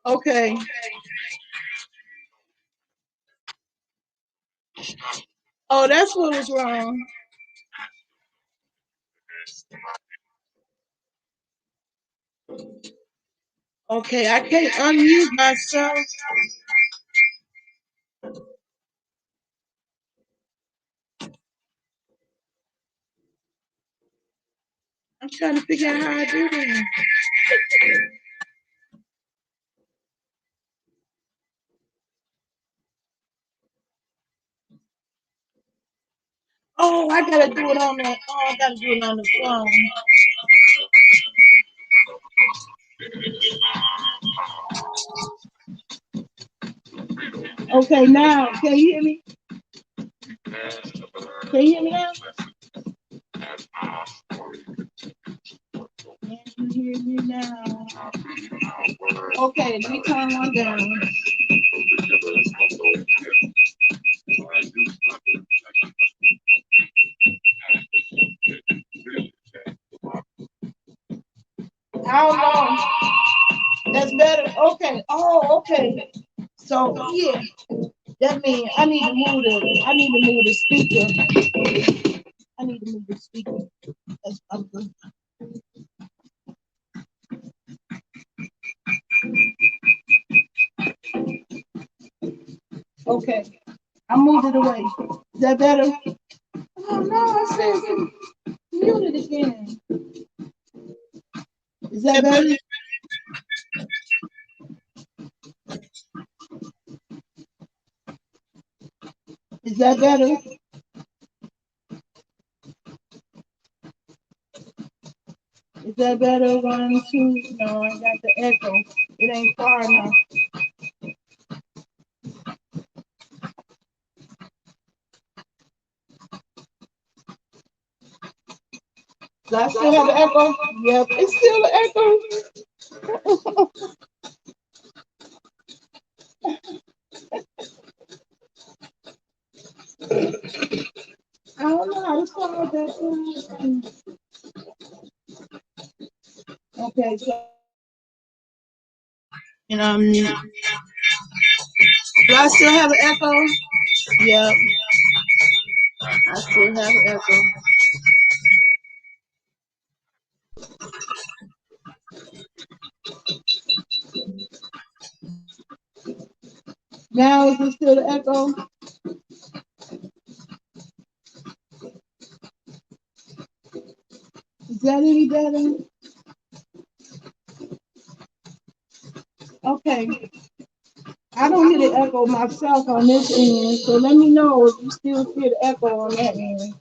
Okay. Oh, that's what was wrong. Okay, I can't unmute myself. I'm trying to figure out how I do that. Oh, I gotta do it on the. Oh, I gotta do it on the phone. Okay, now can you hear me? Can you hear me now? Can you hear me now? Okay, let me turn one down. I don't know. That's better. Okay. Oh, okay. So yeah, that means I need to move the. I need to move the speaker. I need to move the speaker. That's good. Okay. I moved it away. Is that better? Oh no, I said mute it again. Is that better? Is that better? Is that better? 1, 2. No, I got the echo. It ain't far enough. Do I still have the echo? Yep, it's still the echo. I don't know how to solve that. Okay, so do I still have an echo? Yep, I still have an echo. Now is it still the echo? Is that any better? Okay. I don't hear the echo myself on this end, so let me know if you still hear the echo on that end.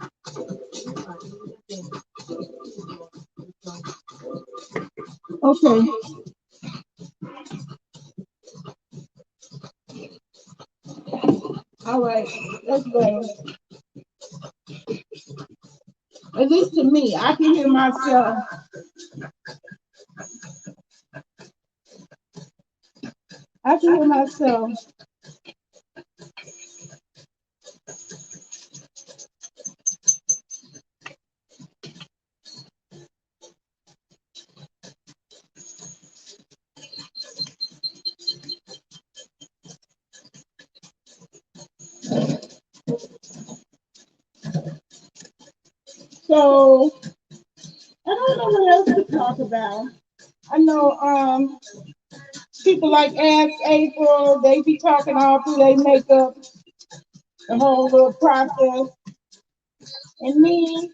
Okay. All right. Let's go. At least to me, I can hear myself. I can hear myself. So I don't know what else to talk about. I know people like Ask April, they be talking all through their makeup, the whole little process. And me,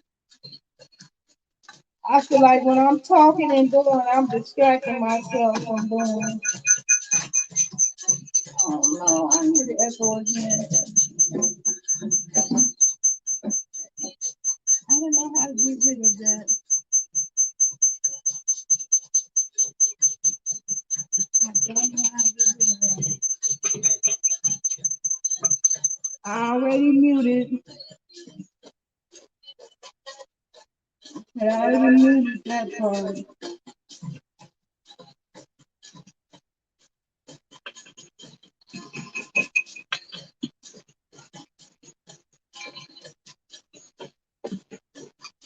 I feel like when I'm talking and doing, I'm distracting myself from doing. Oh no, I need the echo again. I don't know how to get rid of that. I don't know how to get rid of that. I already muted. I already muted that part.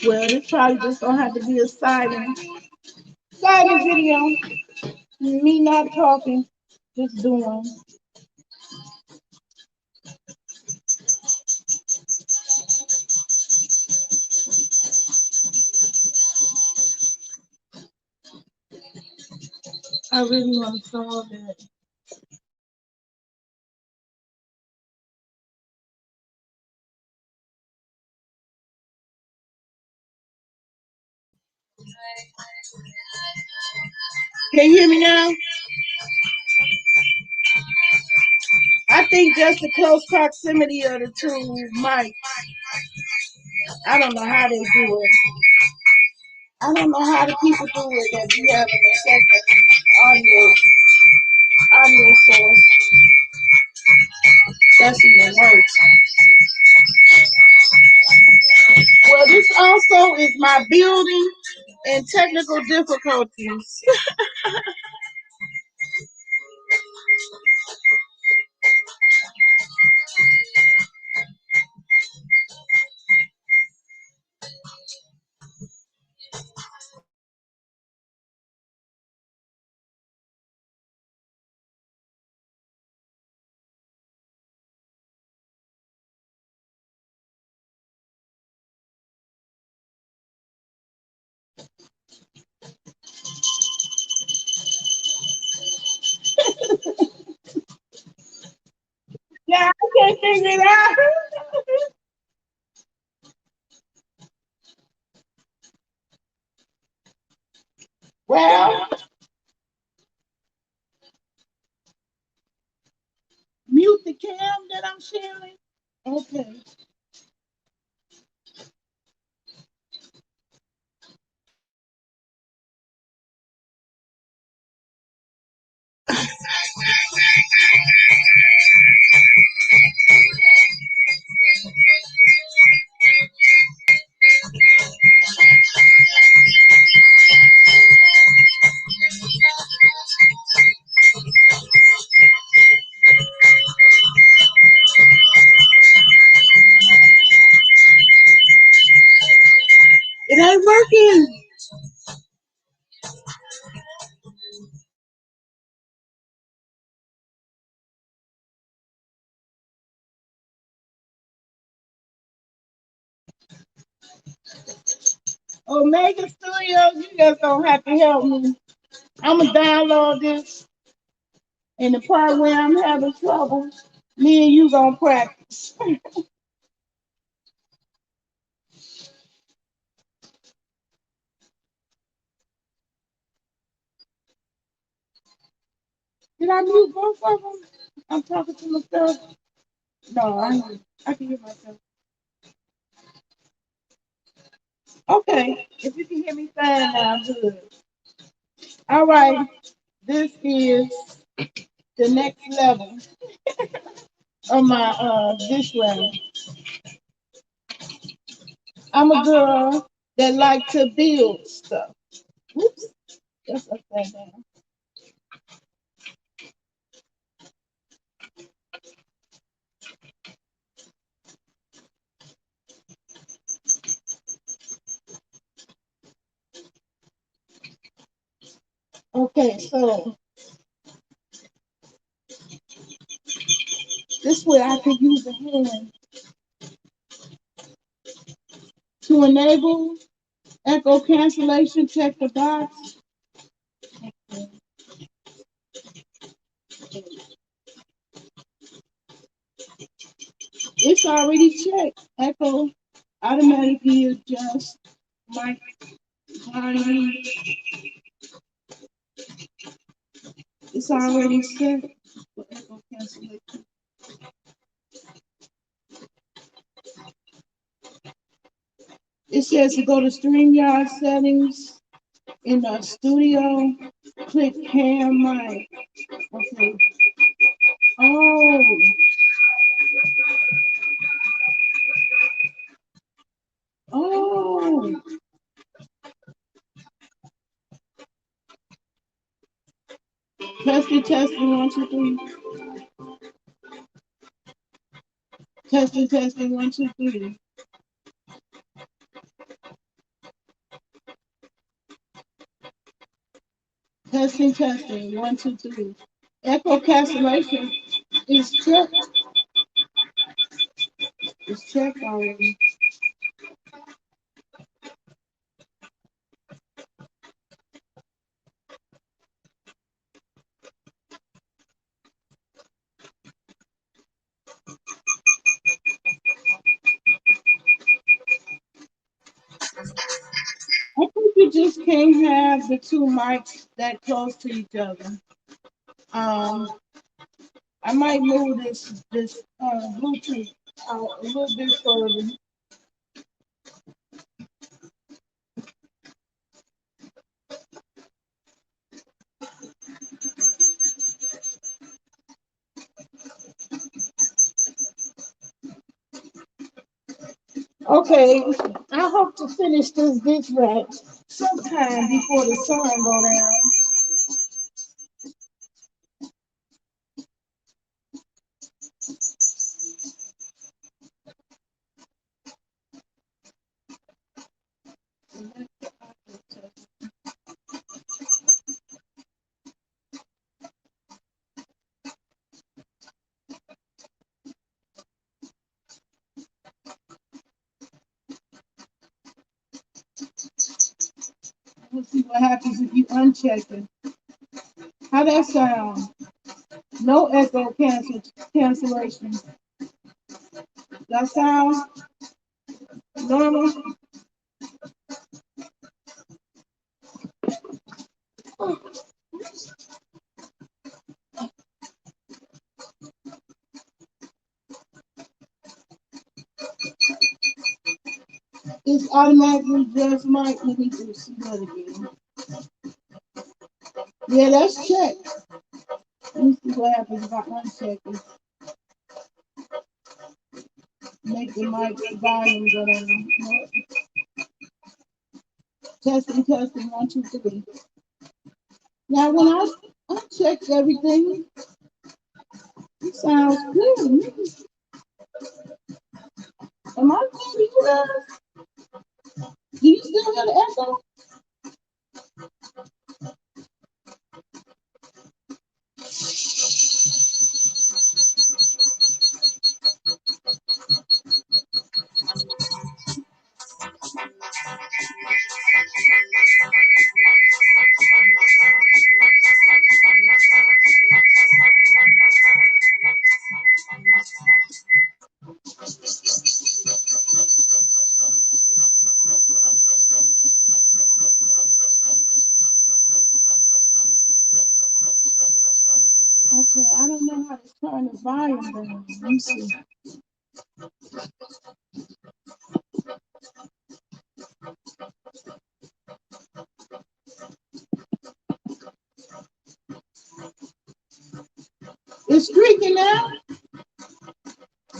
Well, this probably just gonna have to be a silent video. Me not talking, just doing. I really want to solve that. Can you hear me now? I think just the close proximity of the two mic. I don't know how they do it. I don't know how the people do it that be having a second audio source. That's even worse. Well, this also is my building and technical difficulties. Yeah, I can't figure it out. Well, mute the cam that I'm sharing. Okay. It ain't working. Omega Studios, you just don't have to help me. I'm going to download this. And the part where I'm having trouble, me and you going to practice. Did I mute both of them? I'm talking to myself. No, I can hear myself. Okay, if you can hear me fine now, good. All right, this is the next level of my dish round. I'm a girl that like to build stuff. Oops, that's upside down. Okay, so this way I can use a hand to enable echo cancellation. Check the box. It's already checked. Echo automatically adjust mic volume. It's already set for echo cancellation. It says to go to StreamYard settings in the studio. Click cam mic. Okay. Oh. Oh. Testing, 1, 2, 3. Testing, 1, 2, 3. Testing, 1, 2, 3. Echo cancellation is checked. It's checked already. just can't have the two mics that close to each other. Um, I might move this Bluetooth out a little bit further. Okay, I hope to finish this dish rack sometime before the sun go down. Let's see what happens if you uncheck it. How that sound? No echo cancellation. That sound normal? It's automatically just mic. Let me do see that again. Yeah, that's checked. Let me see what happens if I uncheck it. Make the mic volume go down. Testing, testing, 1, 2, 3. Now, when I uncheck everything, it sounds good. Am I going to you guys? Do you still hear the echo? Okay, I don't know how to turn the volume down. Let me see. It's creaking now.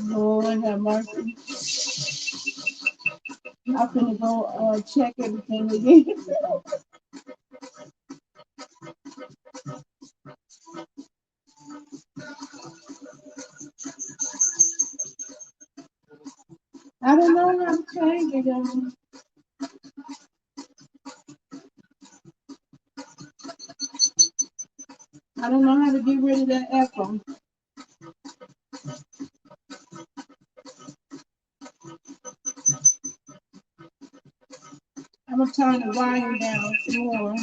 Lord have mercy. I'm gonna go check everything again. I don't know how to change it, y'all. I don't know how to get rid of that echo. I'm gonna turn the volume down some more.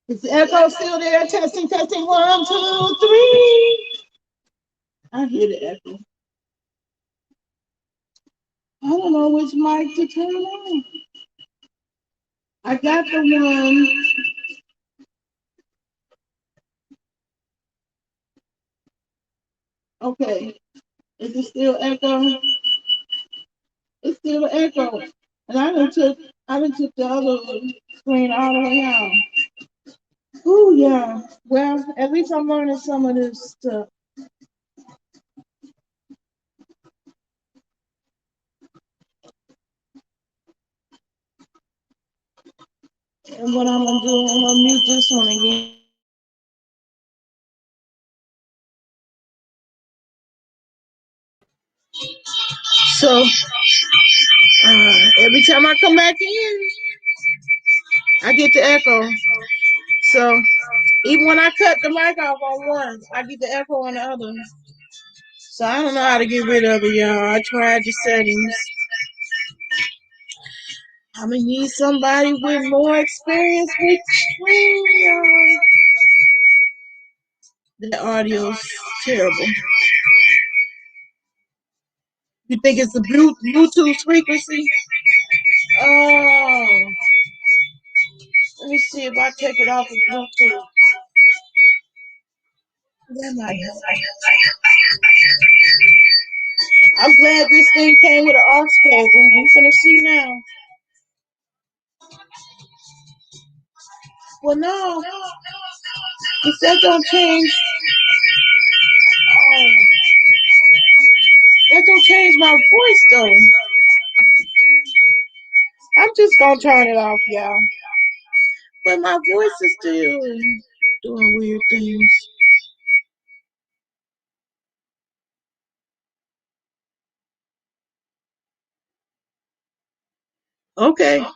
Is the echo still there? Testing, testing, 1, 2, 3. I hear the echo. I don't know which mic to turn on. I got the one. Okay. Is it still echo? It's still echo. And I done took the other screen all the way out. Oh yeah. Well, at least I'm learning some of this stuff. And what I'm gonna do, I'm gonna mute this one again. So every time I come back in, I get the echo. So even when I cut the mic off on one, I get the echo on the other. So I don't know how to get rid of it, y'all. I tried the settings. I'm gonna need somebody with more experience with screen. The audio's terrible. You think it's the Bluetooth frequency? Oh, let me see if I take it off of Bluetooth. That might help. I'm glad this thing came with an aux cable. We're gonna see now. Well, no, if that don't change, oh, that don't change my voice though. I'm just gonna turn it off, y'all. But my voice is still doing weird things. Okay.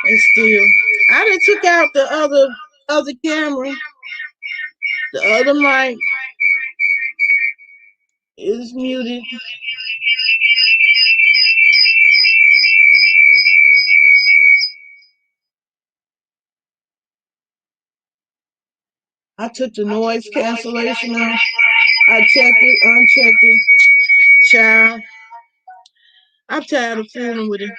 It's still. I done took out the other camera. The other mic is muted. I took the noise cancellation off. I checked it, unchecked it. Child, I'm tired of fooling with it.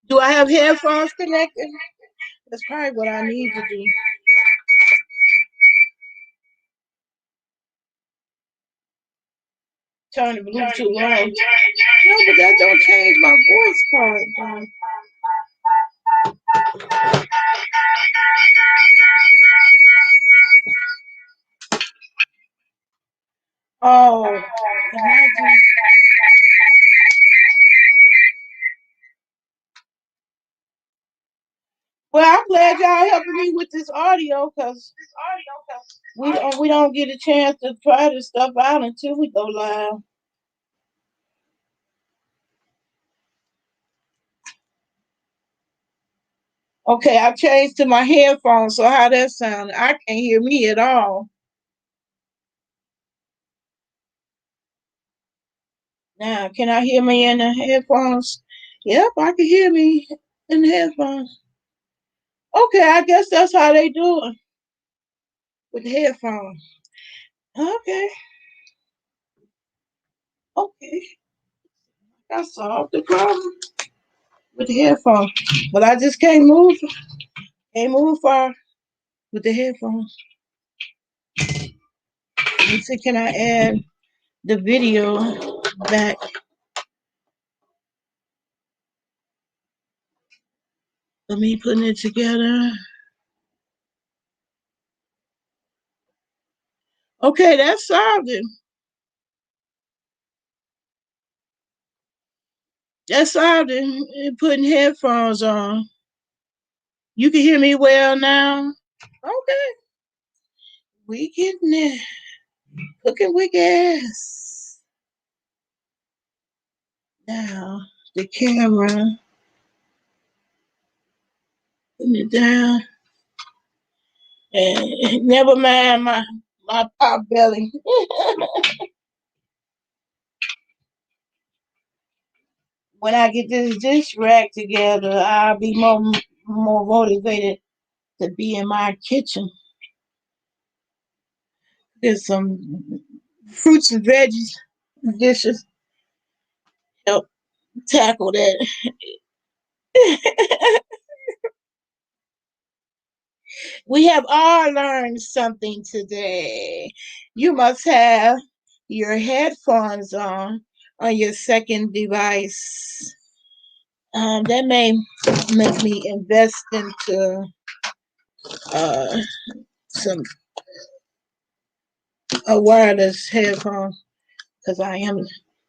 Do I have headphones connected? That's probably what I need to do. Turn the Bluetooth on. No, but that don't change my voice part. Oh, well, I'm glad y'all helping me with this audio because we don't get a chance to try this stuff out until we go live. Okay, I changed to my headphones, so how that sound? I can't hear me at all. Now, can I hear me in the headphones? Yep, I can hear me in the headphones. Okay, I guess that's how they do it with the headphones. Okay, okay. I solved the problem with the headphones. But I just can't move far with the headphones. Let me see, can I add the video back? Let me putting it together. Okay, that solved it. That solved it. Putting headphones on. You can hear me well now? Okay. We getting there. Cooking with gas. Now, the camera. Putting it down. And never mind my pot belly. When I get this dish rack together, I'll be more motivated to be in my kitchen. There's some fruits and veggies dishes help tackle that. We have all learned something today. You must have your headphones on your second device. That may make me invest into uh, some a wireless headphone because I am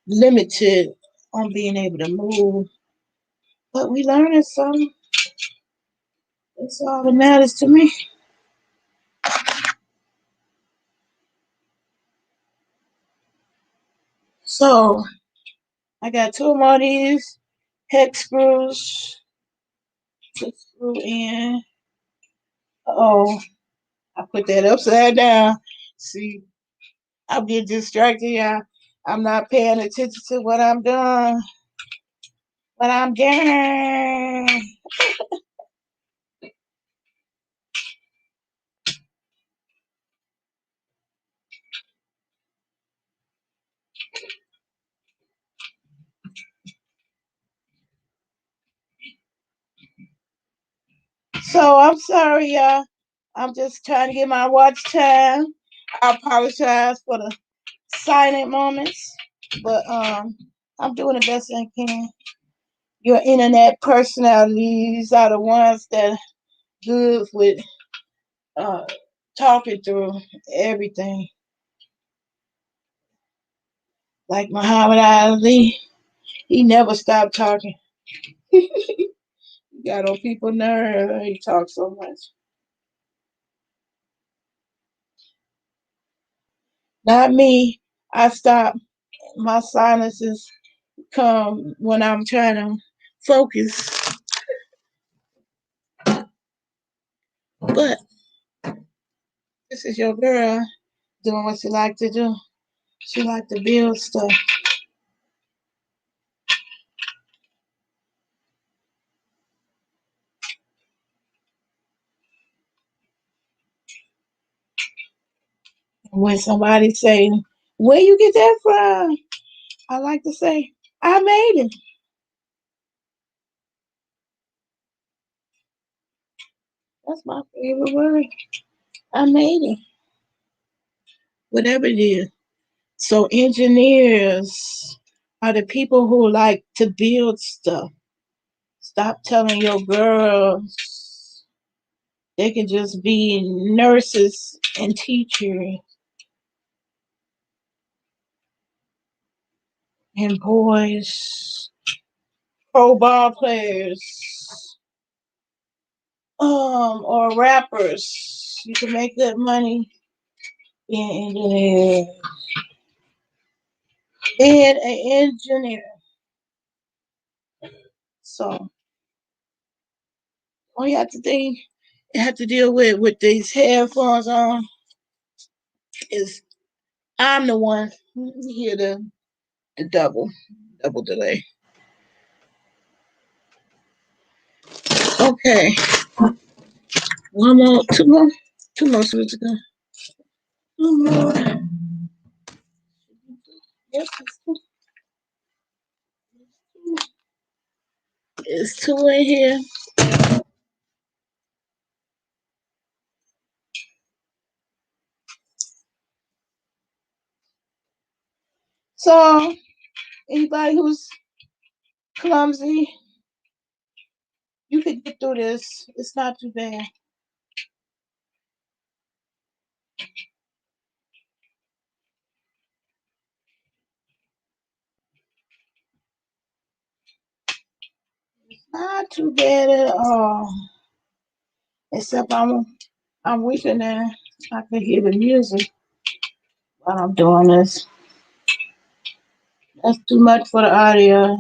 limited on being able to move. But we learning something. That's all that matters to me. So I got two more of these hex screws to screw in. Oh, I put that upside down. See, I'll get distracted, y'all. I'm not paying attention to what I'm doing. What I'm doing. So I'm sorry, y'all. I'm just trying to get my watch time. I apologize for the silent moments, but I'm doing the best I can. Your internet personalities are the ones that good with uh talking through everything. Like Muhammad Ali, he never stopped talking. He got on people's nerves. He talks so much. Not me. I stop. My silences come when I'm trying to focus. But this is your girl doing what she like to do. She like to build stuff. And when somebody say, "Where you get that from?" I like to say, "I made it." That's my favorite word. I made it. Whatever it is. So engineers are the people who like to build stuff. Stop telling your girls they can just be nurses and teachers, and boys, pro ball players, or rappers. You can make good money being engineer. Being an engineer. So all you have to think, you have to deal with these headphones on is I'm the one here the double delay. Okay, one more, two more minutes ago. Two more. Yep, it's two in here. So anybody who's clumsy, you could get through this. It's not too bad. Not too bad at all. Except I'm weaker now. I can hear the music while I'm doing this. That's too much for the audio.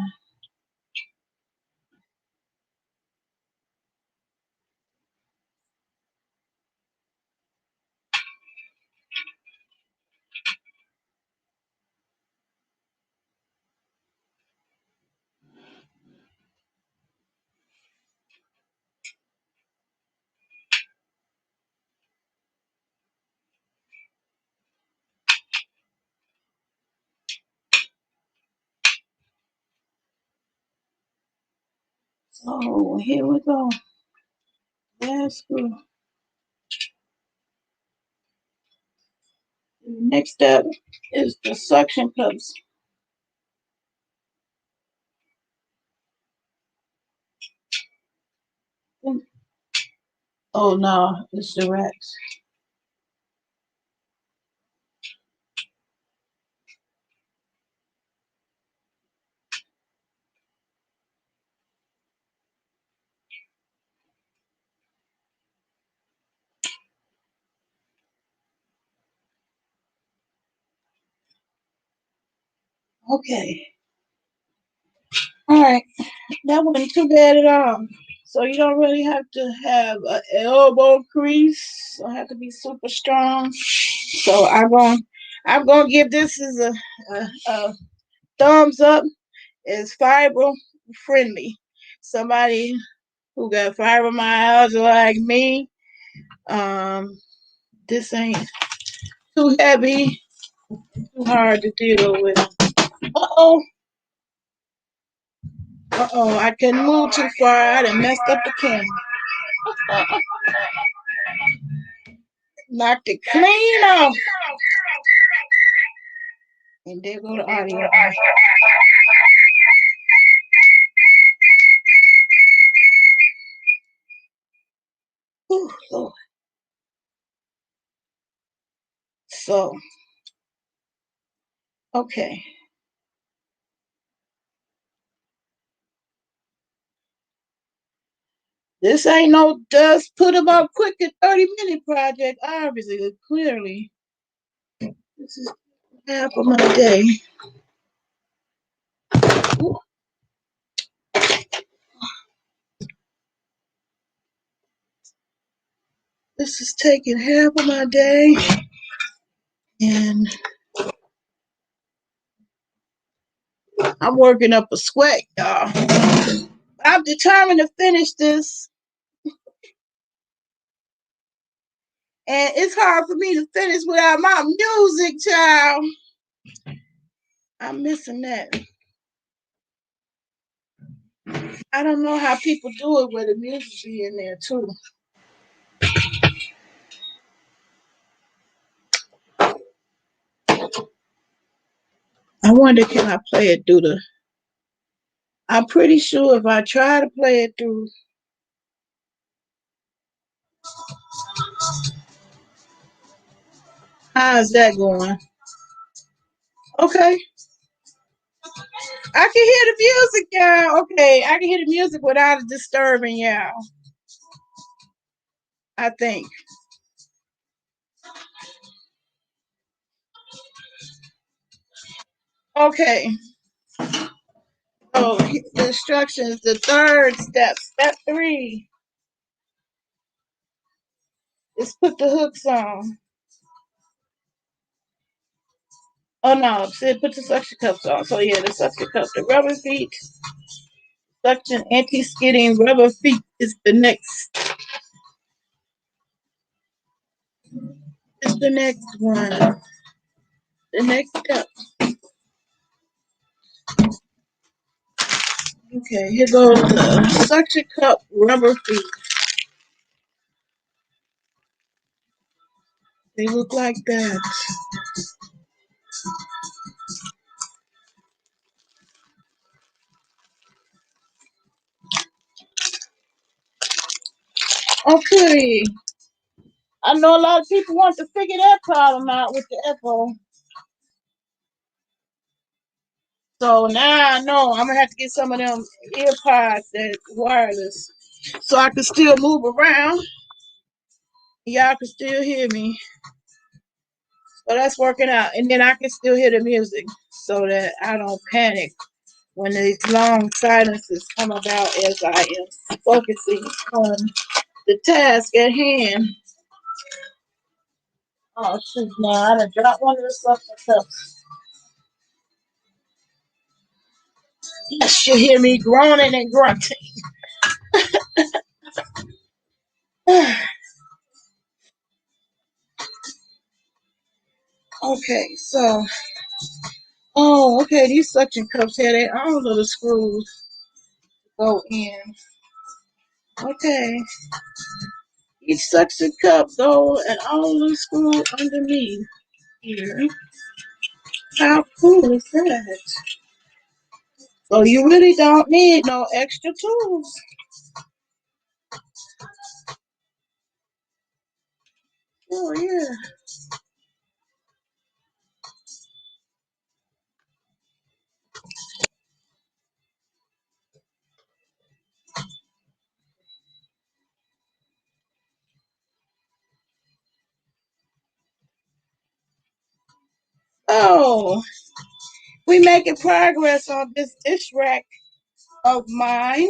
So here we go. That's good. Next step is the suction cups. Oh no, it's the racks. Okay. All right. That wasn't too bad at all. So you don't really have to have an elbow crease. Don't have to be super strong. So I'm gonna give this as a thumbs up. It's fiber friendly. Somebody who got fibromyalgia like me, this ain't too heavy, too hard to deal with. Uh-oh. Uh-oh, I couldn't move too far. I done messed up the camera. Knocked it clean off. And there go the audio. Ooh, Lord. So, okay. This ain't no dust put them up quick at 30-minute project, obviously, clearly. This is half of my day. Ooh. This is taking half of my day. And I'm working up a sweat, y'all. I'm determined to finish this. And it's hard for me to finish without my music, child. I'm missing that. I don't know how people do it where the music be in there too. I wonder, can I play it through the... I'm pretty sure if I try to play it through... How's that going? Okay. I can hear the music, y'all. Okay, I can hear the music without it disturbing y'all. I think. Okay. So the instructions, the third step, step 3, is put the hooks on. Oh no, said put the suction cups on. So yeah, the suction cups, the rubber feet, suction anti-skidding rubber feet is the next. Is the next one. The next step. Okay, here goes the suction cup rubber feet. They look like that. Okay. I know a lot of people want to figure that problem out with the FO. So now I know I'm gonna have to get some of them ear pods that's wireless, so I can still move around. Y'all can still hear me. So that's working out, and then I can still hear the music, so that I don't panic when these long silences come about as I am focusing on the task at hand. Oh shoot! Now I done dropped one of the suction cups. You should hear me groaning and grunting. Okay, so, oh, okay, these suction cups here, they all little screws go in. Okay, each suction cup go and all the screws underneath here. How cool is that? So you really don't need no extra tools. Oh yeah. Oh, we making progress on this dish rack of mine.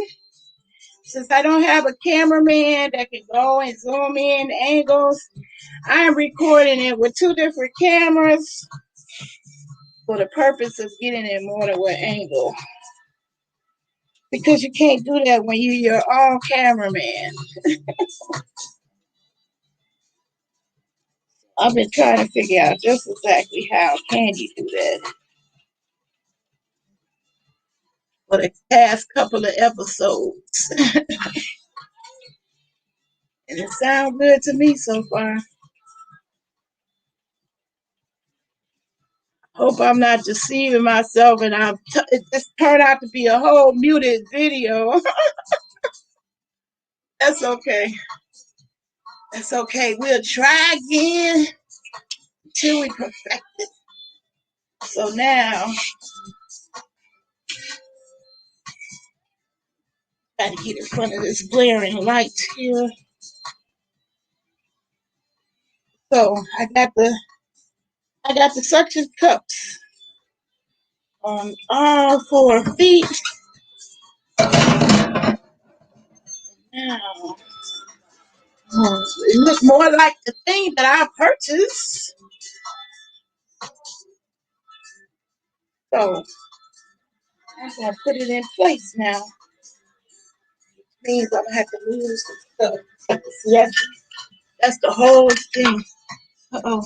since I don't have a cameraman that can go and zoom in the angles, I'm recording it with 2 different cameras for the purpose of getting it more than one angle. Because you can't do that when you're your own cameraman. I've been trying to figure out just exactly how can you do that for the past couple of episodes. And it sounds good to me so far. Hope I'm not deceiving myself and it just turned out to be a whole muted video. That's okay. That's okay. We'll try again until we perfect it. So now, got to get in front of this glaring light here. So I got the suction cups on all 4 feet. Now, it looks more like the thing that I purchased. So I'm gonna put it in place now. Means I'm gonna have to move some stuff. Yes, that's the whole thing. Uh-oh.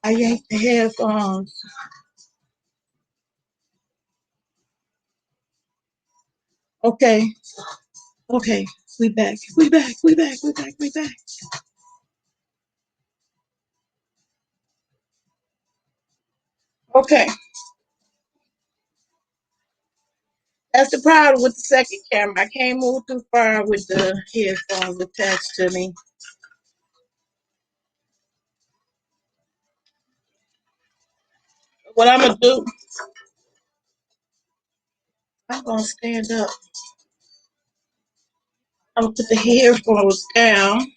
I yanked the headphones. Okay. Okay. We back. Okay. That's the problem with the second camera. I can't move too far with the headphones attached to me. What I'm gonna do, I'm gonna stand up. I'm gonna put the headphones down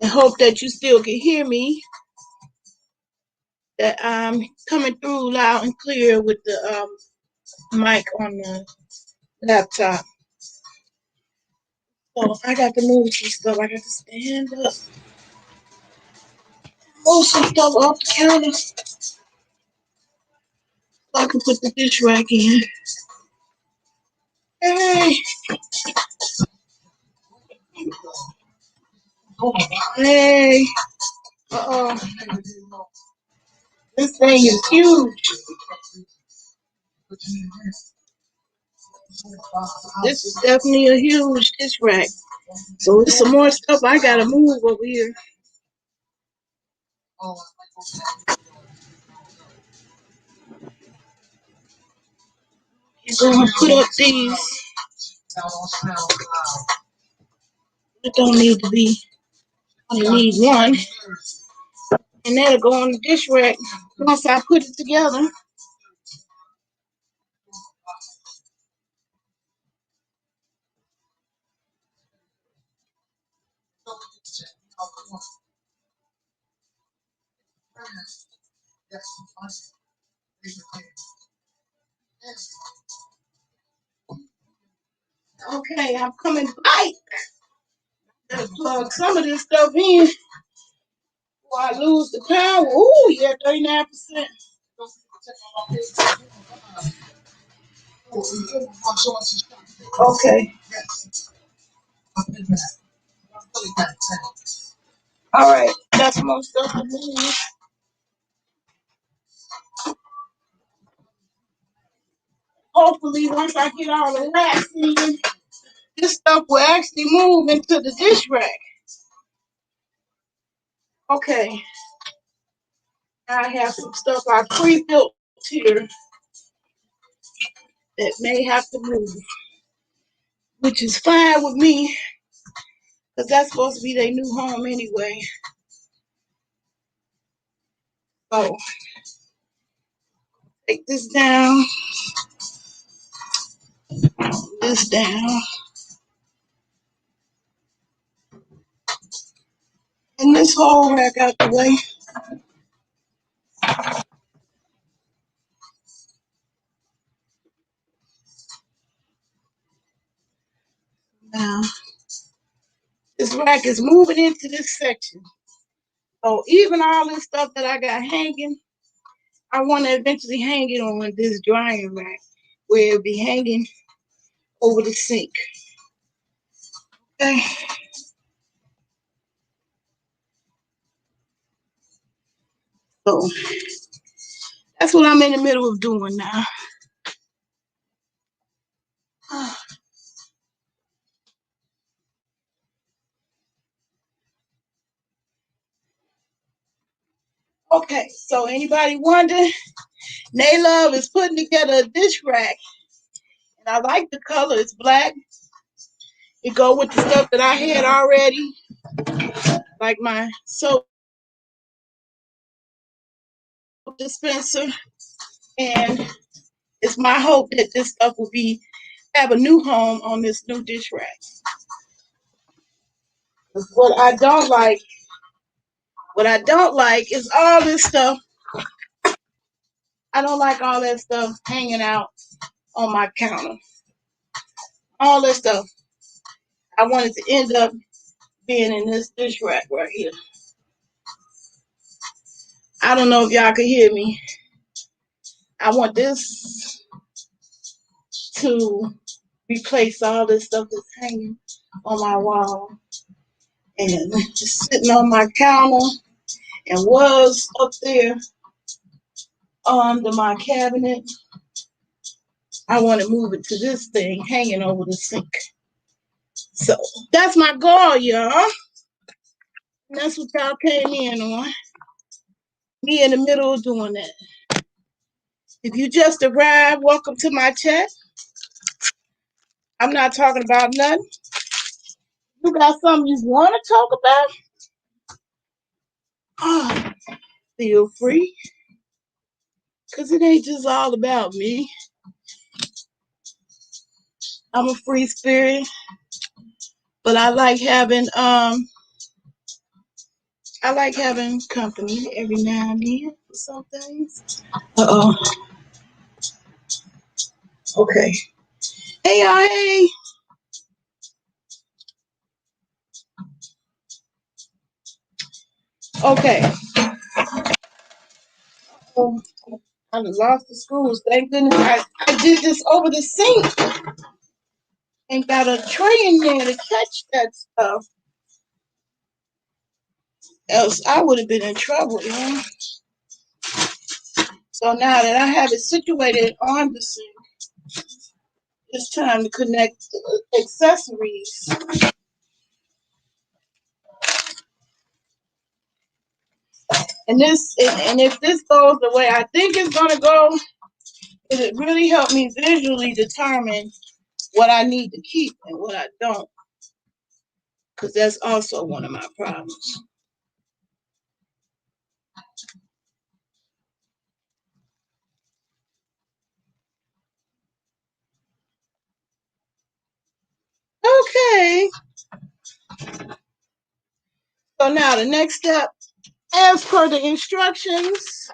and hope that you still can hear me. That I'm coming through loud and clear with the mic on the laptop. So I got to move some stuff. I got to stand up. Move some stuff off the counter so I can put the dish rack in. Hey. Hey. Uh-oh. This thing is huge. This is definitely a huge dish rack. So there's some more stuff I gotta move over here. You're gonna put up these. It don't need to be. I need one. And that'll go on the dish rack once I put it together. Okay, I'm coming back. Gotta plug some of this stuff in before I lose the power. Ooh, yeah, 39%. Okay. All right, that's most stuff to move. Hopefully, once I get all the racks in, this stuff will actually move into the dish rack. Okay. I have some stuff I pre-built here that may have to move, which is fine with me, because that's supposed to be their new home anyway. So, take this down, this down. whole rack out the way. Now, this rack is moving into this section. So even all this stuff that I got hanging, I want to eventually hang it on this drying rack where it'll be hanging over the sink. Okay. So that's what I'm in the middle of doing now. Okay, so anybody wonder? Naylove is putting together a dish rack. And I like the color, it's black. It go with the stuff that I had already, like my soap dispenser. And it's my hope that this stuff will have a new home on this new dish rack. What I don't like is all this stuff. I don't like all that stuff hanging out on my counter. All that stuff. I want it to end up being in this dish rack right here. I don't know if y'all can hear me. I want this to replace all this stuff that's hanging on my wall and just sitting on my counter and was up there under my cabinet. I want to move it to this thing hanging over the sink. So that's my goal, y'all. And that's what y'all came in on. Me in the middle of doing that. If you just arrived, welcome to my chat. I'm not talking about nothing. You got something you want to talk about? Oh, feel free. Because it ain't just all about me. I'm a free spirit. But I like having company every now and then for some things. Uh-oh. Okay. Hey, y'all, hey. Okay. I lost the screws. Thank goodness I did this over the sink and got a tray in there to catch that stuff. Else I would have been in trouble, you know. So now that I have it situated on the sink, it's time to connect the accessories. And if this goes the way I think it's gonna go, it really helped me visually determine what I need to keep and what I don't. Because that's also one of my problems. Okay. So now the next step, as per the instructions,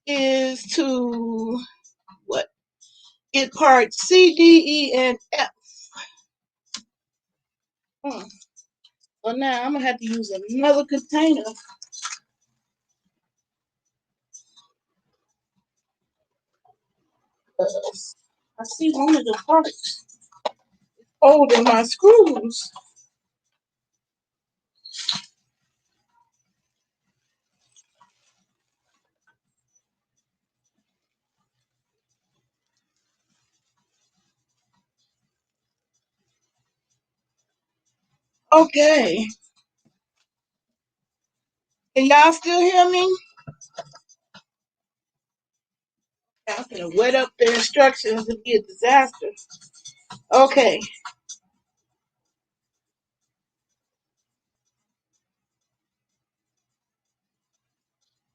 is to get parts C, D, E, and F. So now I'm gonna have to use another container. I see one of the parts holding my screws. Okay. Can y'all still hear me? I'm gonna wet up the instructions to be a disaster. Okay.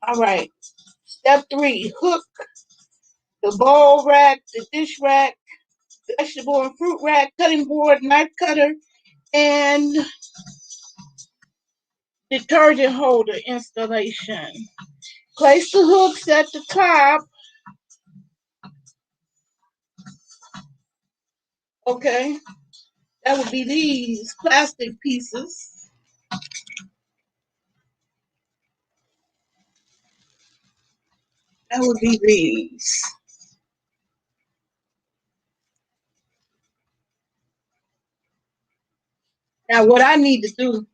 All right. Step 3, hook the bowl rack, the dish rack, vegetable and fruit rack, cutting board, knife cutter, and detergent holder installation. Place the hooks at the top. Okay, that would be these plastic pieces. That would be these. Now, what I need to do,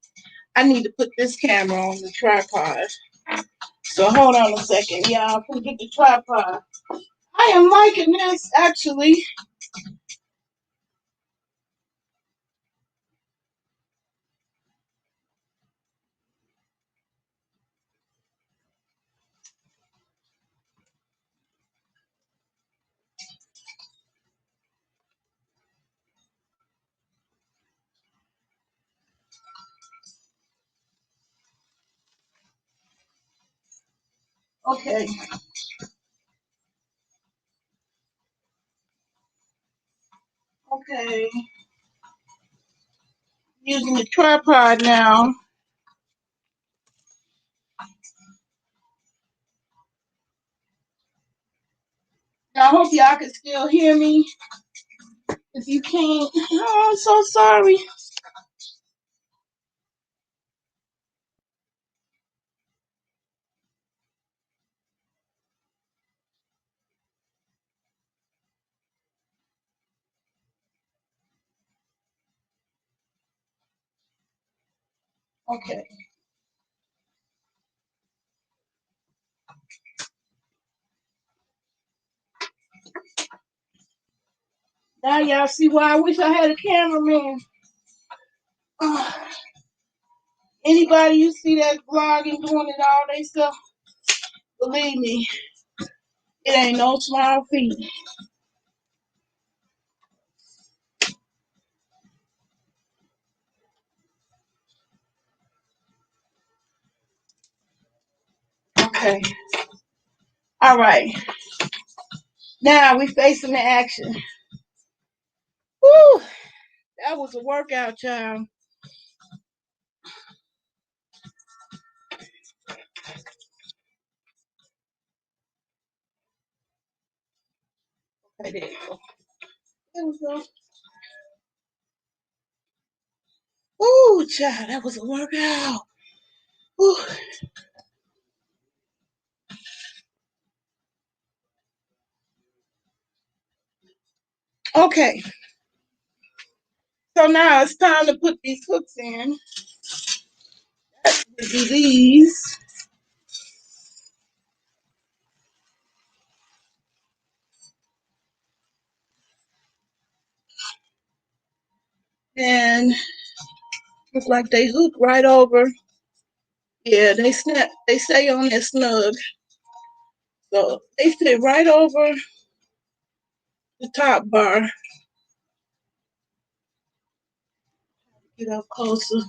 I need to put this camera on the tripod. So hold on a second, y'all. Get the tripod. I am liking this, actually. Okay. Okay. Using the tripod now. Now, I hope y'all can still hear me. If you can't, oh, I'm so sorry. Okay. Now y'all see why I wish I had a cameraman. Anybody you see that vlogging doing it all they stuff, believe me, it ain't no small feat. Okay. All right. Now we facing the action. Woo! That was a workout, child. Okay, there you go. There we go. Ooh, child, that was a workout. Ooh. Okay. So now it's time to put these hooks in. That would be these. And looks like they hook right over. Yeah, they snap. They stay on there snug. So they sit right over the top bar. Get up closer.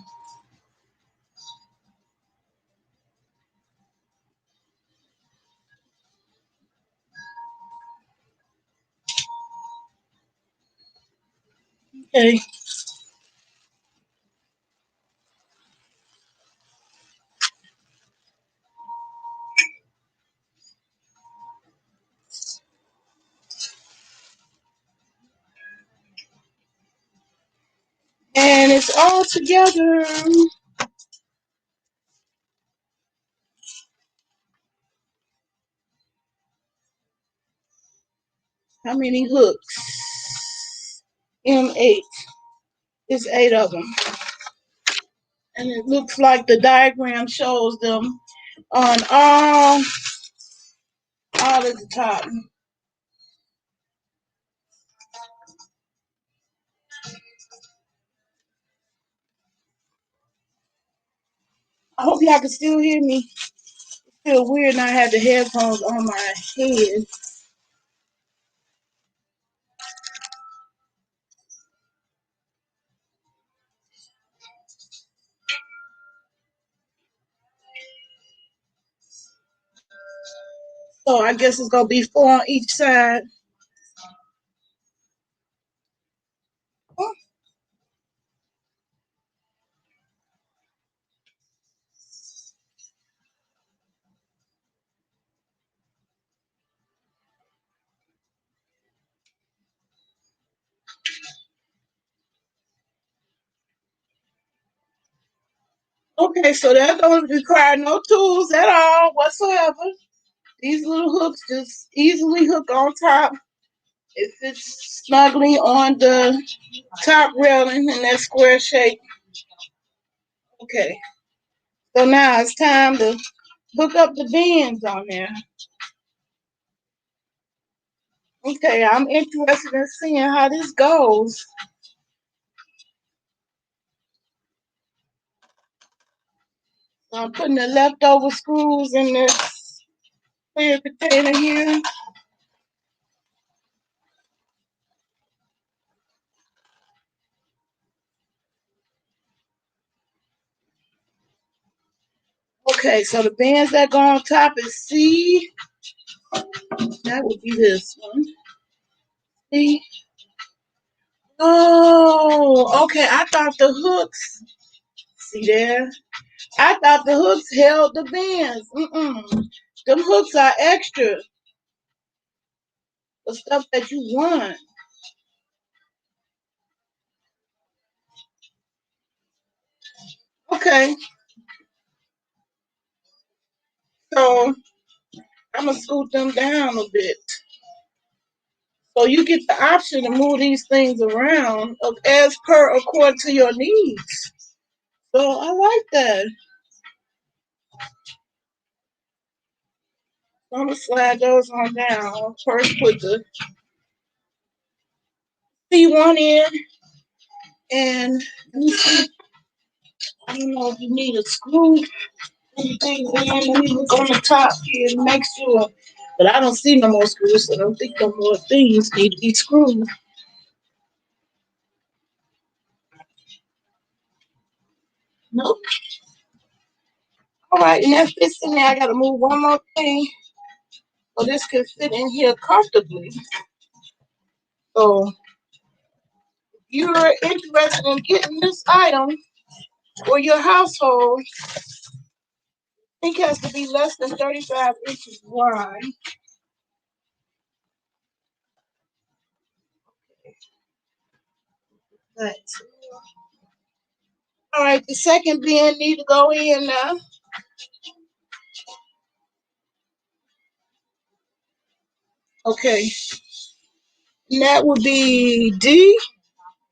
Okay. And it's all together. How many hooks? M8. It's 8 of them. And it looks like the diagram shows them on all at the top. I hope y'all can still hear me. It's still weird not have the headphones on my head. So I guess it's gonna be 4 on each side. Okay, so that don't require no tools at all whatsoever. These little hooks just easily hook on top. It fits snugly on the top railing in that square shape. Okay, so now it's time to hook up the bins on there. Okay, I'm interested in seeing how this goes. So I'm putting the leftover screws in this clear container here. Okay, so the bands that go on top is C. That would be this one. C. Oh, okay. I thought the hooks. See there? I thought the hooks held the bands. Them hooks are extra. The stuff that you want. Okay, so I'm gonna scoot them down a bit. So you get the option to move these things around as per according to your needs. So I like that. So I'm gonna slide those on down. First put the C1 in, and let me see. I don't know if you need a screw. Anything in. Let me look on the top here and make sure. But I don't see no more screws, so I don't think no more things need to be screwed. Nope. All right, and that fits in there. I gotta move one more thing so this can fit in here comfortably. So if you're interested in getting this item for your household, I think it has to be less than 35 inches wide. But, all right, the second bin need to go in now. Okay, and that would be D.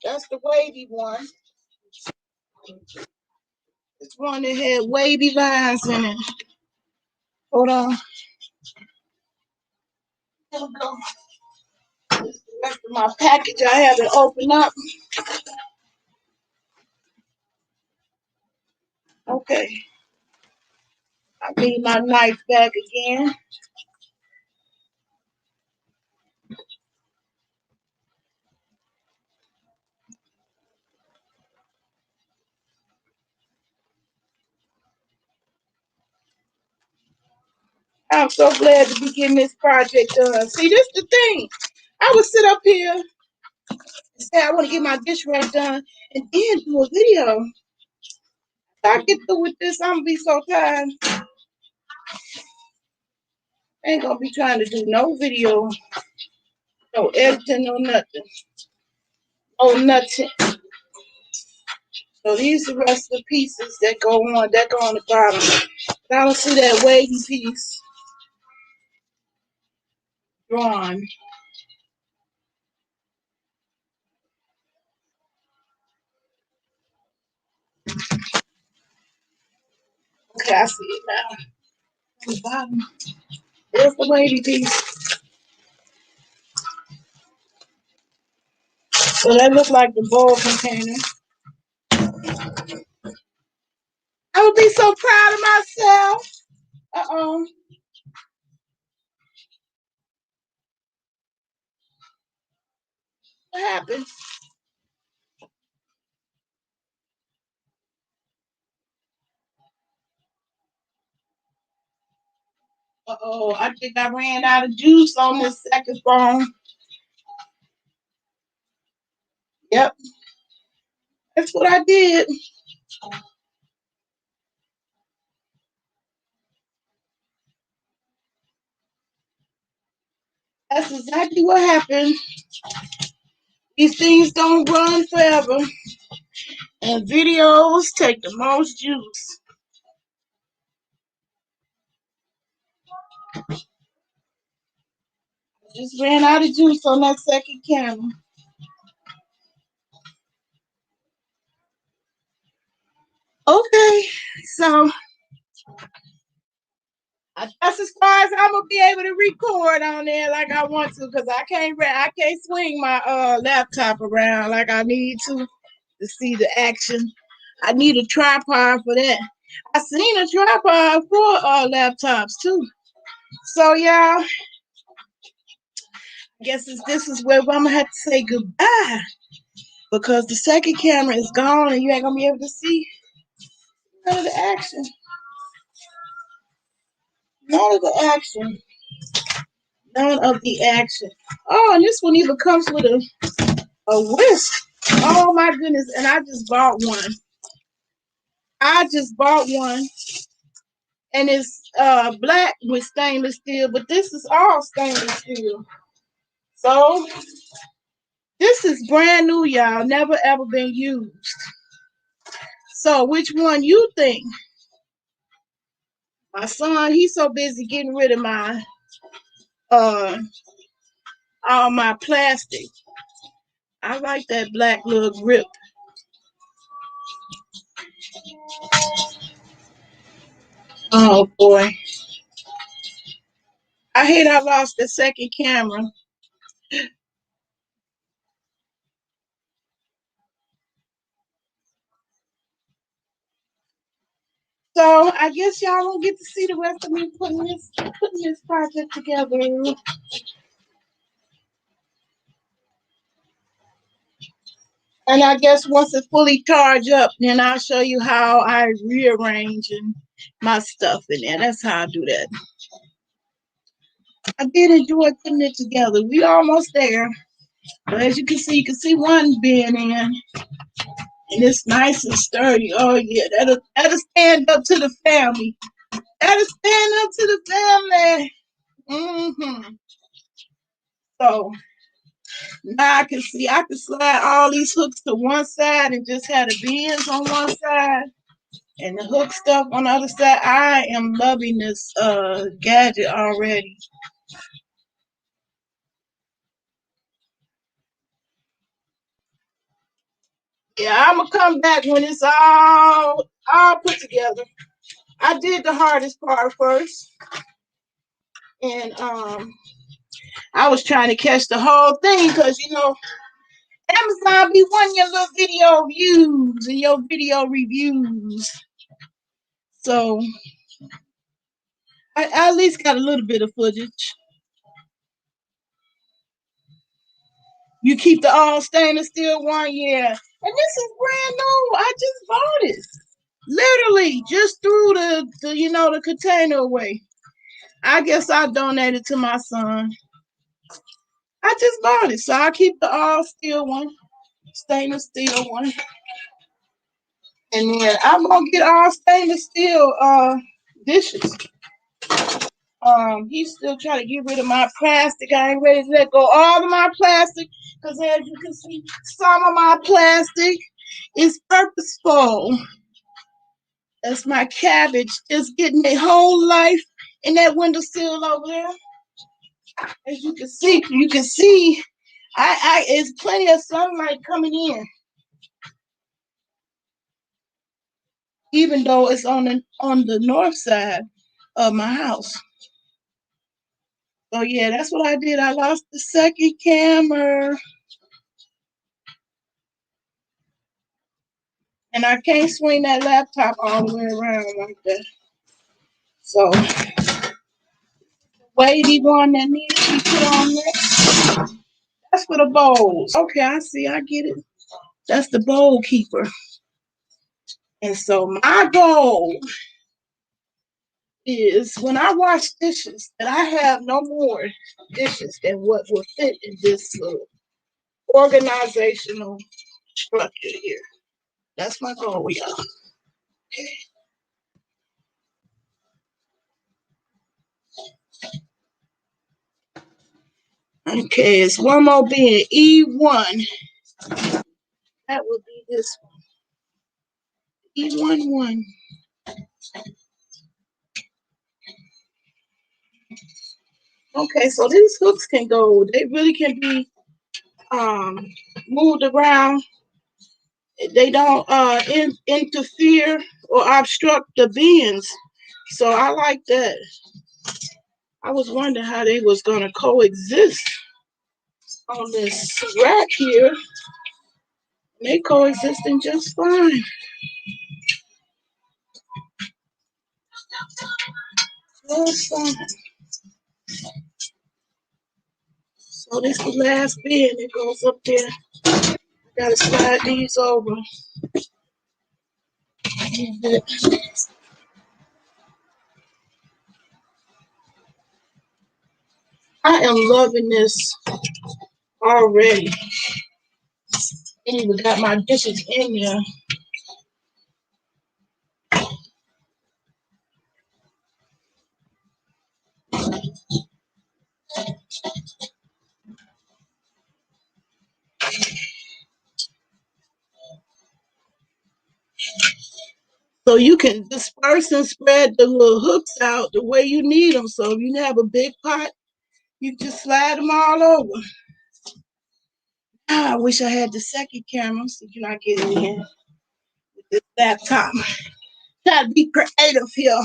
That's the wavy one. It's one that had wavy lines in it. Hold on. Here we go. This is the rest of my package I haven't opened up. Okay. I need my knife back again. I'm so glad to be getting this project done. See, this is the thing. I would sit up here and say I want to get my dish rack done and then do a video. If I get through with this, I'm gonna be so tired. I ain't gonna be trying to do no video, no editing, no nothing. Oh, nothing. So these are the rest of the pieces that go on the bottom. But I don't see that wavy piece drawn. Okay, I see it now. On the bottom. There's the wavy piece. So that looks like the bowl container. I would be so proud of myself. Uh-oh. What happened? Uh-oh. I think I ran out of juice on this second phone. Yep. That's what I did. That's exactly what happened. These things don't run forever. And videos take the most juice. Just ran out of juice on that second camera. Okay, so that's as far as I'm gonna be able to record on there like I want to, because I can't swing my laptop around like I need to see the action. I need a tripod for that. I seen a tripod for laptops too. So y'all, I guess this is where I'm gonna have to say goodbye, because the second camera is gone and you ain't gonna be able to see none of the action. None of the action. None of the action. Oh, and this one even comes with a whisk. Oh my goodness. And I just bought one. And it's black with stainless steel, but this is all stainless steel. So this is brand new, y'all. Never ever been used. So which one you think? My son, he's so busy getting rid of my all my plastic. I like that black little grip. Oh boy. I hate I lost the second camera. So I guess y'all won't get to see the rest of me putting this project together. And I guess once it's fully charged up, then I'll show you how I rearrange my stuff in there. That's how I do that. I did enjoy putting it together. We almost there. But as you can see one being in. And it's nice and sturdy. Oh yeah, that'll stand up to the family. That'll stand up to the family. So now I can slide all these hooks to one side and just have the bins on one side and the hook stuff on the other side. I am loving this gadget already. Yeah, I'm gonna come back when it's all put together. I did the hardest part first, and I was trying to catch the whole thing because Amazon be wanting your little video views and your video reviews. So I at least got a little bit of footage. You keep the all stainless steel one, yeah. And this is brand new. I just bought it. Literally, just threw the container away. I guess I donated to my son. I just bought it. So I keep the all steel one, stainless steel one. And then I'm gonna get all stainless steel dishes. He's still trying to get rid of my plastic. I ain't ready to let go all of my plastic, because as you can see, some of my plastic is purposeful. That's my cabbage just getting their whole life in that windowsill over there. As you can see, I it's plenty of sunlight coming in, even though it's on the north side of my house. So yeah, that's what I did. I lost the second camera. And I can't swing that laptop all the way around like that. So, wavy one that needs to be put on there. That's for the bowls. Okay, I see. I get it. That's the bowl keeper. And so my goal is when I wash dishes, that I have no more dishes than what will fit in this little organizational structure here. That's my goal, y'all. Okay, it's one more being E1. That would be this one. E11. Okay, so these hooks can go, they really can be moved around. They don't interfere or obstruct the bends. So I like that. I was wondering how they was gonna coexist on this rack here. They coexisting just fine. Just fine. So this is the last bend that goes up there. Gotta slide these over. I am loving this already. And even got my dishes in there. So you can disperse and spread the little hooks out the way you need them. So if you have a big pot, you just slide them all over. I wish I had the second camera so you not get in here with this laptop. Try to be creative here.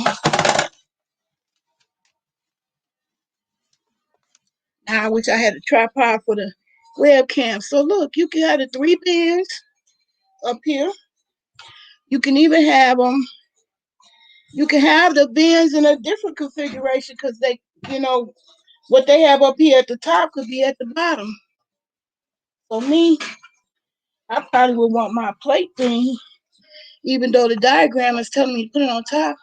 I wish I had a tripod for the webcam. So look, you can have the 3 bins up here. You can even have them. You can have the bins in a different configuration because they, what they have up here at the top could be at the bottom. So me, I probably would want my plate thing, even though the diagram is telling me to put it on top.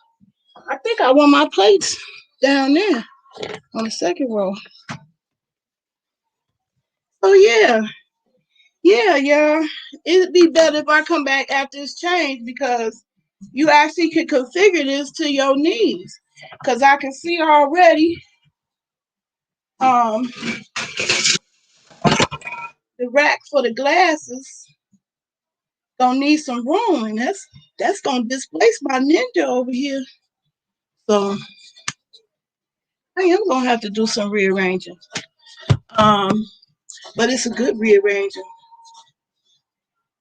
I think I want my plates down there on the second row. Oh yeah. Yeah. It'd be better if I come back after it's changed because you actually can configure this to your needs. Because I can see already the rack for the glasses gonna need some room, and that's gonna displace my Ninja over here. So I am gonna have to do some rearranging. But it's a good rearranging.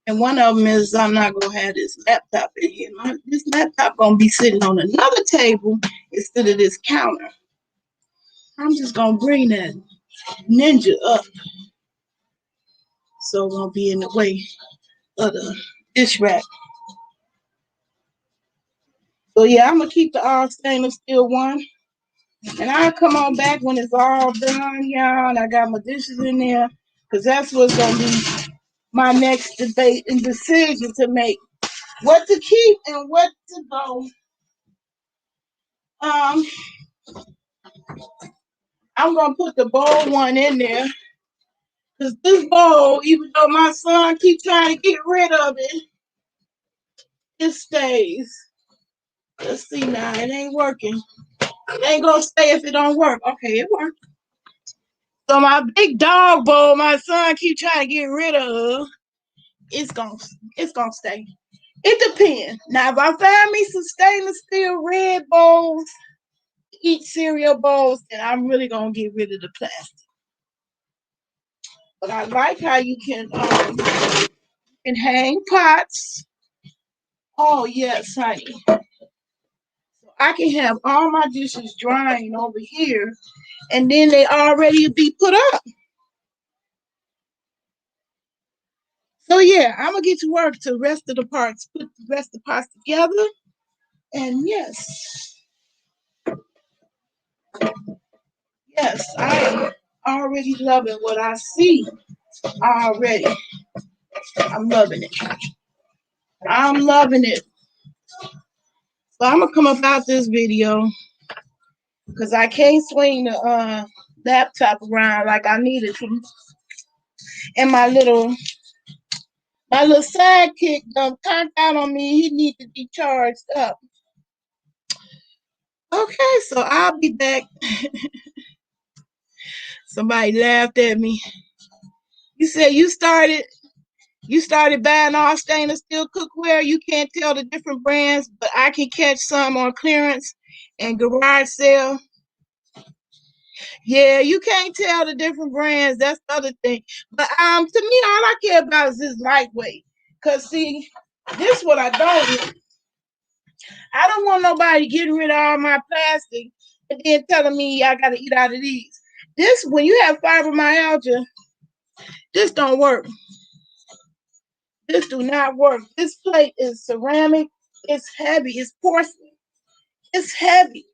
And one of them is I'm not gonna have this laptop in here. This laptop gonna be sitting on another table instead of this counter. I'm just gonna bring that Ninja up so it won't be in the way of the dish rack. So yeah, I'm gonna keep the all stainless steel one. And I'll come on back when it's all done, y'all, and I got my dishes in there. Because that's what's gonna be my next debate and decision to make. What to keep and what to go. I'm gonna put the bowl one in there. Because this bowl, even though my son keeps trying to get rid of it, it stays. Let's see now, it ain't working. It ain't gonna stay if it don't work. Okay, it worked. So my big dog bowl, my son keep trying to get rid of, it's gonna stay. It depends. Now, if I find me some stainless steel red bowls, eat cereal bowls, then I'm really gonna get rid of the plastic. But I like how you can hang pots. Oh yes, honey. So I can have all my dishes drying over here, and then they already be put up. So yeah, I'm gonna get to work to the rest of the parts, put the rest of the parts together. And yes, I am already loving what I see already. I'm loving it. I'm loving it. So I'm gonna come about this video because I can't swing the laptop around like I needed to. And my little sidekick turned out on me. He needs to be charged up. Okay, so I'll be back. Somebody laughed at me. You said you started You started buying all stainless steel cookware. You can't tell the different brands, but I can catch some on clearance and garage sale. Yeah, you can't tell the different brands. That's the other thing. But to me, all I care about is this lightweight. Cause see, this what I don't want. I don't want nobody getting rid of all my plastic and then telling me I gotta eat out of these. This when you have fibromyalgia, this don't work. This do not work. This plate is ceramic. It's heavy. It's porcelain. It's heavy.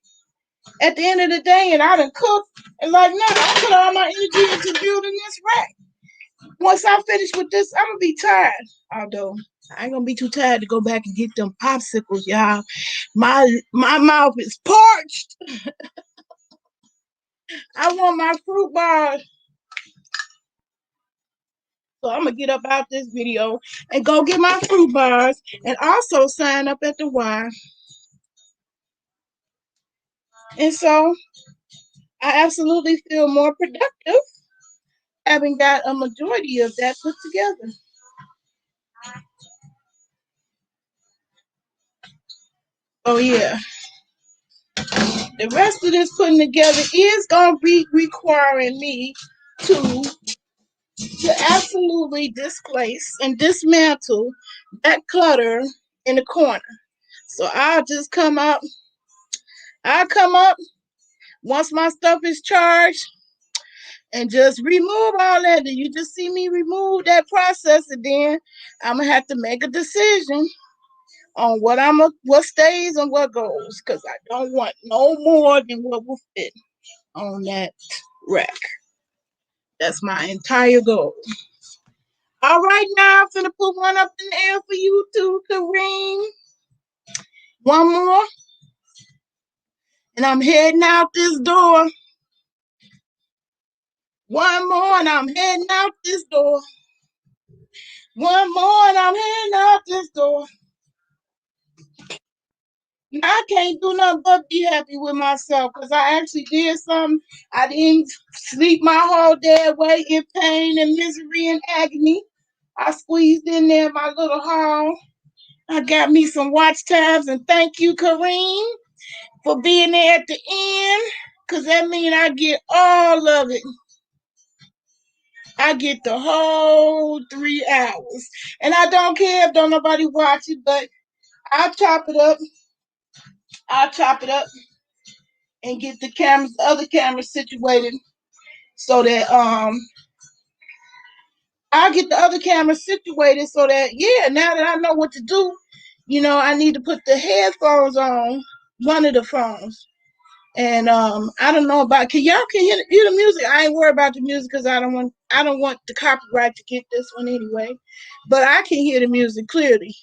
At the end of the day, and I done cooked, and like now, I put all my energy into building this rack. Once I finish with this, I'm gonna be tired. Although I ain't gonna be too tired to go back and get them popsicles, y'all. My mouth is parched. I want my fruit bars. So I'm gonna get up out this video and go get my fruit bars and also sign up at the Y. And so I absolutely feel more productive having got a majority of that put together. Oh yeah. The rest of this putting together is gonna be requiring me to absolutely displace and dismantle that clutter in the corner. So I'll come up once my stuff is charged and just remove all that. And you just see me remove that process, and then I'm gonna have to make a decision on what stays and what goes, because I don't want no more than what will fit on that rack. That's my entire goal. All right, now I'm gonna put one up in the air for you too, Kareem. One more, and I'm heading out this door. One more, and I'm heading out this door. One more, and I'm heading out this door. I can't do nothing but be happy with myself because I actually did something. I didn't sleep my whole day away in pain and misery and agony. I squeezed in there in my little hall. I got me some watch times, and thank you, Kareem, for being there at the end, because that means I get all of it. I get the whole 3 hours. And I don't care if don't nobody watch it, but I'll chop it up. I'll chop it up and get the other cameras situated so that I'll get the other cameras situated so that now that I know what to do, I need to put the headphones on one of the phones. And I don't know about can hear the music. I ain't worried about the music because I don't want the copyright to get this one anyway. But I can hear the music clearly.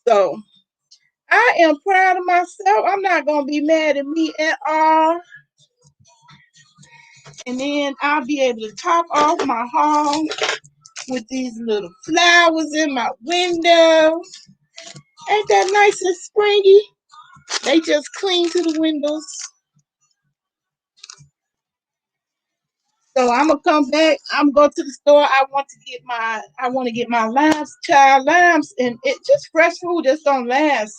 So I am proud of myself. I'm not gonna be mad at me at all. And then I'll be able to top off my hall with these little flowers in my window. Ain't that nice and springy? They just cling to the windows. So I'm gonna come back. I'm gonna go to the store. I want to get my limes, child limes, and it just fresh food just don't last.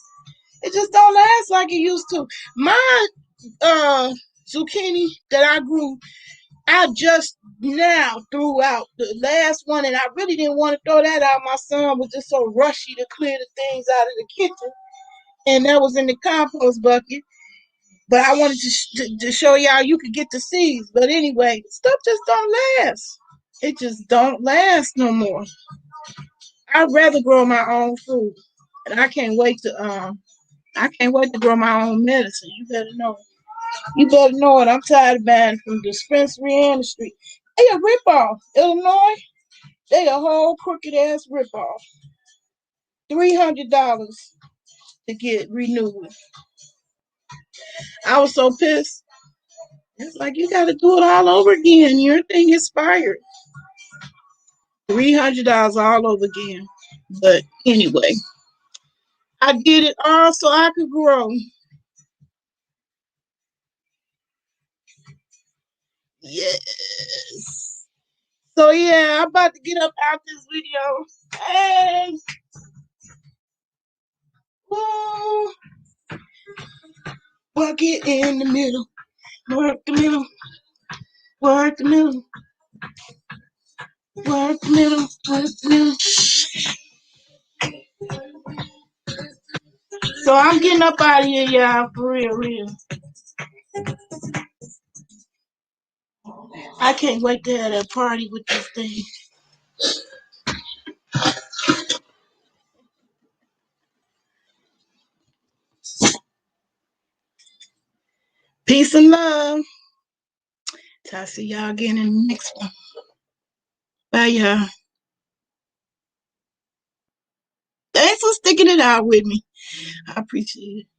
It just don't last like it used to. My zucchini that I grew, I just now threw out the last one, and I really didn't want to throw that out. My son was just so rushy to clear the things out of the kitchen, and that was in the compost bucket. But I wanted to show y'all you could get the seeds. But anyway, stuff just don't last. It just don't last no more. I'd rather grow my own food, and I can't wait to grow my own medicine. You better know. You better know it. I'm tired of buying from the dispensary and the street. They a ripoff. Illinois, they a whole crooked ass ripoff. $300 to get renewed. I was so pissed. It's like you got to do it all over again. Your thing expired. $300 all over again. But anyway, I did it all so I could grow. Yes. So yeah, I'm about to get up out this video. Hey, woo, work it in the middle, work the middle, work the middle, work the middle, work the middle. So I'm getting up out of here, y'all, for real, real. I can't wait to have that party with this thing. Peace and love. I'll see y'all again in the next one. Bye, y'all. Thanks for sticking it out with me. I appreciate it.